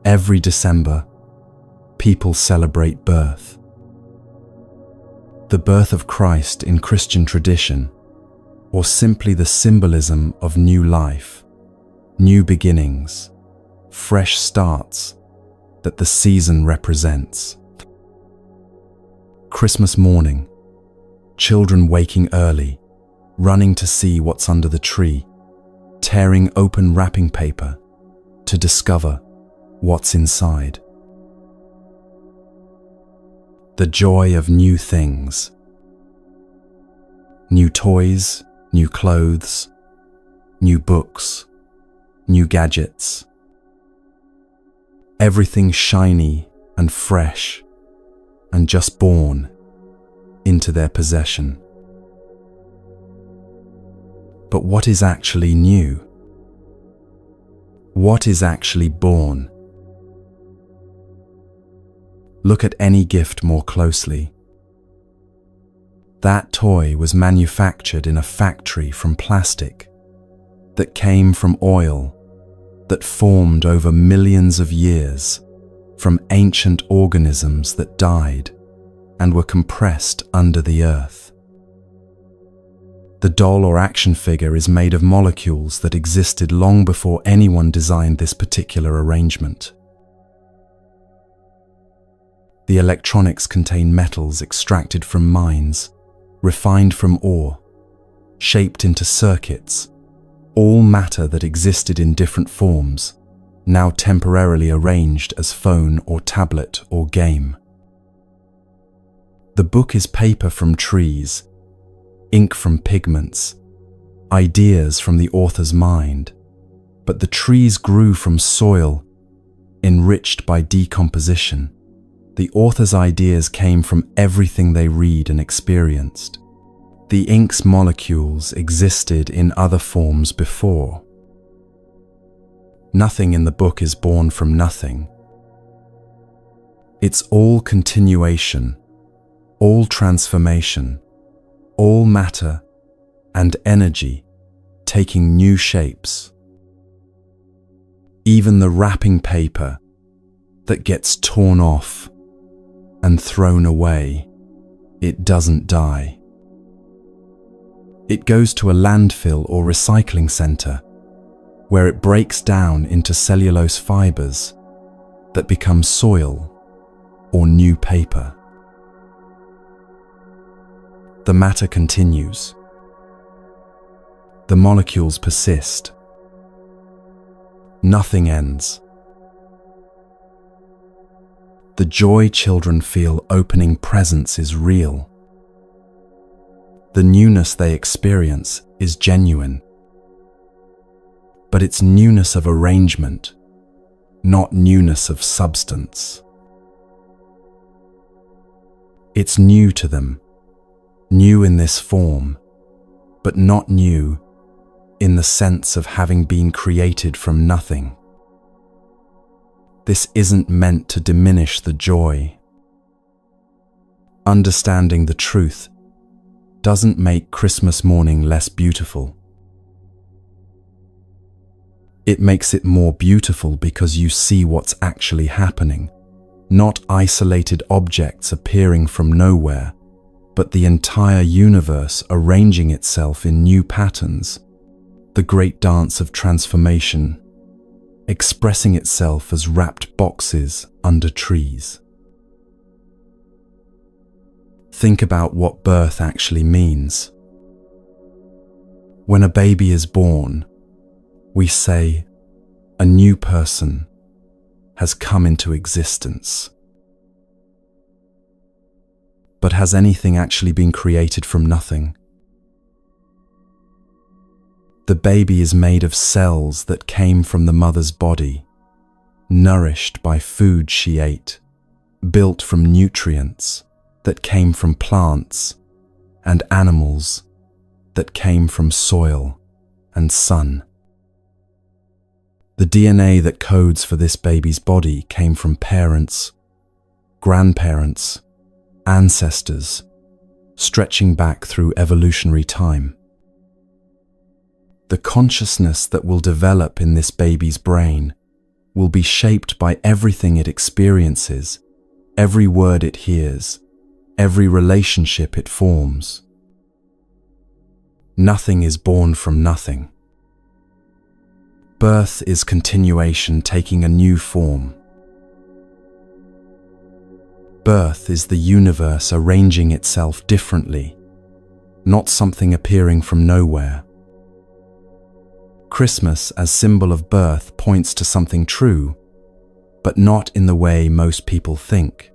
Every December, people celebrate birth. The birth of Christ in Christian tradition, or simply the symbolism of new life, new beginnings, fresh starts that the season represents. Christmas morning, children waking early, running to see what's under the tree, tearing open wrapping paper to discover what's inside. The joy of new things. New toys, new clothes, new books, new gadgets. Everything shiny and fresh and just born into their possession. But what is actually new? What is actually born? Look at any gift more closely. That toy was manufactured in a factory from plastic, that came from oil, that formed over millions of years from ancient organisms that died and were compressed under the earth. The doll or action figure is made of molecules that existed long before anyone designed this particular arrangement. The electronics contain metals extracted from mines, refined from ore, shaped into circuits, all matter that existed in different forms, now temporarily arranged as phone or tablet or game. The book is paper from trees, ink from pigments, ideas from the author's mind, but the trees grew from soil, enriched by decomposition. The author's ideas came from everything they read and experienced. The ink's molecules existed in other forms before. Nothing in the book is born from nothing. It's all continuation, all transformation, all matter and energy taking new shapes. Even the wrapping paper that gets torn off and thrown away, it doesn't die. It goes to a landfill or recycling center where it breaks down into cellulose fibers that become soil or new paper. The matter continues. The molecules persist. Nothing ends. The joy children feel opening presents is real. The newness they experience is genuine. But it's newness of arrangement, not newness of substance. It's new to them, new in this form, but not new in the sense of having been created from nothing. This isn't meant to diminish the joy. Understanding the truth doesn't make Christmas morning less beautiful. It makes it more beautiful because you see what's actually happening, not isolated objects appearing from nowhere, but the entire universe arranging itself in new patterns, the great dance of transformation, expressing itself as wrapped boxes under trees. Think about what birth actually means. When a baby is born, we say, a new person has come into existence. But has anything actually been created from nothing? The baby is made of cells that came from the mother's body, nourished by food she ate, built from nutrients that came from plants and animals that came from soil and sun. The DNA that codes for this baby's body came from parents, grandparents, ancestors, stretching back through evolutionary time. The consciousness that will develop in this baby's brain will be shaped by everything it experiences, every word it hears, every relationship it forms. Nothing is born from nothing. Birth is continuation taking a new form. Birth is the universe arranging itself differently, not something appearing from nowhere. Christmas as symbol of birth points to something true, but not in the way most people think.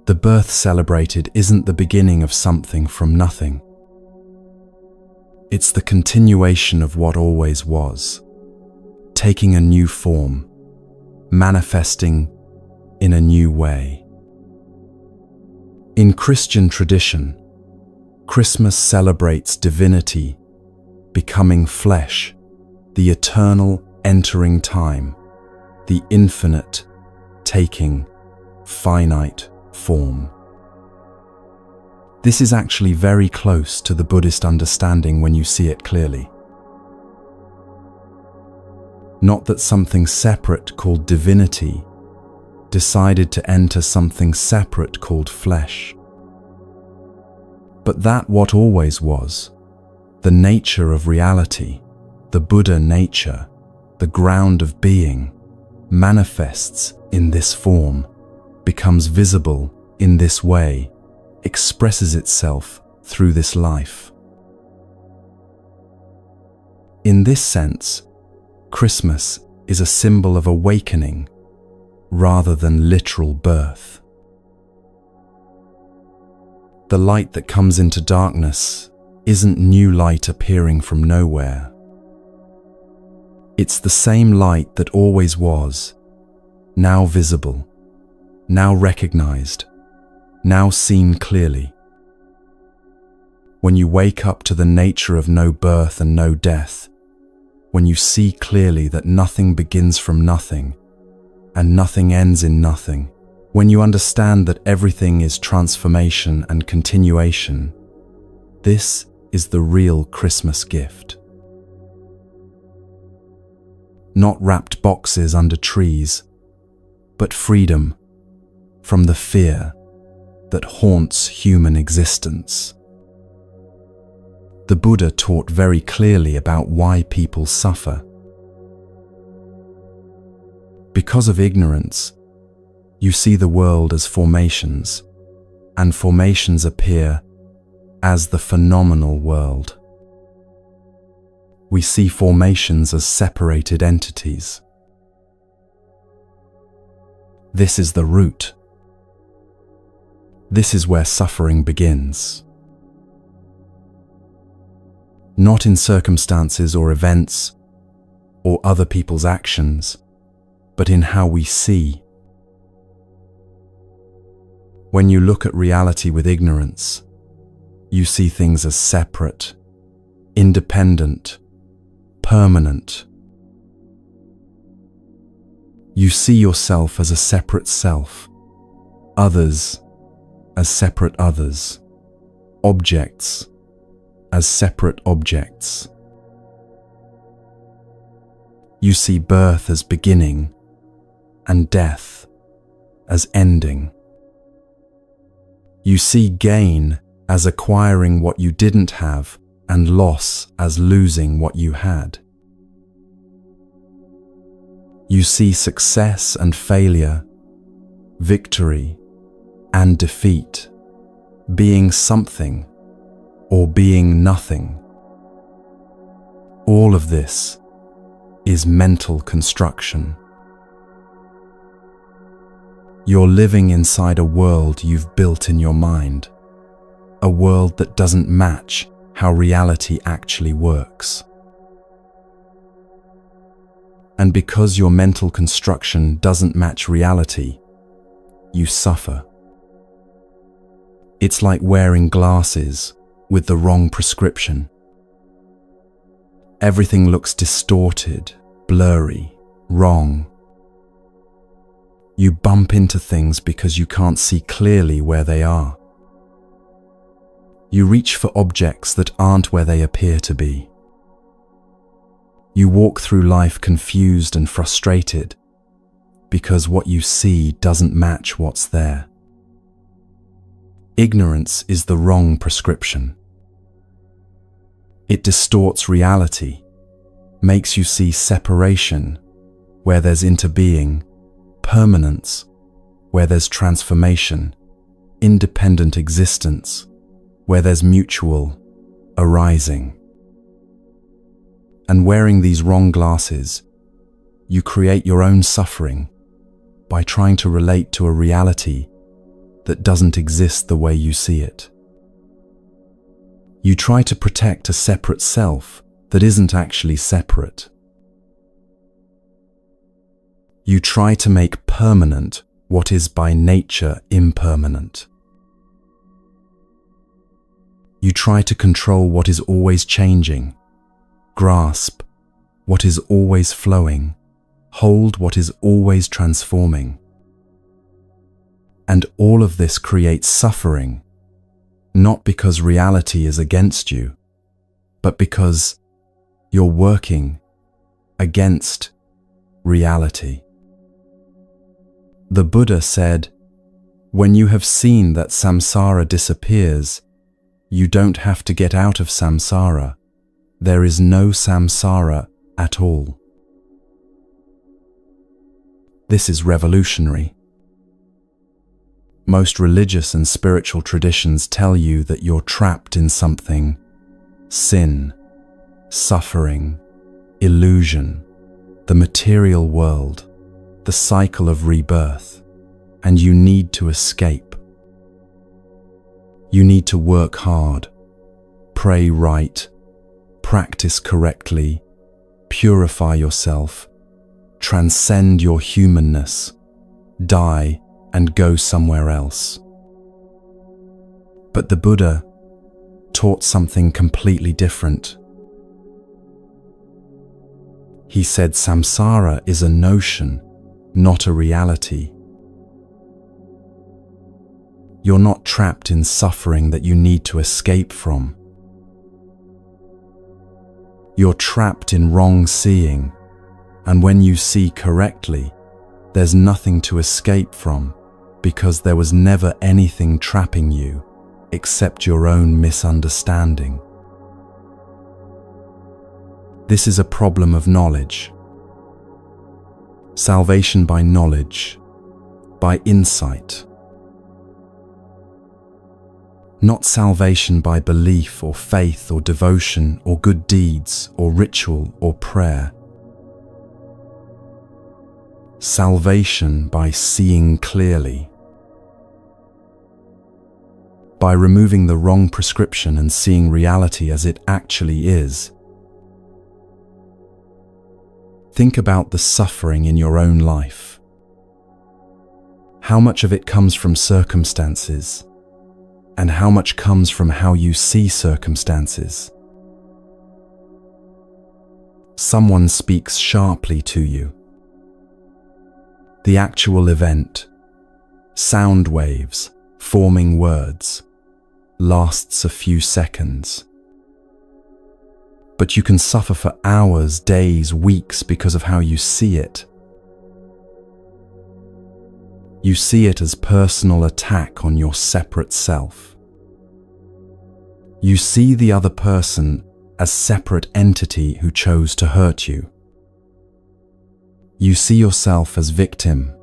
The birth celebrated isn't the beginning of something from nothing. It's the continuation of what always was, taking a new form, manifesting in a new way. In Christian tradition, Christmas celebrates divinity becoming flesh, the eternal entering time, the infinite taking finite form. This is actually very close to the Buddhist understanding when you see it clearly. Not that something separate called divinity decided to enter something separate called flesh, but that what always was, the nature of reality, the Buddha nature, the ground of being, manifests in this form, becomes visible in this way, expresses itself through this life. In this sense, Christmas is a symbol of awakening rather than literal birth. The light that comes into darkness isn't new light appearing from nowhere. It's the same light that always was, now visible, now recognized, now seen clearly. When you wake up to the nature of no birth and no death, when you see clearly that nothing begins from nothing and nothing ends in nothing, when you understand that everything is transformation and continuation, this is the real Christmas gift. Not wrapped boxes under trees, but freedom from the fear that haunts human existence. The Buddha taught very clearly about why people suffer. Because of ignorance, you see the world as formations, and formations appear as the phenomenal world. We see formations as separated entities. This is the root. This is where suffering begins. Not in circumstances or events or other people's actions, but in how we see. When you look at reality with ignorance, you see things as separate, independent, permanent. You see yourself as a separate self, others as separate others, objects as separate objects. You see birth as beginning and death as ending. You see gain as acquiring what you didn't have and loss as losing what you had. You see success and failure, victory and defeat, being something or being nothing. All of this is mental construction. You're living inside a world you've built in your mind, a world that doesn't match how reality actually works. And because your mental construction doesn't match reality, you suffer. It's like wearing glasses with the wrong prescription. Everything looks distorted, blurry, wrong. You bump into things because you can't see clearly where they are. You reach for objects that aren't where they appear to be. You walk through life confused and frustrated because what you see doesn't match what's there. Ignorance is the wrong prescription. It distorts reality, makes you see separation where there's interbeing, permanence where there's transformation, independent existence where there's mutual arising. And wearing these wrong glasses, you create your own suffering by trying to relate to a reality that doesn't exist the way you see it. You try to protect a separate self that isn't actually separate. You try to make permanent what is by nature impermanent. You try to control what is always changing, grasp what is always flowing, hold what is always transforming. And all of this creates suffering, not because reality is against you, but because you're working against reality. The Buddha said, "When you have seen that samsara disappears, you don't have to get out of samsara. There is no samsara at all." This is revolutionary. Most religious and spiritual traditions tell you that you're trapped in something: sin, suffering, illusion, the material world, the cycle of rebirth, and you need to escape. You need to work hard, pray right, practice correctly, purify yourself, transcend your humanness, die and go somewhere else. But the Buddha taught something completely different. He said samsara is a notion, not a reality. You're not trapped in suffering that you need to escape from. You're trapped in wrong seeing, and when you see correctly, there's nothing to escape from, because there was never anything trapping you except your own misunderstanding. This is a problem of knowledge. Salvation by knowledge, by insight. Not salvation by belief or faith or devotion or good deeds or ritual or prayer. Salvation by seeing clearly. by removing the wrong prescription and seeing reality as it actually is. Think about the suffering in your own life. How much of it comes from circumstances, and how much comes from how you see circumstances? Someone speaks sharply to you. The actual event, sound waves forming words, lasts a few seconds. But you can suffer for hours, days, weeks because of how you see it. You see it as personal attack on your separate self. You see the other person as separate entity who chose to hurt you. You see yourself as victim,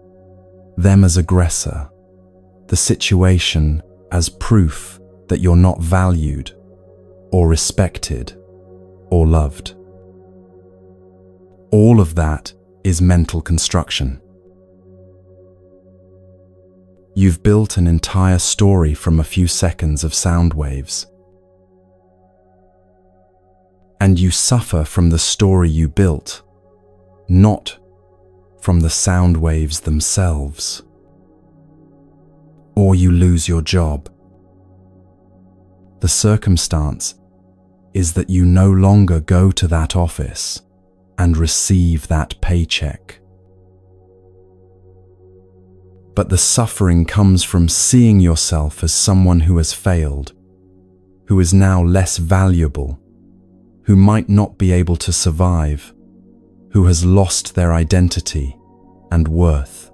them as aggressor, the situation as proof that you're not valued or respected or loved. All of that is mental construction. You've built an entire story from a few seconds of sound waves. And you suffer from the story you built, not from the sound waves themselves. Or you lose your job. The circumstance is that you no longer go to that office and receive that paycheck. But the suffering comes from seeing yourself as someone who has failed, who is now less valuable, who might not be able to survive, who has lost their identity and worth.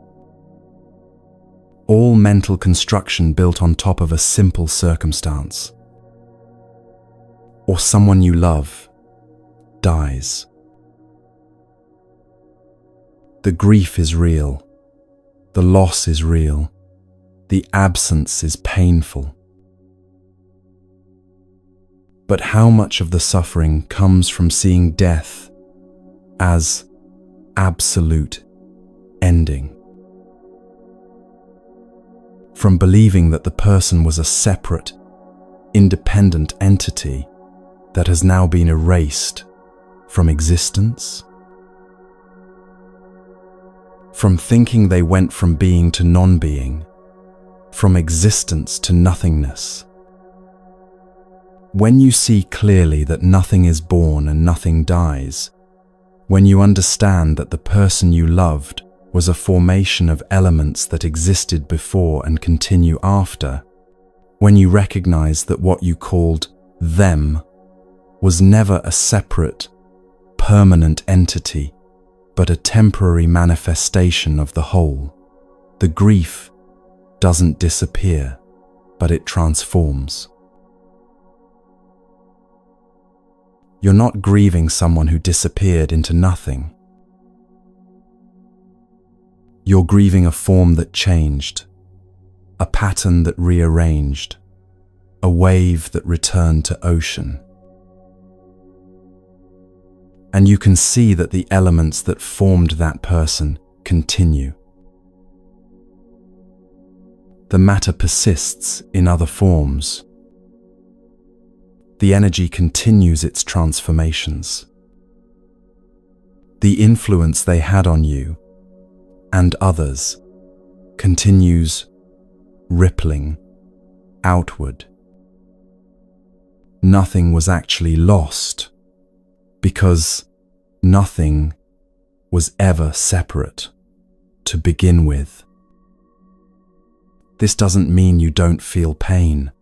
All mental construction built on top of a simple circumstance. Or someone you love dies. The grief is real. The loss is real. The absence is painful. But how much of the suffering comes from seeing death as absolute ending? From believing that the person was a separate, independent entity that has now been erased from existence? From thinking they went from being to non-being, from existence to nothingness. When you see clearly that nothing is born and nothing dies, when you understand that the person you loved was a formation of elements that existed before and continue after, when you recognize that what you called them was never a separate, permanent entity, but a temporary manifestation of the whole, the grief doesn't disappear, but it transforms. You're not grieving someone who disappeared into nothing. You're grieving a form that changed, a pattern that rearranged, a wave that returned to ocean. And you can see that the elements that formed that person continue. The matter persists in other forms. The energy continues its transformations. The influence they had on you and others continues rippling outward. Nothing was actually lost because nothing was ever separate to begin with. This doesn't mean you don't feel pain.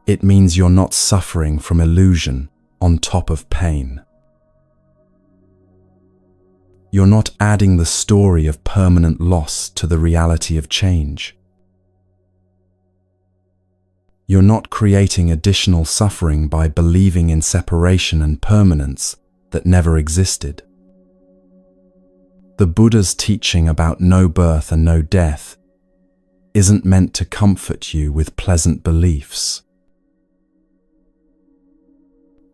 It means you're not suffering from illusion on top of pain. You're not adding the story of permanent loss to the reality of change. You're not creating additional suffering by believing in separation and permanence that never existed. The Buddha's teaching about no birth and no death isn't meant to comfort you with pleasant beliefs.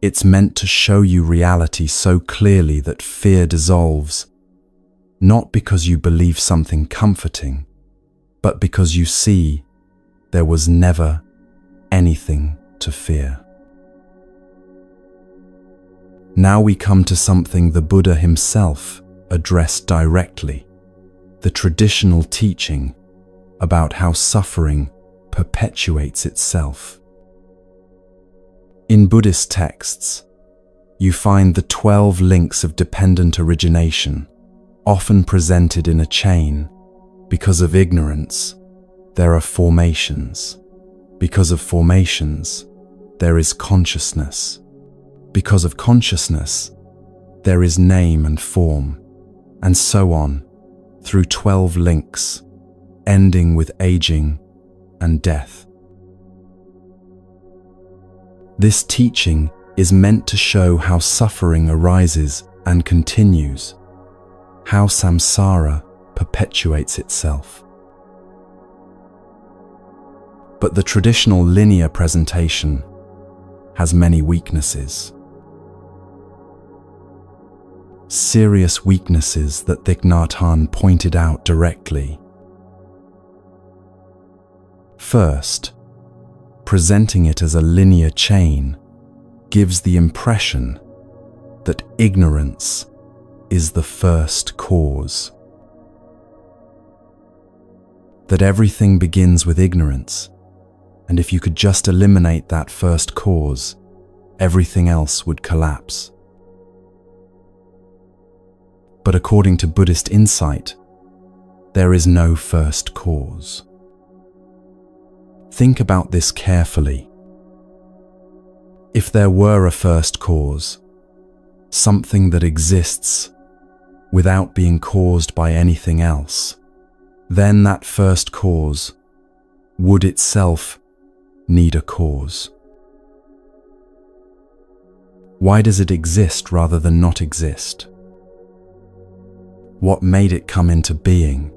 It's meant to show you reality so clearly that fear dissolves, not because you believe something comforting, but because you see there was never anything to fear. Now we come to something the Buddha himself addressed directly, the traditional teaching about how suffering perpetuates itself. In Buddhist texts, you find the 12 links of dependent origination, often presented in a chain. Because of ignorance, there are formations. Because of formations, there is consciousness. Because of consciousness, there is name and form, and so on, through 12 links, ending with aging and death. This teaching is meant to show how suffering arises and continues, how samsara perpetuates itself. But the traditional linear presentation has many weaknesses. Serious weaknesses that Thich Nhat Hanh pointed out directly. First, presenting it as a linear chain gives the impression that ignorance is the first cause. That everything begins with ignorance, and if you could just eliminate that first cause, everything else would collapse. But according to Buddhist insight, there is no first cause. Think about this carefully. If there were a first cause, something that exists without being caused by anything else, then that first cause would itself need a cause. Why does it exist rather than not exist? What made it come into being?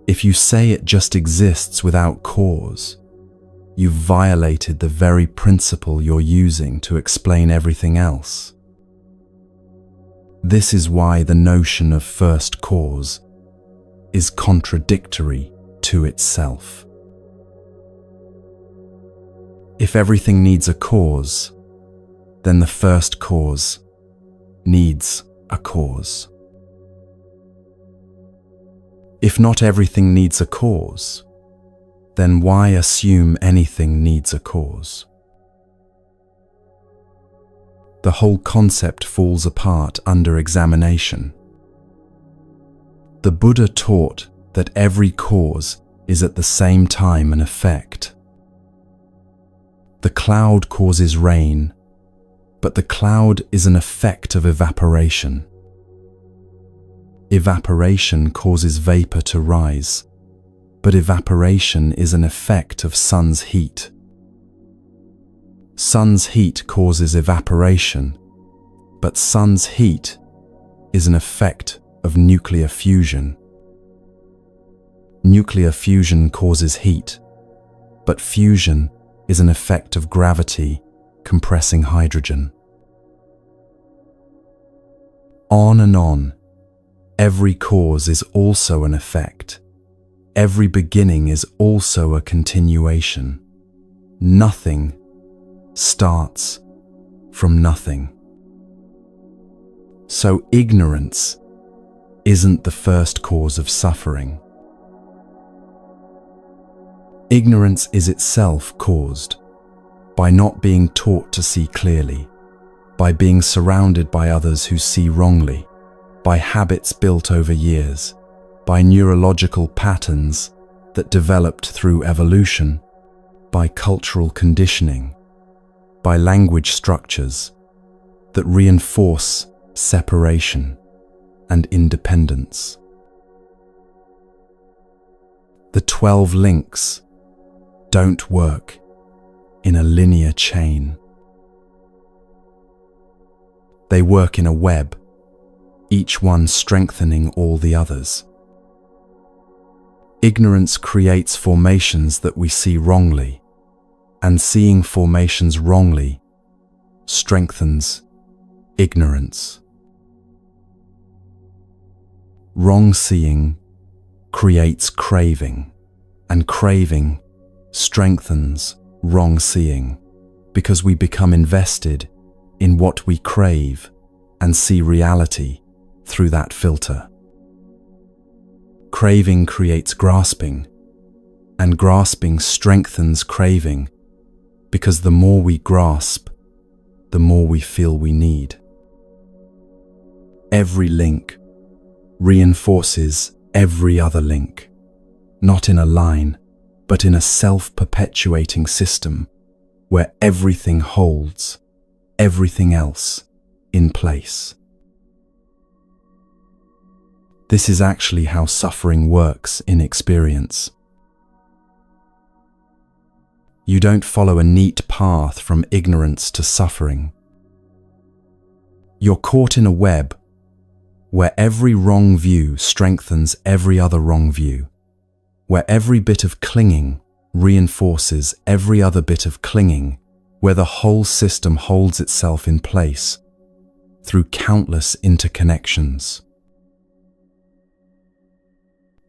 If you say it just exists without cause, you've violated the very principle you're using to explain everything else. This is why the notion of first cause is contradictory to itself. If everything needs a cause, then the first cause needs a cause. If not everything needs a cause, then why assume anything needs a cause? The whole concept falls apart under examination. The Buddha taught that every cause is at the same time an effect. The cloud causes rain, but the cloud is an effect of evaporation. Evaporation causes vapor to rise, but evaporation is an effect of sun's heat. Sun's heat causes evaporation, but sun's heat is an effect of nuclear fusion. Nuclear fusion causes heat, but fusion is an effect of gravity compressing hydrogen. On and on. Every cause is also an effect. Every beginning is also a continuation. Nothing starts from nothing. So ignorance isn't the first cause of suffering. Ignorance is itself caused by not being taught to see clearly, by being surrounded by others who see wrongly, by habits built over years, by neurological patterns that developed through evolution, by cultural conditioning, by language structures that reinforce separation and independence. The 12 links don't work in a linear chain. They work in a web, each one strengthening all the others. Ignorance creates formations that we see wrongly, and seeing formations wrongly strengthens ignorance. Wrong seeing creates craving, And craving strengthens wrong seeing because we become invested in what we crave and see reality through that filter. Craving creates grasping, and grasping strengthens craving because the more we grasp, the more we feel we need. Every link reinforces every other link, not in a line, but in a self-perpetuating system where everything holds everything else in place. This is actually how suffering works in experience. You don't follow a neat path from ignorance to suffering. You're caught in a web where every wrong view strengthens every other wrong view, where every bit of clinging reinforces every other bit of clinging, where the whole system holds itself in place through countless interconnections.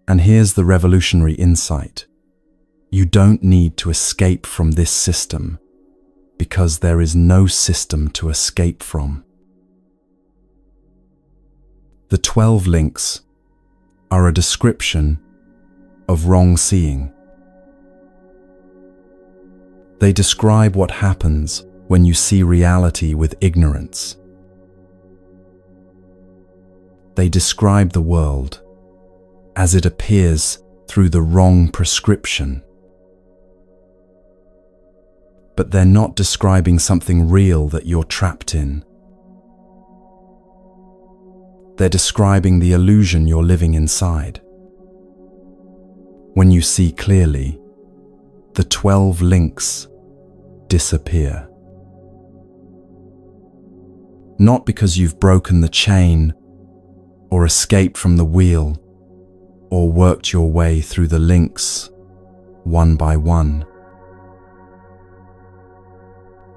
And here's the revolutionary insight. You don't need to escape from this system because there is no system to escape from. The 12 links are a description of wrong seeing. They describe what happens when you see reality with ignorance. They describe the world as it appears through the wrong prescription. But they're not describing something real that you're trapped in. They're describing the illusion you're living inside. When you see clearly, the 12 links disappear. Not because you've broken the chain, or escaped from the wheel, or worked your way through the links one by one,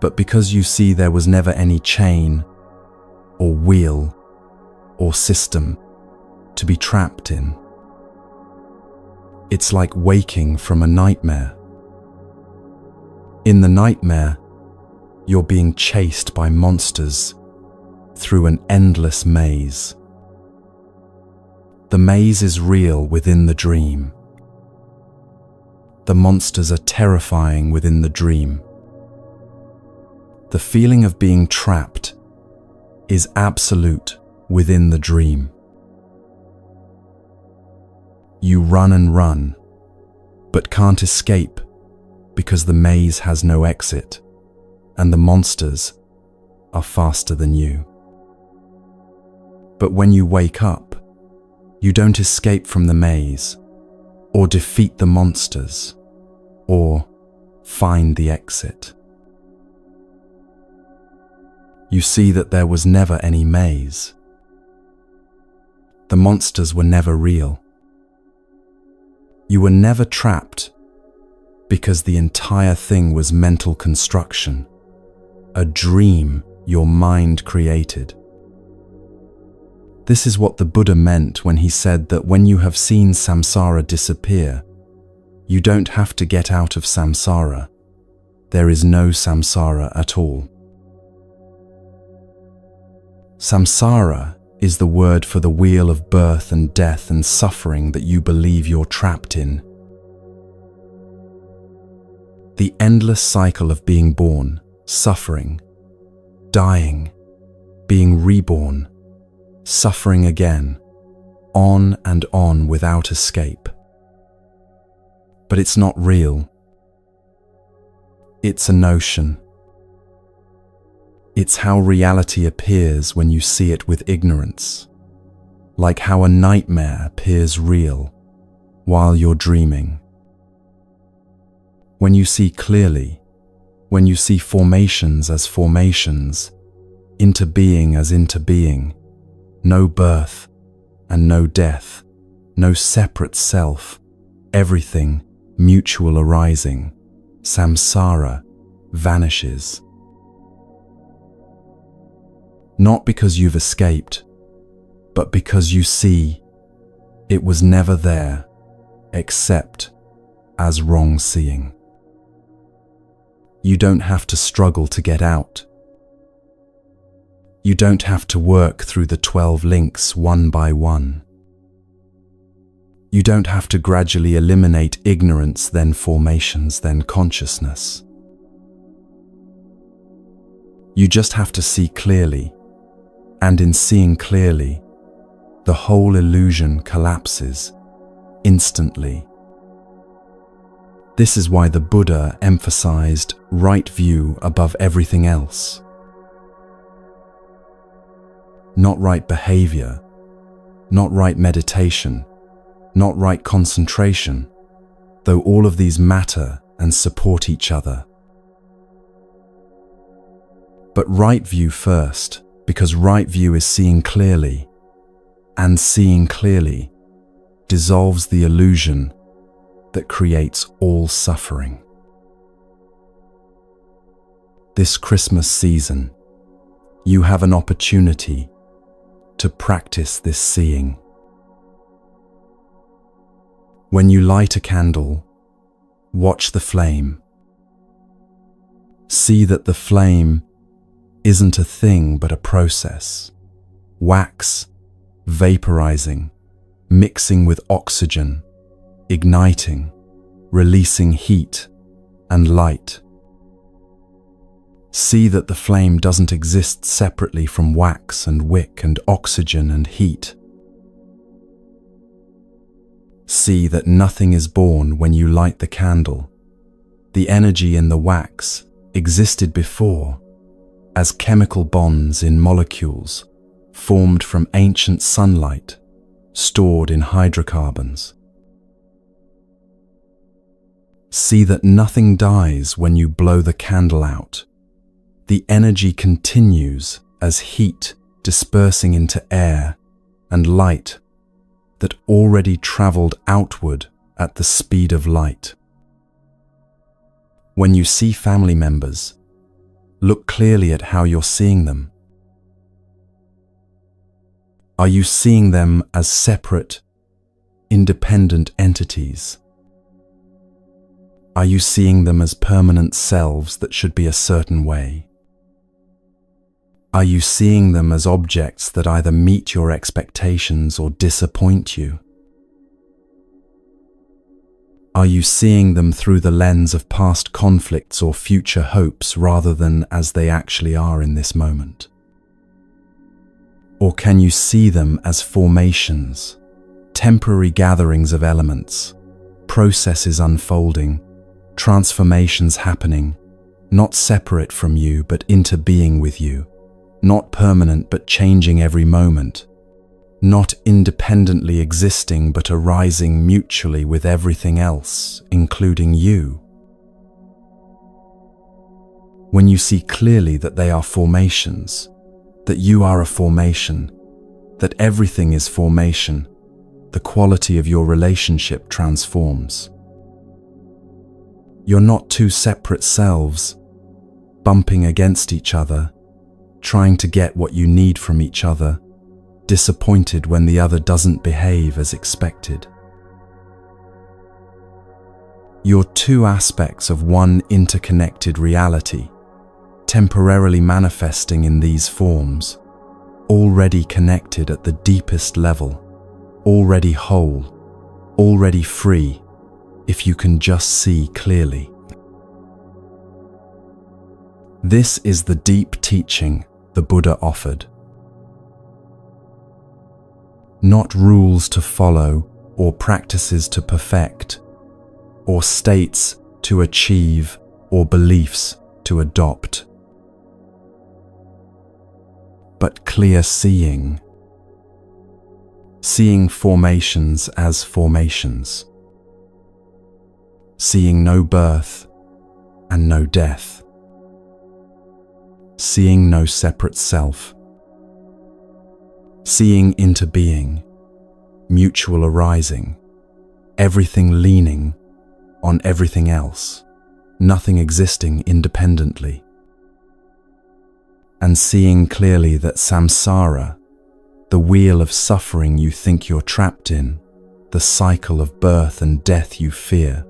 but because you see there was never any chain, or wheel, or system to be trapped in. It's like waking from a nightmare. In the nightmare, you're being chased by monsters through an endless maze. The maze is real within the dream. The monsters are terrifying within the dream. The feeling of being trapped is absolute within the dream. You run and run, but can't escape because the maze has no exit, and the monsters are faster than you. But when you wake up, you don't escape from the maze, or defeat the monsters, or find the exit. You see that there was never any maze. The monsters were never real. You were never trapped because the entire thing was mental construction, a dream your mind created. This is what the Buddha meant when he said that when you have seen samsara disappear, you don't have to get out of samsara. There is no samsara at all. Samsara is the word for the wheel of birth and death and suffering that you believe you're trapped in. The endless cycle of being born, suffering, dying, being reborn, suffering again, on and on without escape. But it's not real. It's a notion. It's how reality appears when you see it with ignorance, like how a nightmare appears real while you're dreaming. When you see clearly, when you see formations as formations, interbeing as interbeing, no birth and no death, no separate self, everything mutual arising, samsara vanishes. Not because you've escaped, but because you see it was never there except as wrong seeing. You don't have to struggle to get out. You don't have to work through the 12 links one by one. You don't have to gradually eliminate ignorance, then formations, then consciousness. You just have to see clearly, and in seeing clearly, the whole illusion collapses instantly. This is why the Buddha emphasized right view above everything else. Not right behavior, not right meditation, not right concentration, though all of these matter and support each other. But right view first, because right view is seeing clearly, and seeing clearly dissolves the illusion that creates all suffering. This Christmas season, you have an opportunity to practice this seeing. When you light a candle, watch the flame. See that the flame isn't a thing but a process. Wax, vaporizing, mixing with oxygen, igniting, releasing heat and light. See that the flame doesn't exist separately from wax and wick and oxygen and heat. See that nothing is born when you light the candle. The energy in the wax existed before as chemical bonds in molecules formed from ancient sunlight stored in hydrocarbons. See that nothing dies when you blow the candle out. The energy continues as heat dispersing into air and light that already traveled outward at the speed of light. When you see family members, look clearly at how you're seeing them. Are you seeing them as separate, independent entities? Are you seeing them as permanent selves that should be a certain way? Are you seeing them as objects that either meet your expectations or disappoint you? Are you seeing them through the lens of past conflicts or future hopes rather than as they actually are in this moment? Or can you see them as formations, temporary gatherings of elements, processes unfolding, transformations happening, not separate from you but interbeing with you, not permanent but changing every moment, not independently existing but arising mutually with everything else, including you? When you see clearly that they are formations, that you are a formation, that everything is formation, the quality of your relationship transforms. You're not two separate selves, bumping against each other, trying to get what you need from each other, disappointed when the other doesn't behave as expected. You're two aspects of one interconnected reality, temporarily manifesting in these forms, already connected at the deepest level, already whole, already free, if you can just see clearly. This is the deep teaching the Buddha offered. Not rules to follow or practices to perfect, or states to achieve or beliefs to adopt, but clear seeing. Seeing formations as formations. Seeing no birth and no death. Seeing no separate self. Seeing into being, mutual arising, everything leaning on everything else, nothing existing independently. And seeing clearly that samsara, the wheel of suffering you think you're trapped in, the cycle of birth and death you fear,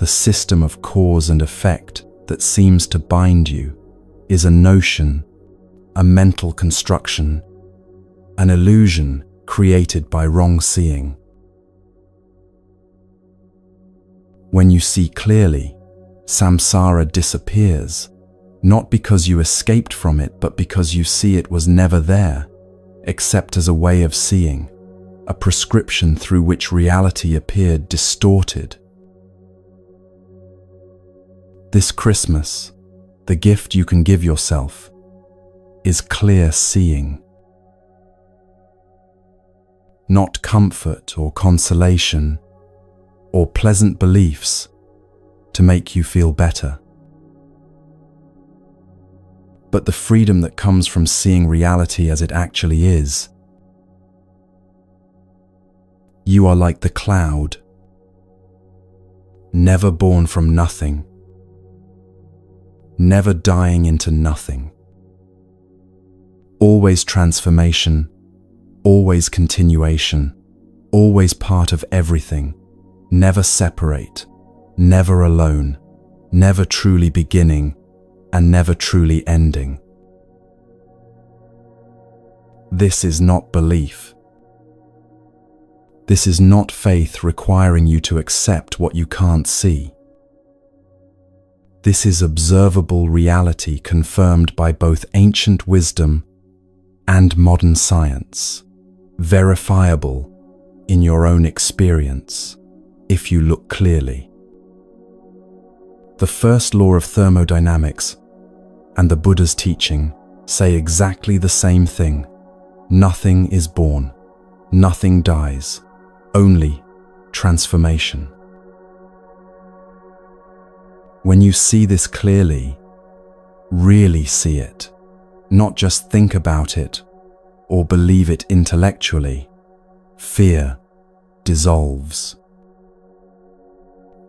the system of cause and effect that seems to bind you, is a notion, a mental construction, an illusion created by wrong seeing. When you see clearly, samsara disappears, not because you escaped from it, but because you see it was never there, except as a way of seeing, a prescription through which reality appeared distorted. This Christmas, the gift you can give yourself is clear seeing. Not comfort or consolation or pleasant beliefs to make you feel better, but the freedom that comes from seeing reality as it actually is. You are like the cloud, never born from nothing, never dying into nothing. Always transformation, always continuation, always part of everything, never separate, never alone, never truly beginning, and never truly ending. This is not belief. This is not faith requiring you to accept what you can't see. This is observable reality confirmed by both ancient wisdom and modern science, verifiable in your own experience if you look clearly. The first law of thermodynamics and the Buddha's teaching say exactly the same thing. Nothing is born, nothing dies, only transformation. When you see this clearly, really see it, not just think about it or believe it intellectually, fear dissolves.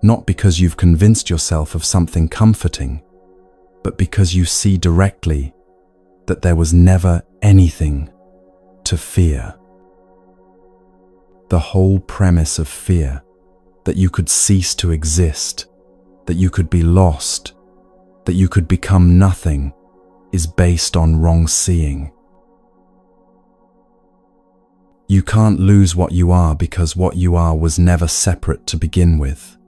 Not because you've convinced yourself of something comforting, but because you see directly that there was never anything to fear. The whole premise of fear, that you could cease to exist, that you could be lost, that you could become nothing, is based on wrong seeing. You can't lose what you are because what you are was never separate to begin with.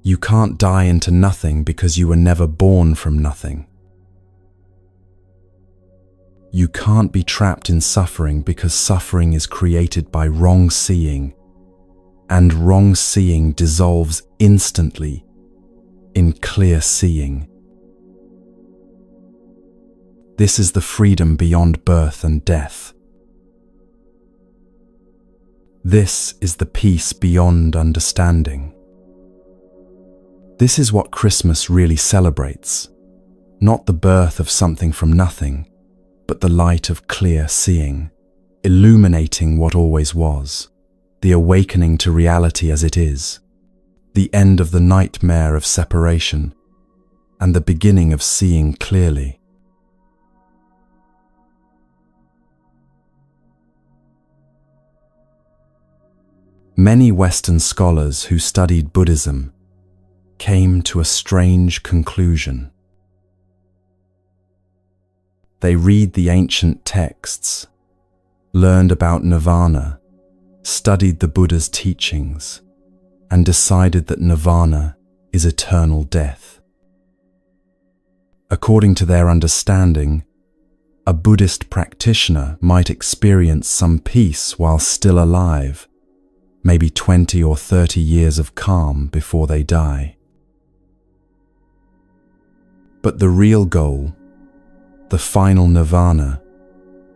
You can't die into nothing because you were never born from nothing. You can't be trapped in suffering because suffering is created by wrong seeing, and wrong seeing dissolves instantly in clear seeing. This is the freedom beyond birth and death. This is the peace beyond understanding. This is what Christmas really celebrates, not the birth of something from nothing, but the light of clear seeing, illuminating what always was, the awakening to reality as it is, the end of the nightmare of separation, and the beginning of seeing clearly. Many Western scholars who studied Buddhism came to a strange conclusion. They read the ancient texts, learned about nirvana, studied the Buddha's teachings, and decided that nirvana is eternal death. According to their understanding, a Buddhist practitioner might experience some peace while still alive, maybe 20 or 30 years of calm before they die. But the real goal, the final nirvana,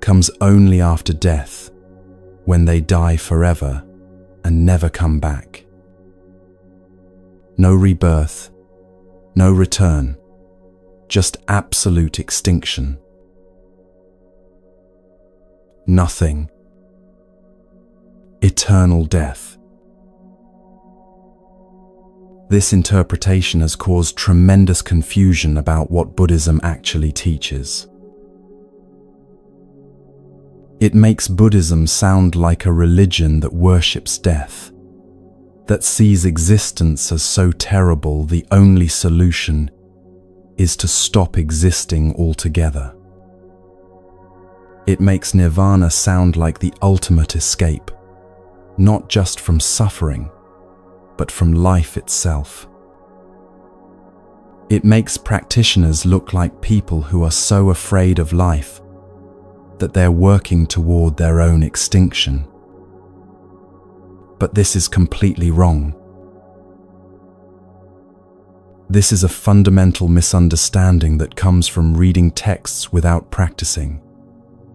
comes only after death, when they die forever and never come back. No rebirth, no return, just absolute extinction. Nothing. Eternal death. This interpretation has caused tremendous confusion about what Buddhism actually teaches. It makes Buddhism sound like a religion that worships death, that sees existence as so terrible the only solution is to stop existing altogether. It makes nirvana sound like the ultimate escape, not just from suffering, but from life itself. It makes practitioners look like people who are so afraid of life that they're working toward their own extinction. But this is completely wrong. This is a fundamental misunderstanding that comes from reading texts without practicing,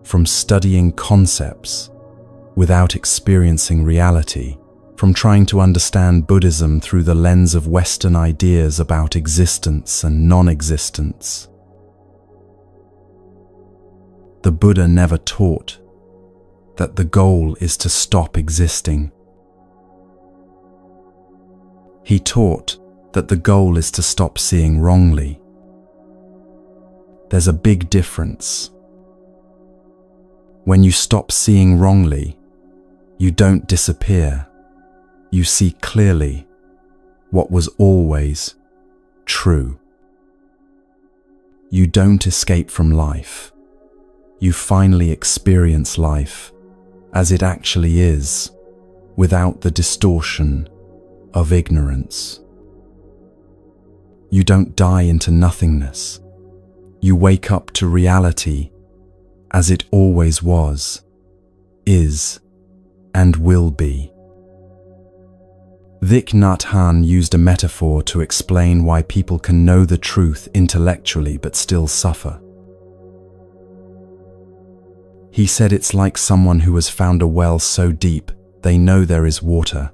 from studying concepts without experiencing reality, from trying to understand Buddhism through the lens of Western ideas about existence and non-existence. The Buddha never taught that the goal is to stop existing. He taught that the goal is to stop seeing wrongly. There's a big difference. When you stop seeing wrongly, you don't disappear. You see clearly what was always true. You don't escape from life. You finally experience life as it actually is, without the distortion of ignorance. You don't die into nothingness. You wake up to reality as it always was, is, and will be. Thich Nhat Hanh used a metaphor to explain why people can know the truth intellectually but still suffer. He said it's like someone who has found a well so deep they know there is water.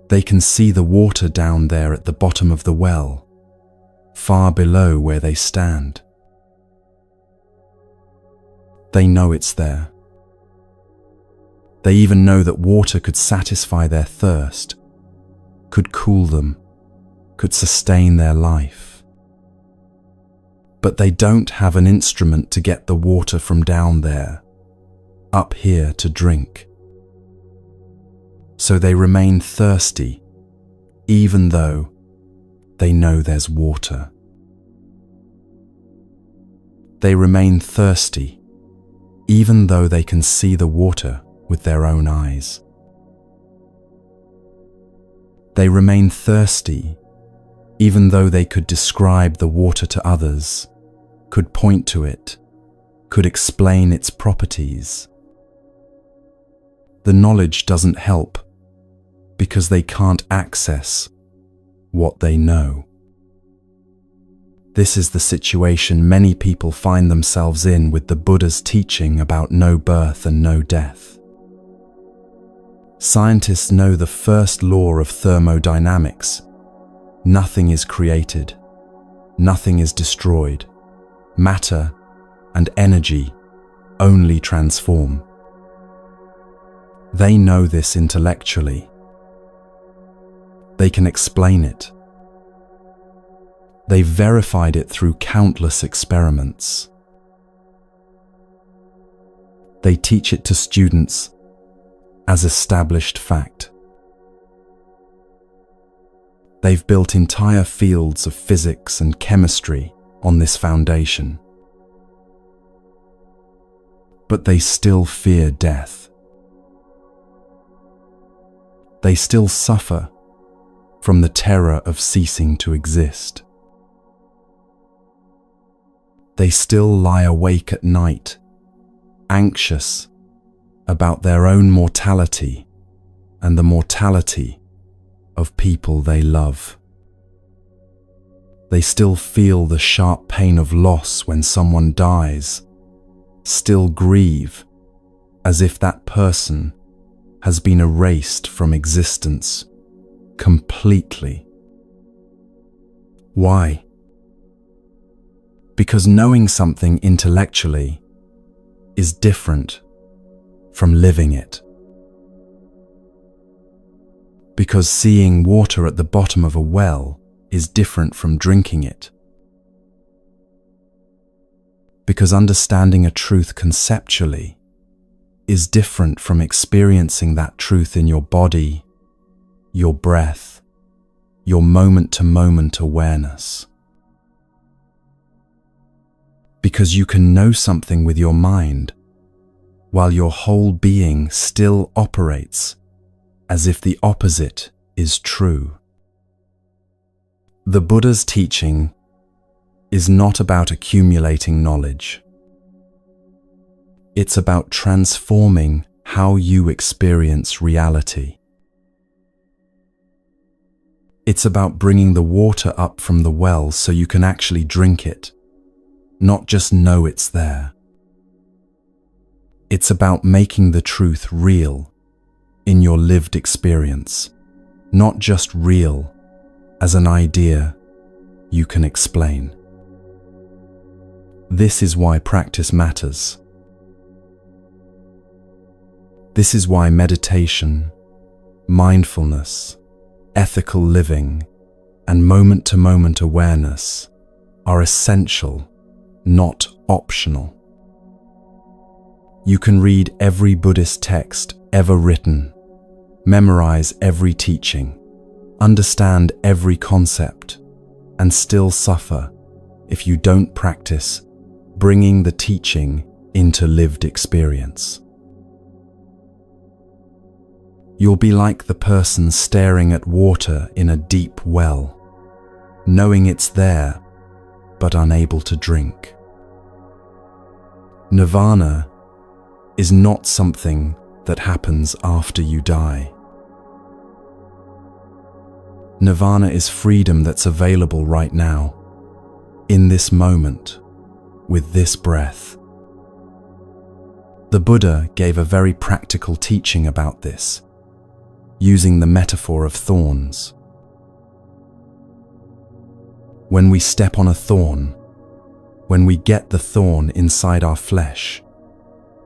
They can see the water down there at the bottom of the well, far below where they stand. They know it's there. They even know that water could satisfy their thirst, could cool them, could sustain their life. But they don't have an instrument to get the water from down there, up here to drink. So they remain thirsty, even though they know there's water. They remain thirsty, even though they can see the water with their own eyes. They remain thirsty, even though they could describe the water to others, could point to it, could explain its properties. The knowledge doesn't help because they can't access what they know. This is the situation many people find themselves in with the Buddha's teaching about no birth and no death. Scientists know the first law of thermodynamics. Nothing is created, nothing is destroyed. Matter and energy only transform. They know this intellectually. They can explain it. They've verified it through countless experiments. They teach it to students as established fact. They've built entire fields of physics and chemistry on this foundation. But they still fear death. They still suffer from the terror of ceasing to exist. They still lie awake at night, anxious about their own mortality and the mortality of people they love. They still feel the sharp pain of loss when someone dies, still grieve as if that person has been erased from existence completely. Why? Because knowing something intellectually is different from living it. Because seeing water at the bottom of a well is different from drinking it. Because understanding a truth conceptually is different from experiencing that truth in your body, your breath, your moment-to-moment awareness. Because you can know something with your mind, while your whole being still operates as if the opposite is true. The Buddha's teaching is not about accumulating knowledge. It's about transforming how you experience reality. It's about bringing the water up from the well so you can actually drink it, not just know it's there. It's about making the truth real in your lived experience, not just real as an idea you can explain. This is why practice matters. This is why meditation, mindfulness, ethical living, and moment-to-moment awareness are essential, not optional. You can read every Buddhist text ever written, memorize every teaching, understand every concept, and still suffer if you don't practice bringing the teaching into lived experience. You'll be like the person staring at water in a deep well, knowing it's there, but unable to drink. Nirvana is not something that happens after you die. Nirvana is freedom that's available right now, in this moment, with this breath. The Buddha gave a very practical teaching about this, using the metaphor of thorns. When we step on a thorn, when we get the thorn inside our flesh,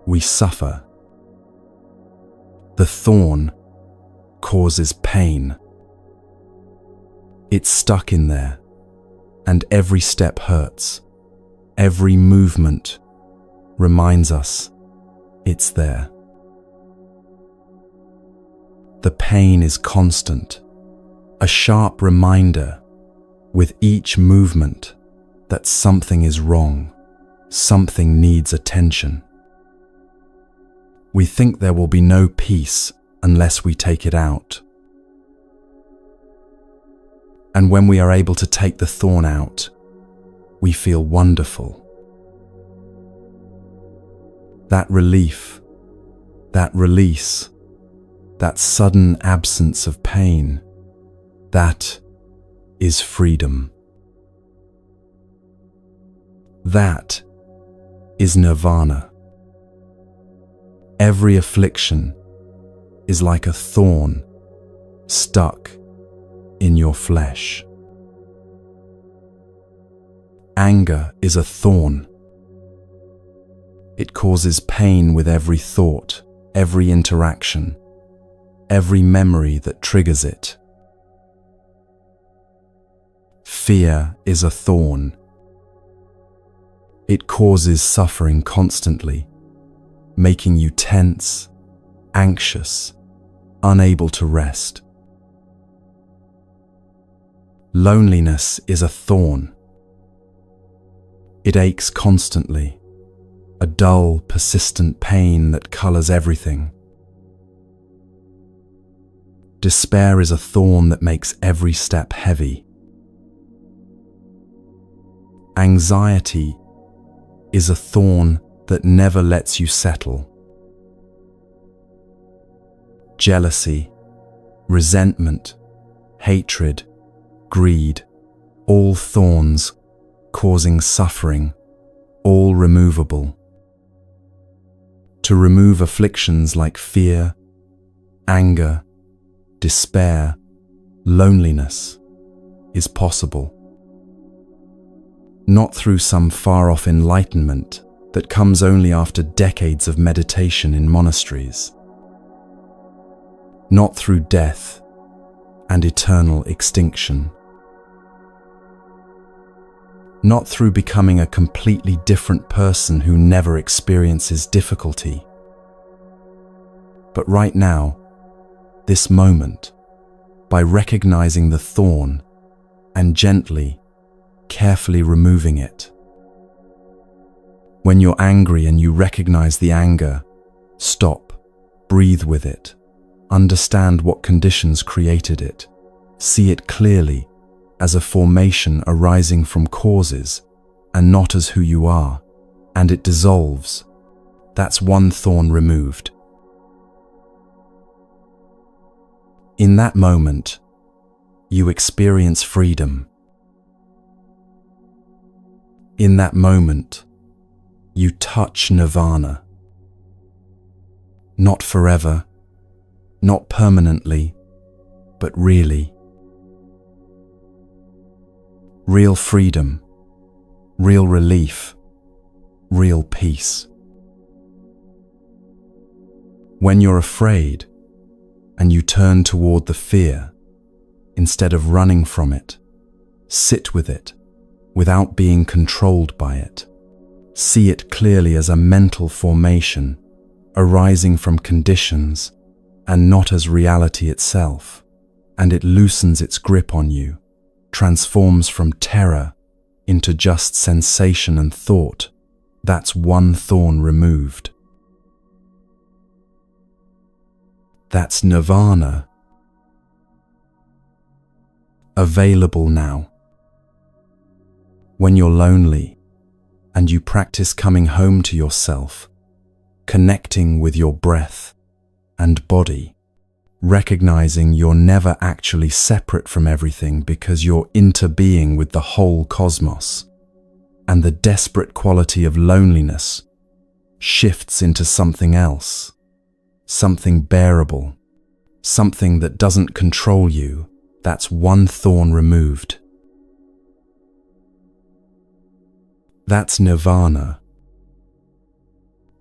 we suffer. The thorn causes pain. It's stuck in there, and every step hurts. Every movement reminds us it's there. The pain is constant, a sharp reminder with each movement that something is wrong, something needs attention. We think there will be no peace unless we take it out. And when we are able to take the thorn out, we feel wonderful. That relief, that release, that sudden absence of pain, that is freedom. That is nirvana. Every affliction is like a thorn stuck in your flesh. Anger is a thorn. It causes pain with every thought, every interaction, every memory that triggers it. Fear is a thorn. It causes suffering constantly, making you tense, anxious, unable to rest. Loneliness is a thorn. It aches constantly, a dull, persistent pain that colors everything. Despair is a thorn that makes every step heavy. Anxiety is a thorn that never lets you settle. Jealousy, resentment, hatred, greed, all thorns causing suffering, all removable. To remove afflictions like fear, anger, despair, loneliness is possible. Not through some far-off enlightenment that comes only after decades of meditation in monasteries. Not through death and eternal extinction. Not through becoming a completely different person who never experiences difficulty. But right now, this moment, by recognizing the thorn and gently, carefully removing it. When you're angry and you recognize the anger, stop, breathe with it, understand what conditions created it, see it clearly as a formation arising from causes and not as who you are, and it dissolves. That's one thorn removed. In that moment, you experience freedom. In that moment, you touch nirvana. Not forever, not permanently, but really. Real freedom, real relief, real peace. When you're afraid and you turn toward the fear, instead of running from it, sit with it without being controlled by it. See it clearly as a mental formation arising from conditions and not as reality itself, and it loosens its grip on you, transforms from terror into just sensation and thought. That's one thorn removed. That's nirvana. Available now. When you're lonely and you practice coming home to yourself, connecting with your breath and body, recognizing you're never actually separate from everything because you're interbeing with the whole cosmos, and the desperate quality of loneliness shifts into something else, something bearable, something that doesn't control you. That's one thorn removed. That's nirvana.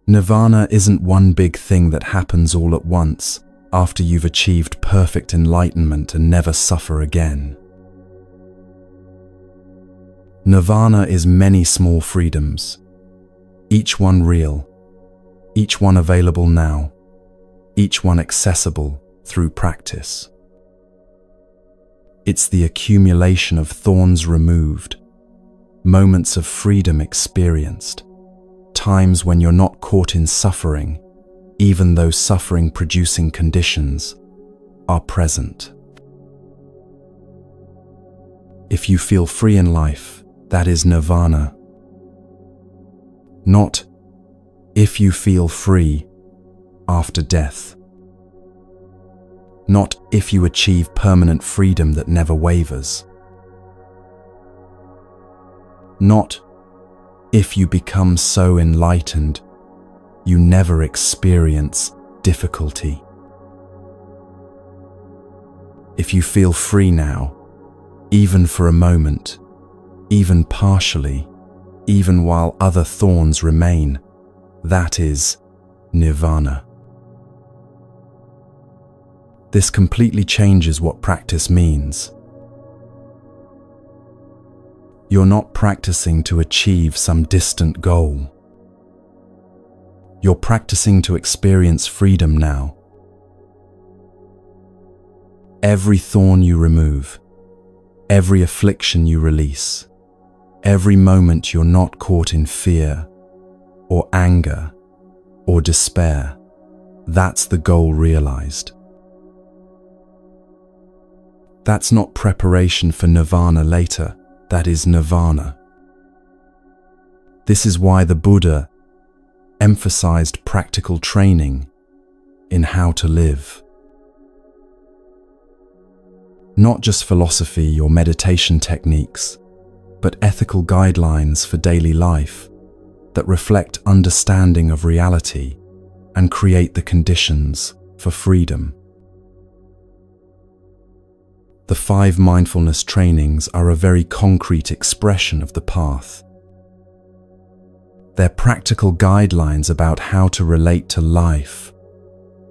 Nirvana isn't one big thing that happens all at once after you've achieved perfect enlightenment and never suffer again. Nirvana is many small freedoms, each one real, each one available now, each one accessible through practice. It's the accumulation of thorns removed, moments of freedom experienced, times when you're not caught in suffering, even though suffering-producing conditions are present. If you feel free in life, that is nirvana. Not if you feel free after death. Not if you achieve permanent freedom that never wavers. Not if you become so enlightened you never experience difficulty. If you feel free now, even for a moment, even partially, even while other thorns remain, that is nirvana. This completely changes what practice means. You're not practicing to achieve some distant goal. You're practicing to experience freedom now. Every thorn you remove, every affliction you release, every moment you're not caught in fear or anger or despair, that's the goal realized. That's not preparation for nirvana later, that is nirvana. This is why the Buddha emphasized practical training in how to live. Not just philosophy or meditation techniques, but ethical guidelines for daily life that reflect understanding of reality and create the conditions for freedom. The 5 mindfulness trainings are a very concrete expression of the path. They're practical guidelines about how to relate to life,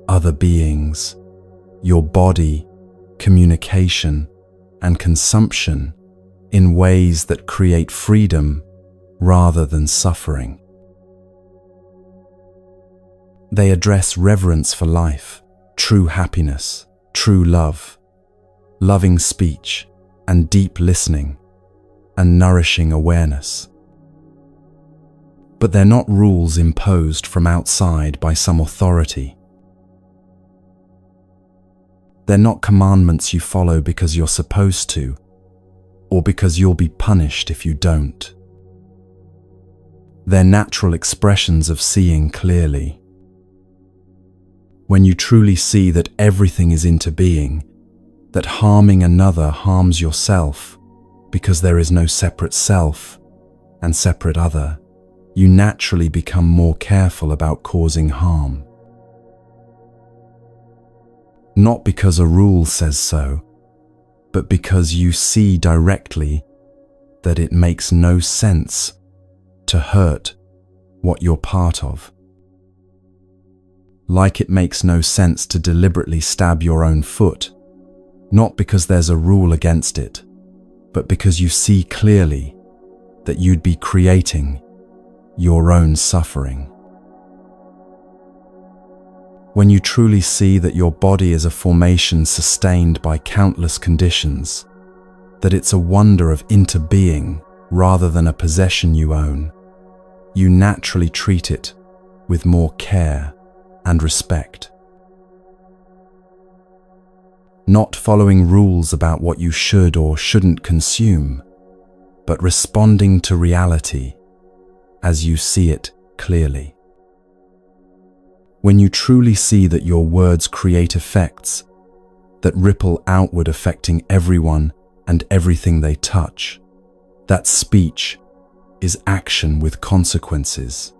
other beings, your body, communication, and consumption in ways that create freedom rather than suffering. They address reverence for life, true happiness, true love, loving speech, and deep listening, and nourishing awareness. But they're not rules imposed from outside by some authority. They're not commandments you follow because you're supposed to, or because you'll be punished if you don't. They're natural expressions of seeing clearly. When you truly see that everything is into being, that harming another harms yourself because there is no separate self and separate other, you naturally become more careful about causing harm. Not because a rule says so, but because you see directly that it makes no sense to hurt what you're part of. Like it makes no sense to deliberately stab your own foot, not because there's a rule against it, but because you see clearly that you'd be creating your own suffering. When you truly see that your body is a formation sustained by countless conditions, that it's a wonder of interbeing rather than a possession you own, you naturally treat it with more care and respect. Not following rules about what you should or shouldn't consume, but responding to reality as you see it clearly. When you truly see that your words create effects that ripple outward, affecting everyone and everything they touch, that speech is action with consequences,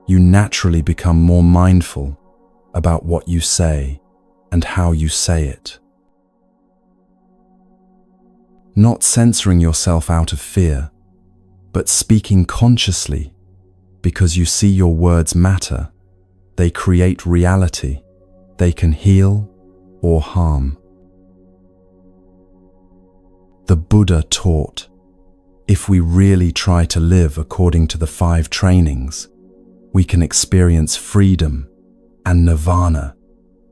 you naturally become more mindful about what you say and how you say it. Not censoring yourself out of fear, but speaking consciously because you see your words matter. They create reality. They can heal or harm. The Buddha taught, if we really try to live according to the 5 trainings, we can experience freedom and nirvana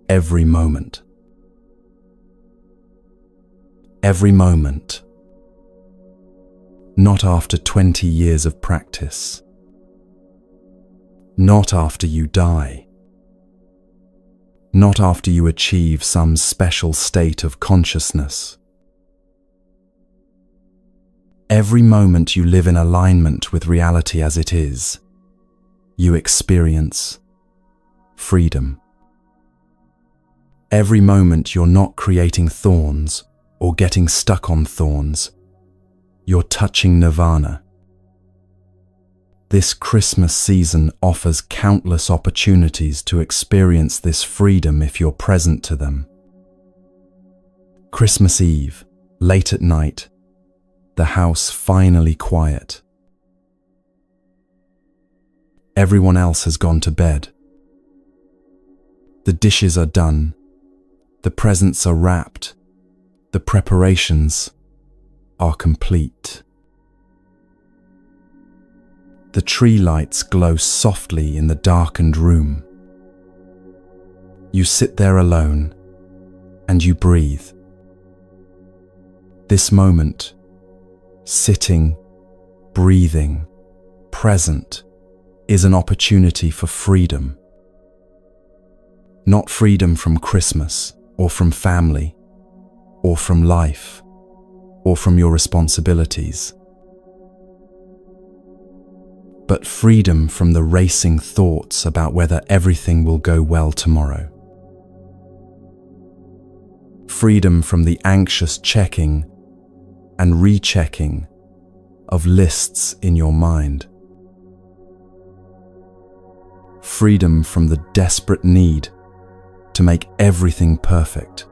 every moment. Every moment. Not after 20 years of practice. Not after you die. Not after you achieve some special state of consciousness. Every moment you live in alignment with reality as it is, you experience freedom. Every moment you're not creating thorns or getting stuck on thorns, you're touching nirvana. This Christmas season offers countless opportunities to experience this freedom if you're present to them. Christmas Eve, late at night, the house finally quiet. Everyone else has gone to bed. The dishes are done. The presents are wrapped. The preparations are complete. The tree lights glow softly in the darkened room. You sit there alone and you breathe. This moment, sitting, breathing, present, is an opportunity for freedom. Not freedom from Christmas or from family or from life or from your responsibilities, but freedom from the racing thoughts about whether everything will go well tomorrow. Freedom from the anxious checking and rechecking of lists in your mind. Freedom from the desperate need to make everything perfect,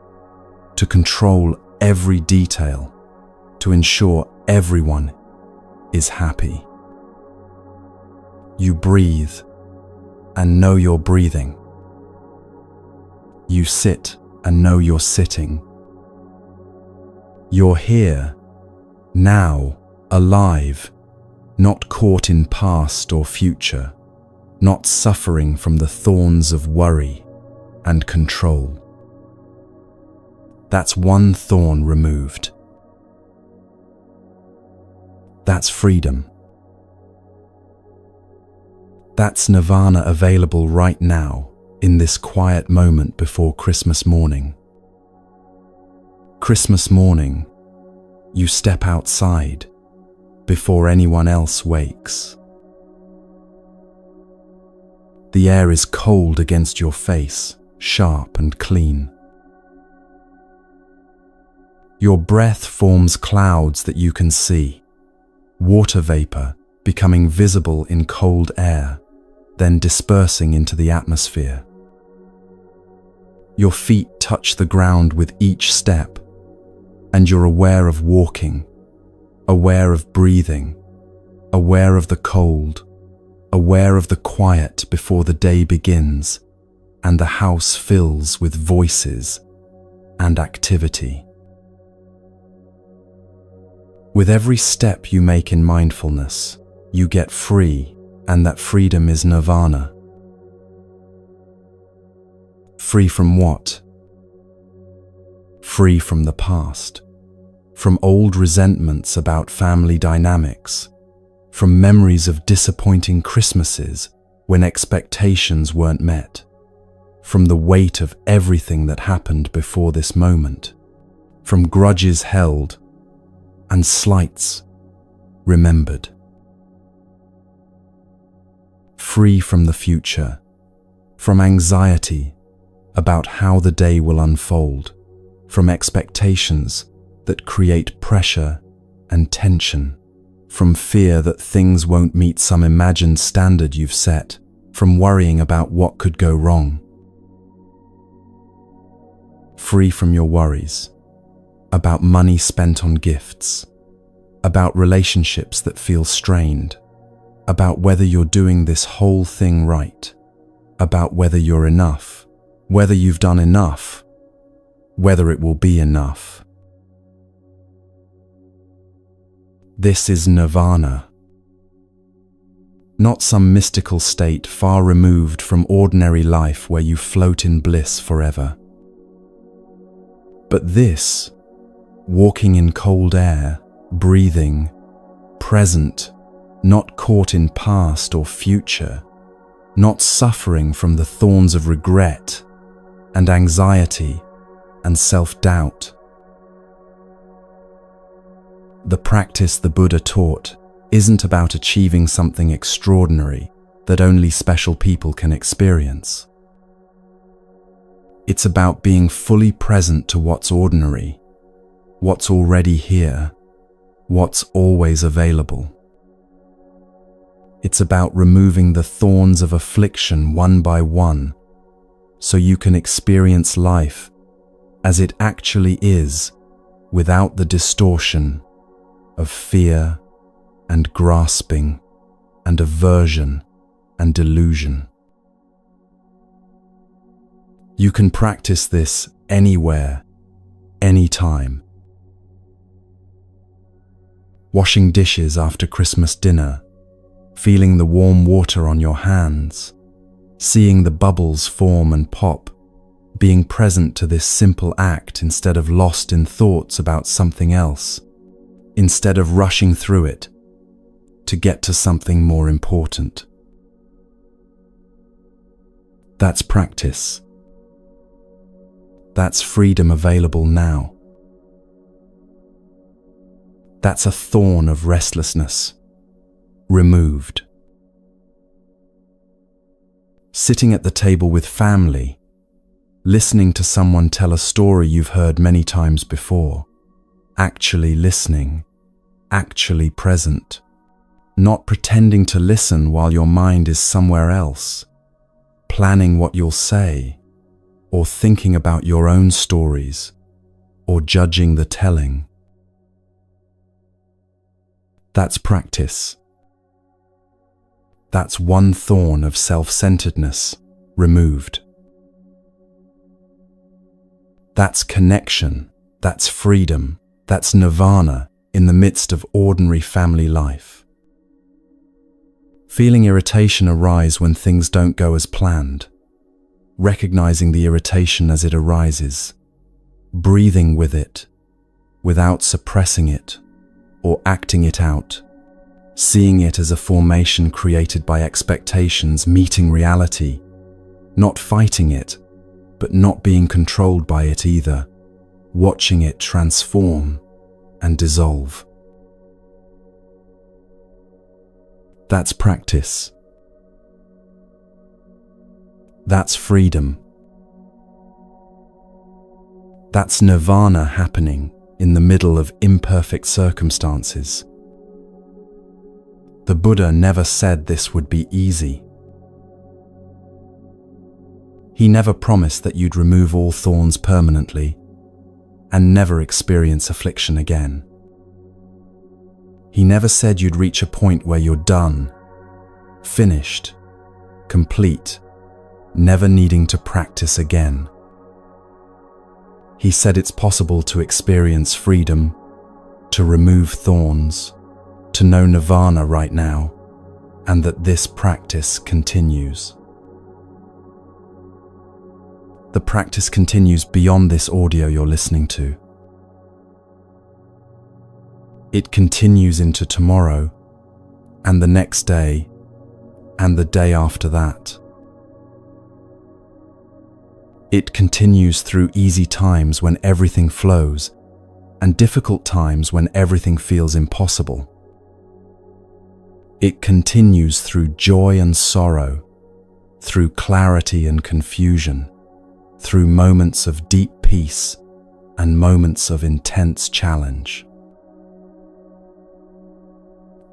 to control every detail, to ensure everyone is happy. You breathe and know you're breathing. You sit and know you're sitting. You're here, now, alive, not caught in past or future, not suffering from the thorns of worry and control. That's one thorn removed. That's freedom. That's nirvana available right now, in this quiet moment before Christmas morning. Christmas morning, you step outside before anyone else wakes. The air is cold against your face, sharp and clean. Your breath forms clouds that you can see, water vapor becoming visible in cold air, then dispersing into the atmosphere. Your feet touch the ground with each step, and you're aware of walking, aware of breathing, aware of the cold, aware of the quiet before the day begins and the house fills with voices and activity. With every step you make in mindfulness, you get free, and that freedom is nirvana. Free from what? Free from the past, from old resentments about family dynamics, from memories of disappointing Christmases when expectations weren't met, from the weight of everything that happened before this moment, from grudges held and slights remembered. Free from the future, from anxiety about how the day will unfold, from expectations that create pressure and tension, from fear that things won't meet some imagined standard you've set, from worrying about what could go wrong. Free from your worries about money spent on gifts, about relationships that feel strained, about whether you're doing this whole thing right, about whether you're enough, whether you've done enough, whether it will be enough. This is nirvana, not some mystical state far removed from ordinary life where you float in bliss forever. But this, walking in cold air, breathing, present, not caught in past or future, not suffering from the thorns of regret and anxiety and self-doubt. The practice the Buddha taught isn't about achieving something extraordinary that only special people can experience. It's about being fully present to what's ordinary, what's already here, what's always available. It's about removing the thorns of affliction one by one, so you can experience life as it actually is, without the distortion of fear and grasping and aversion and delusion. You can practice this anywhere, anytime. Washing dishes after Christmas dinner, feeling the warm water on your hands, seeing the bubbles form and pop, being present to this simple act instead of lost in thoughts about something else, instead of rushing through it to get to something more important. That's practice. That's freedom available now. That's a thorn of restlessness removed. Sitting at the table with family, listening to someone tell a story you've heard many times before, actually listening, actually present, not pretending to listen while your mind is somewhere else, planning what you'll say, or thinking about your own stories, or judging the telling. That's practice. That's one thorn of self-centeredness removed. That's connection, that's freedom, that's nirvana in the midst of ordinary family life. Feeling irritation arise when things don't go as planned. Recognizing the irritation as it arises. Breathing with it, without suppressing it or acting it out. Seeing it as a formation created by expectations meeting reality. Not fighting it, but not being controlled by it either. Watching it transform and dissolve. That's practice. That's freedom. That's nirvana happening in the middle of imperfect circumstances. The Buddha never said this would be easy. He never promised that you'd remove all thorns permanently and never experience affliction again. He never said you'd reach a point where you're done, finished, complete, never needing to practice again. He said it's possible to experience freedom, to remove thorns, to know nirvana right now, and that this practice continues. The practice continues beyond this audio you're listening to. It continues into tomorrow, and the next day, and the day after that. It continues through easy times when everything flows, and difficult times when everything feels impossible. It continues through joy and sorrow, through clarity and confusion, through moments of deep peace and moments of intense challenge.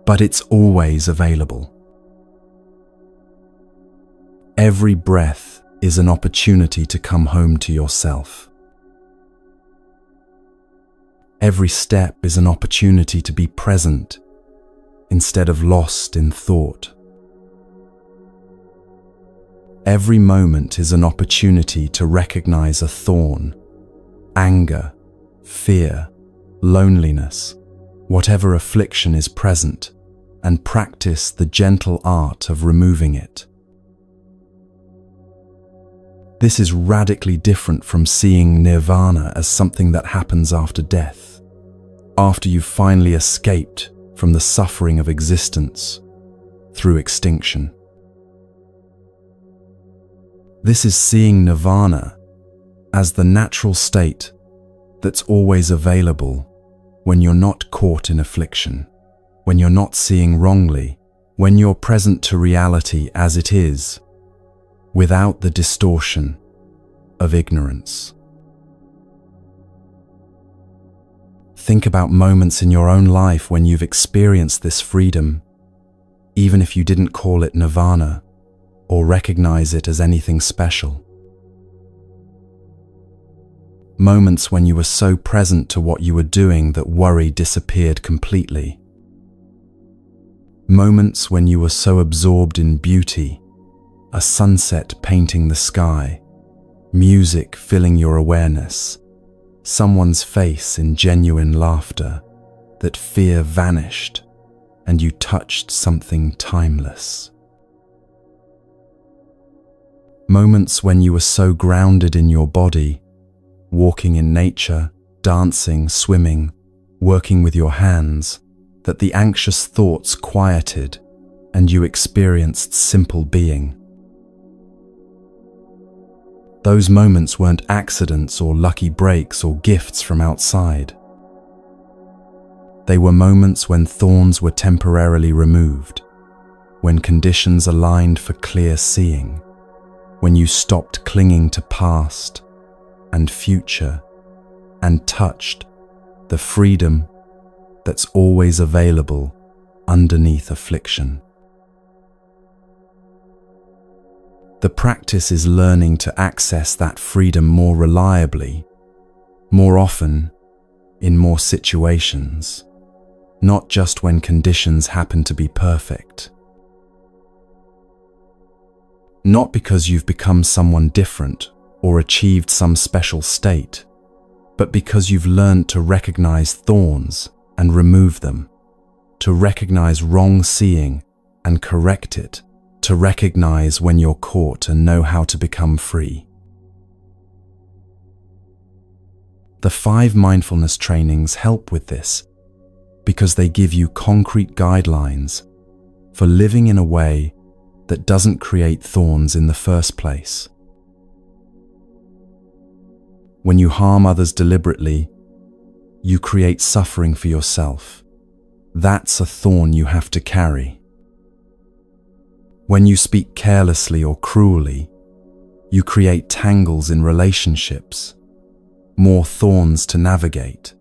But it's always available. Every breath is an opportunity to come home to yourself. Every step is an opportunity to be present instead of lost in thought. Every moment is an opportunity to recognize a thorn, anger, fear, loneliness, whatever affliction is present, and practice the gentle art of removing it. This is radically different from seeing nirvana as something that happens after death, after you've finally escaped from the suffering of existence through extinction. This is seeing nirvana as the natural state that's always available when you're not caught in affliction, when you're not seeing wrongly, when you're present to reality as it is, without the distortion of ignorance. Think about moments in your own life when you've experienced this freedom, even if you didn't call it nirvana or recognize it as anything special. Moments when you were so present to what you were doing that worry disappeared completely. Moments when you were so absorbed in beauty, a sunset painting the sky, music filling your awareness, someone's face in genuine laughter, that fear vanished and you touched something timeless. Moments when you were so grounded in your body, walking in nature, dancing, swimming, working with your hands, that the anxious thoughts quieted and you experienced simple being. Those moments weren't accidents or lucky breaks or gifts from outside. They were moments when thorns were temporarily removed, when conditions aligned for clear seeing, when you stopped clinging to past and future and touched the freedom that's always available underneath affliction. The practice is learning to access that freedom more reliably, more often, in more situations, not just when conditions happen to be perfect. Not because you've become someone different or achieved some special state, but because you've learned to recognize thorns and remove them, to recognize wrong seeing and correct it, to recognize when you're caught and know how to become free. The 5 mindfulness trainings help with this because they give you concrete guidelines for living in a way that doesn't create thorns in the first place. When you harm others deliberately, you create suffering for yourself. That's a thorn you have to carry. When you speak carelessly or cruelly, you create tangles in relationships, more thorns to navigate.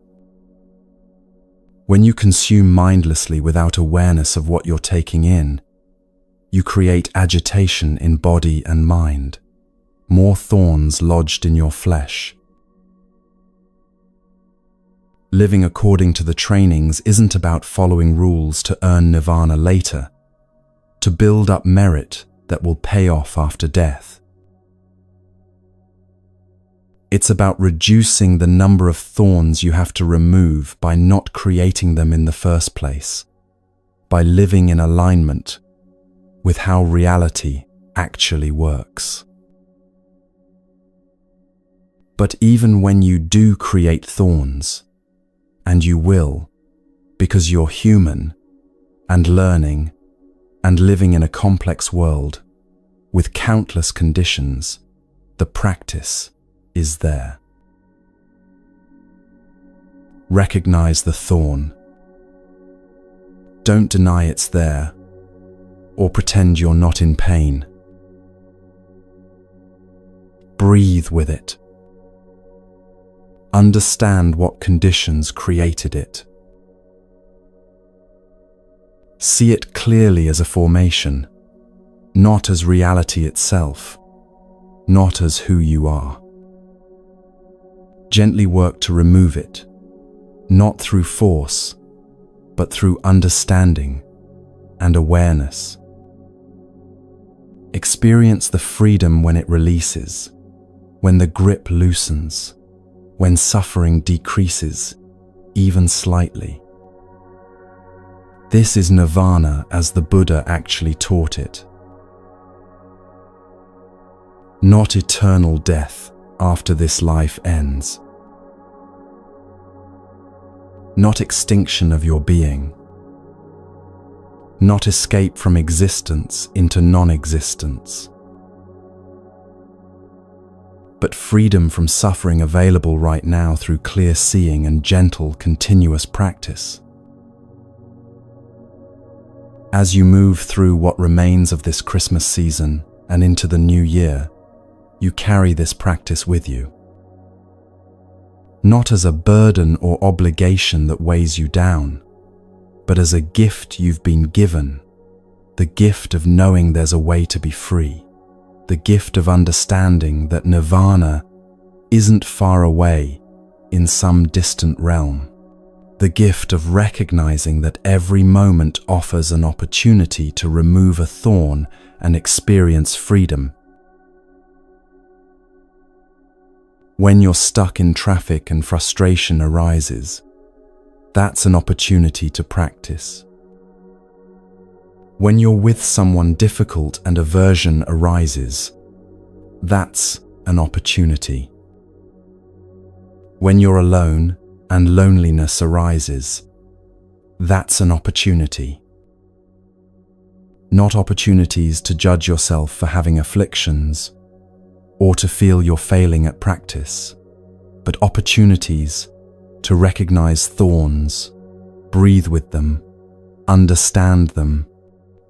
When you consume mindlessly without awareness of what you're taking in, you create agitation in body and mind, more thorns lodged in your flesh. Living according to the trainings isn't about following rules to earn nirvana later, to build up merit that will pay off after death. It's about reducing the number of thorns you have to remove by not creating them in the first place, by living in alignment with how reality actually works. But even when you do create thorns, and you will, because you're human and learning and living in a complex world with countless conditions, the practice is there. Recognize the thorn. Don't deny it's there or pretend you're not in pain. Breathe with it. Understand what conditions created it. See it clearly as a formation, not as reality itself, not as who you are. Gently work to remove it, not through force, but through understanding and awareness. Experience the freedom when it releases, when the grip loosens, when suffering decreases, even slightly. This is nirvana as the Buddha actually taught it. Not eternal death after this life ends. Not extinction of your being. Not escape from existence into non-existence. But freedom from suffering available right now through clear seeing and gentle, continuous practice. As you move through what remains of this Christmas season and into the new year, you carry this practice with you. Not as a burden or obligation that weighs you down, but as a gift you've been given, the gift of knowing there's a way to be free. The gift of understanding that nirvana isn't far away in some distant realm. The gift of recognizing that every moment offers an opportunity to remove a thorn and experience freedom. When you're stuck in traffic and frustration arises, that's an opportunity to practice. When you're with someone difficult and aversion arises, that's an opportunity. When you're alone and loneliness arises, that's an opportunity. Not opportunities to judge yourself for having afflictions or to feel you're failing at practice, but opportunities to recognize thorns, breathe with them, understand them,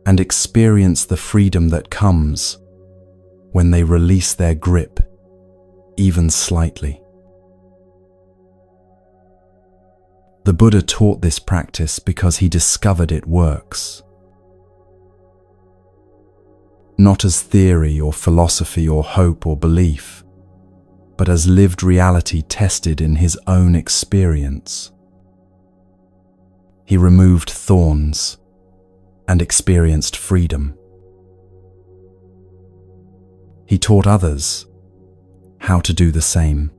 and experience the freedom that comes when they release their grip, even slightly. The Buddha taught this practice because he discovered it works. Not as theory or philosophy or hope or belief, but as lived reality tested in his own experience. He removed thorns and experienced freedom. He taught others how to do the same.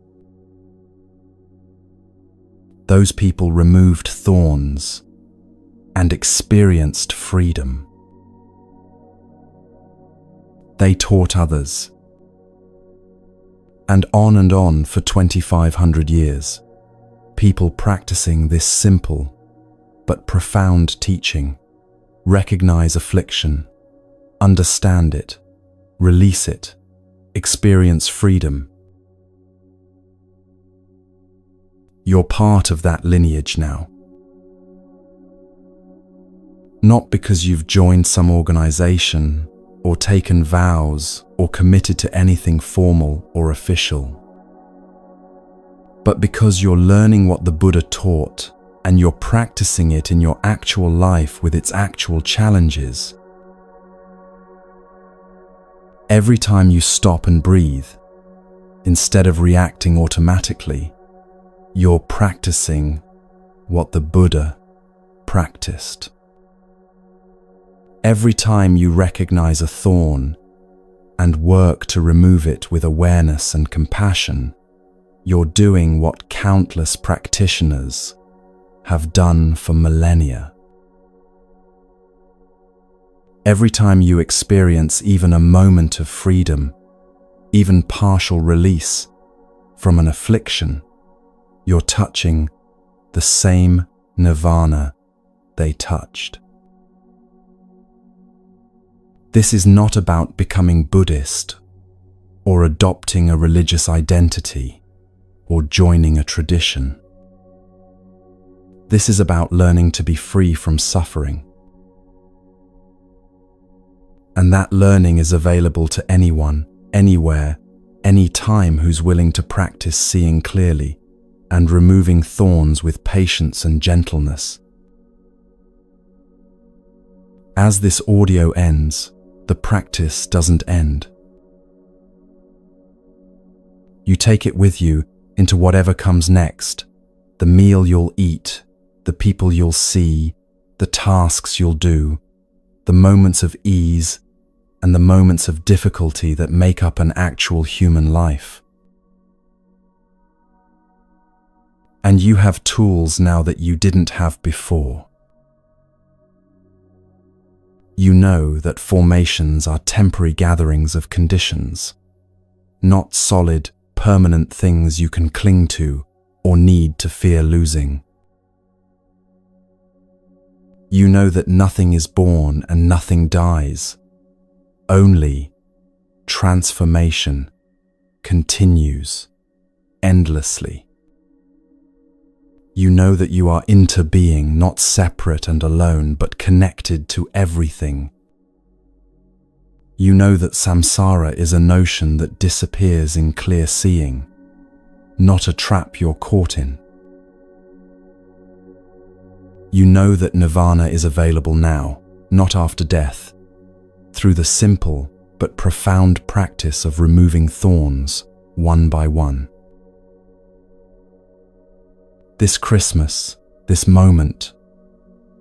Those people removed thorns and experienced freedom. they taught others. And on for 2,500 years, people practicing this simple but profound teaching recognize affliction, understand it, release it, experience freedom. You're part of that lineage now. Not because you've joined some organization or taken vows or committed to anything formal or official, but because you're learning what the Buddha taught and you're practicing it in your actual life with its actual challenges. Every time you stop and breathe, instead of reacting automatically, you're practicing what the Buddha practiced. Every time you recognize a thorn and work to remove it with awareness and compassion, you're doing what countless practitioners have done for millennia. Every time you experience even a moment of freedom, even partial release from an affliction, you're touching the same nirvana they touched. This is not about becoming Buddhist or adopting a religious identity or joining a tradition. This is about learning to be free from suffering. And that learning is available to anyone, anywhere, any time who's willing to practice seeing clearly and removing thorns with patience and gentleness. As this audio ends, the practice doesn't end. You take it with you into whatever comes next, the meal you'll eat, the people you'll see, the tasks you'll do, the moments of ease and the moments of difficulty that make up an actual human life. And you have tools now that you didn't have before. You know that formations are temporary gatherings of conditions, not solid, permanent things you can cling to or need to fear losing. You know that nothing is born and nothing dies. Only transformation continues endlessly. You know that you are interbeing, not separate and alone, but connected to everything. You know that samsara is a notion that disappears in clear seeing, not a trap you're caught in. You know that nirvana is available now, not after death, through the simple but profound practice of removing thorns one by one. This Christmas, this moment,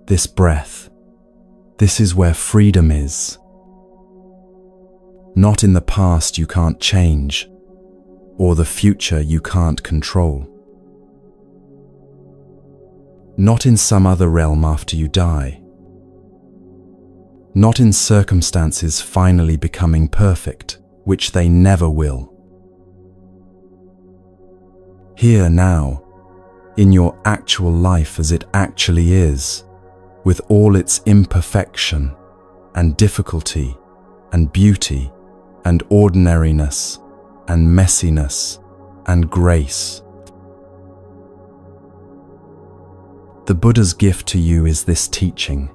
this breath, this is where freedom is. Not in the past you can't change, or the future you can't control. Not in some other realm after you die. Not in circumstances finally becoming perfect, which they never will. Here now, in your actual life as it actually is, with all its imperfection and difficulty and beauty and ordinariness and messiness and grace. The Buddha's gift to you is this teaching.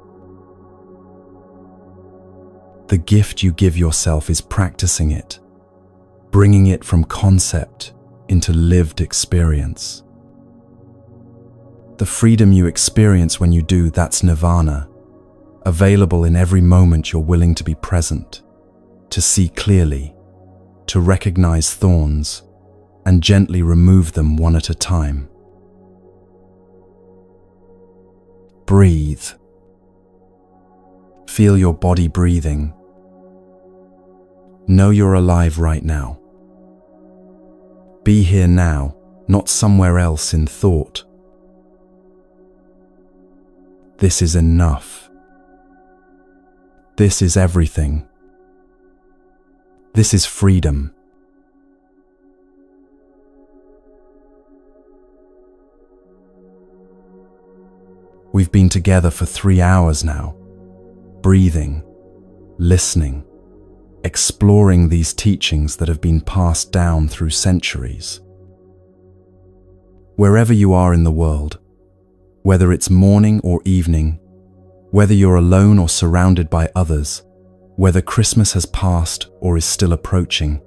The gift you give yourself is practicing it, bringing it from concept into lived experience. The freedom you experience when you do, that's nirvana, available in every moment you're willing to be present, to see clearly, to recognize thorns, and gently remove them one at a time. Breathe. Feel your body breathing. Know you're alive right now. Be here now, not somewhere else in thought. This is enough. This is everything. This is freedom. We've been together for 3 hours now, breathing, listening, exploring these teachings that have been passed down through centuries. Wherever you are in the world, whether it's morning or evening, whether you're alone or surrounded by others, whether Christmas has passed or is still approaching,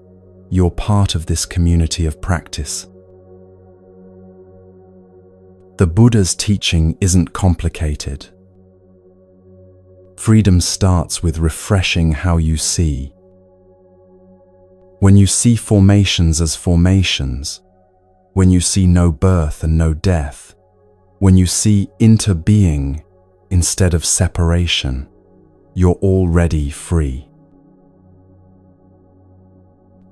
you're part of this community of practice. The Buddha's teaching isn't complicated. Freedom starts with refreshing how you see. When you see formations as formations, when you see no birth and no death, when you see interbeing instead of separation, you're already free.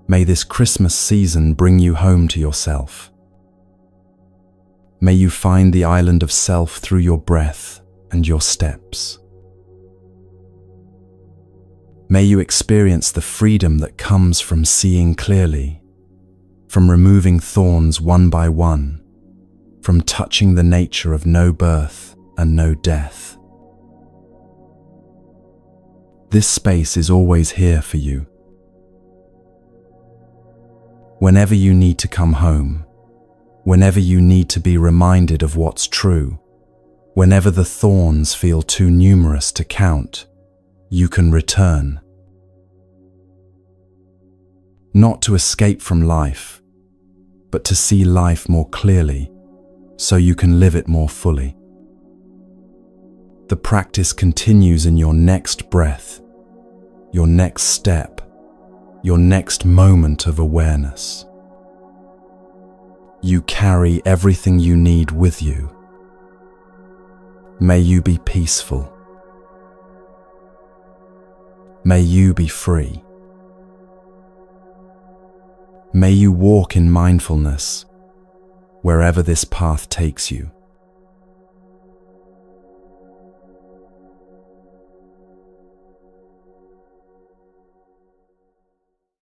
May this Christmas season bring you home to yourself. May you find the island of self through your breath and your steps. May you experience the freedom that comes from seeing clearly, from removing thorns one by one, from touching the nature of no birth and no death. This space is always here for you. Whenever you need to come home, whenever you need to be reminded of what's true, whenever the thorns feel too numerous to count, you can return. Not to escape from life, but to see life more clearly, so you can live it more fully. The practice continues in your next breath, your next step, your next moment of awareness. You carry everything you need with you. May you be peaceful. May you be free. May you walk in mindfulness wherever this path takes you.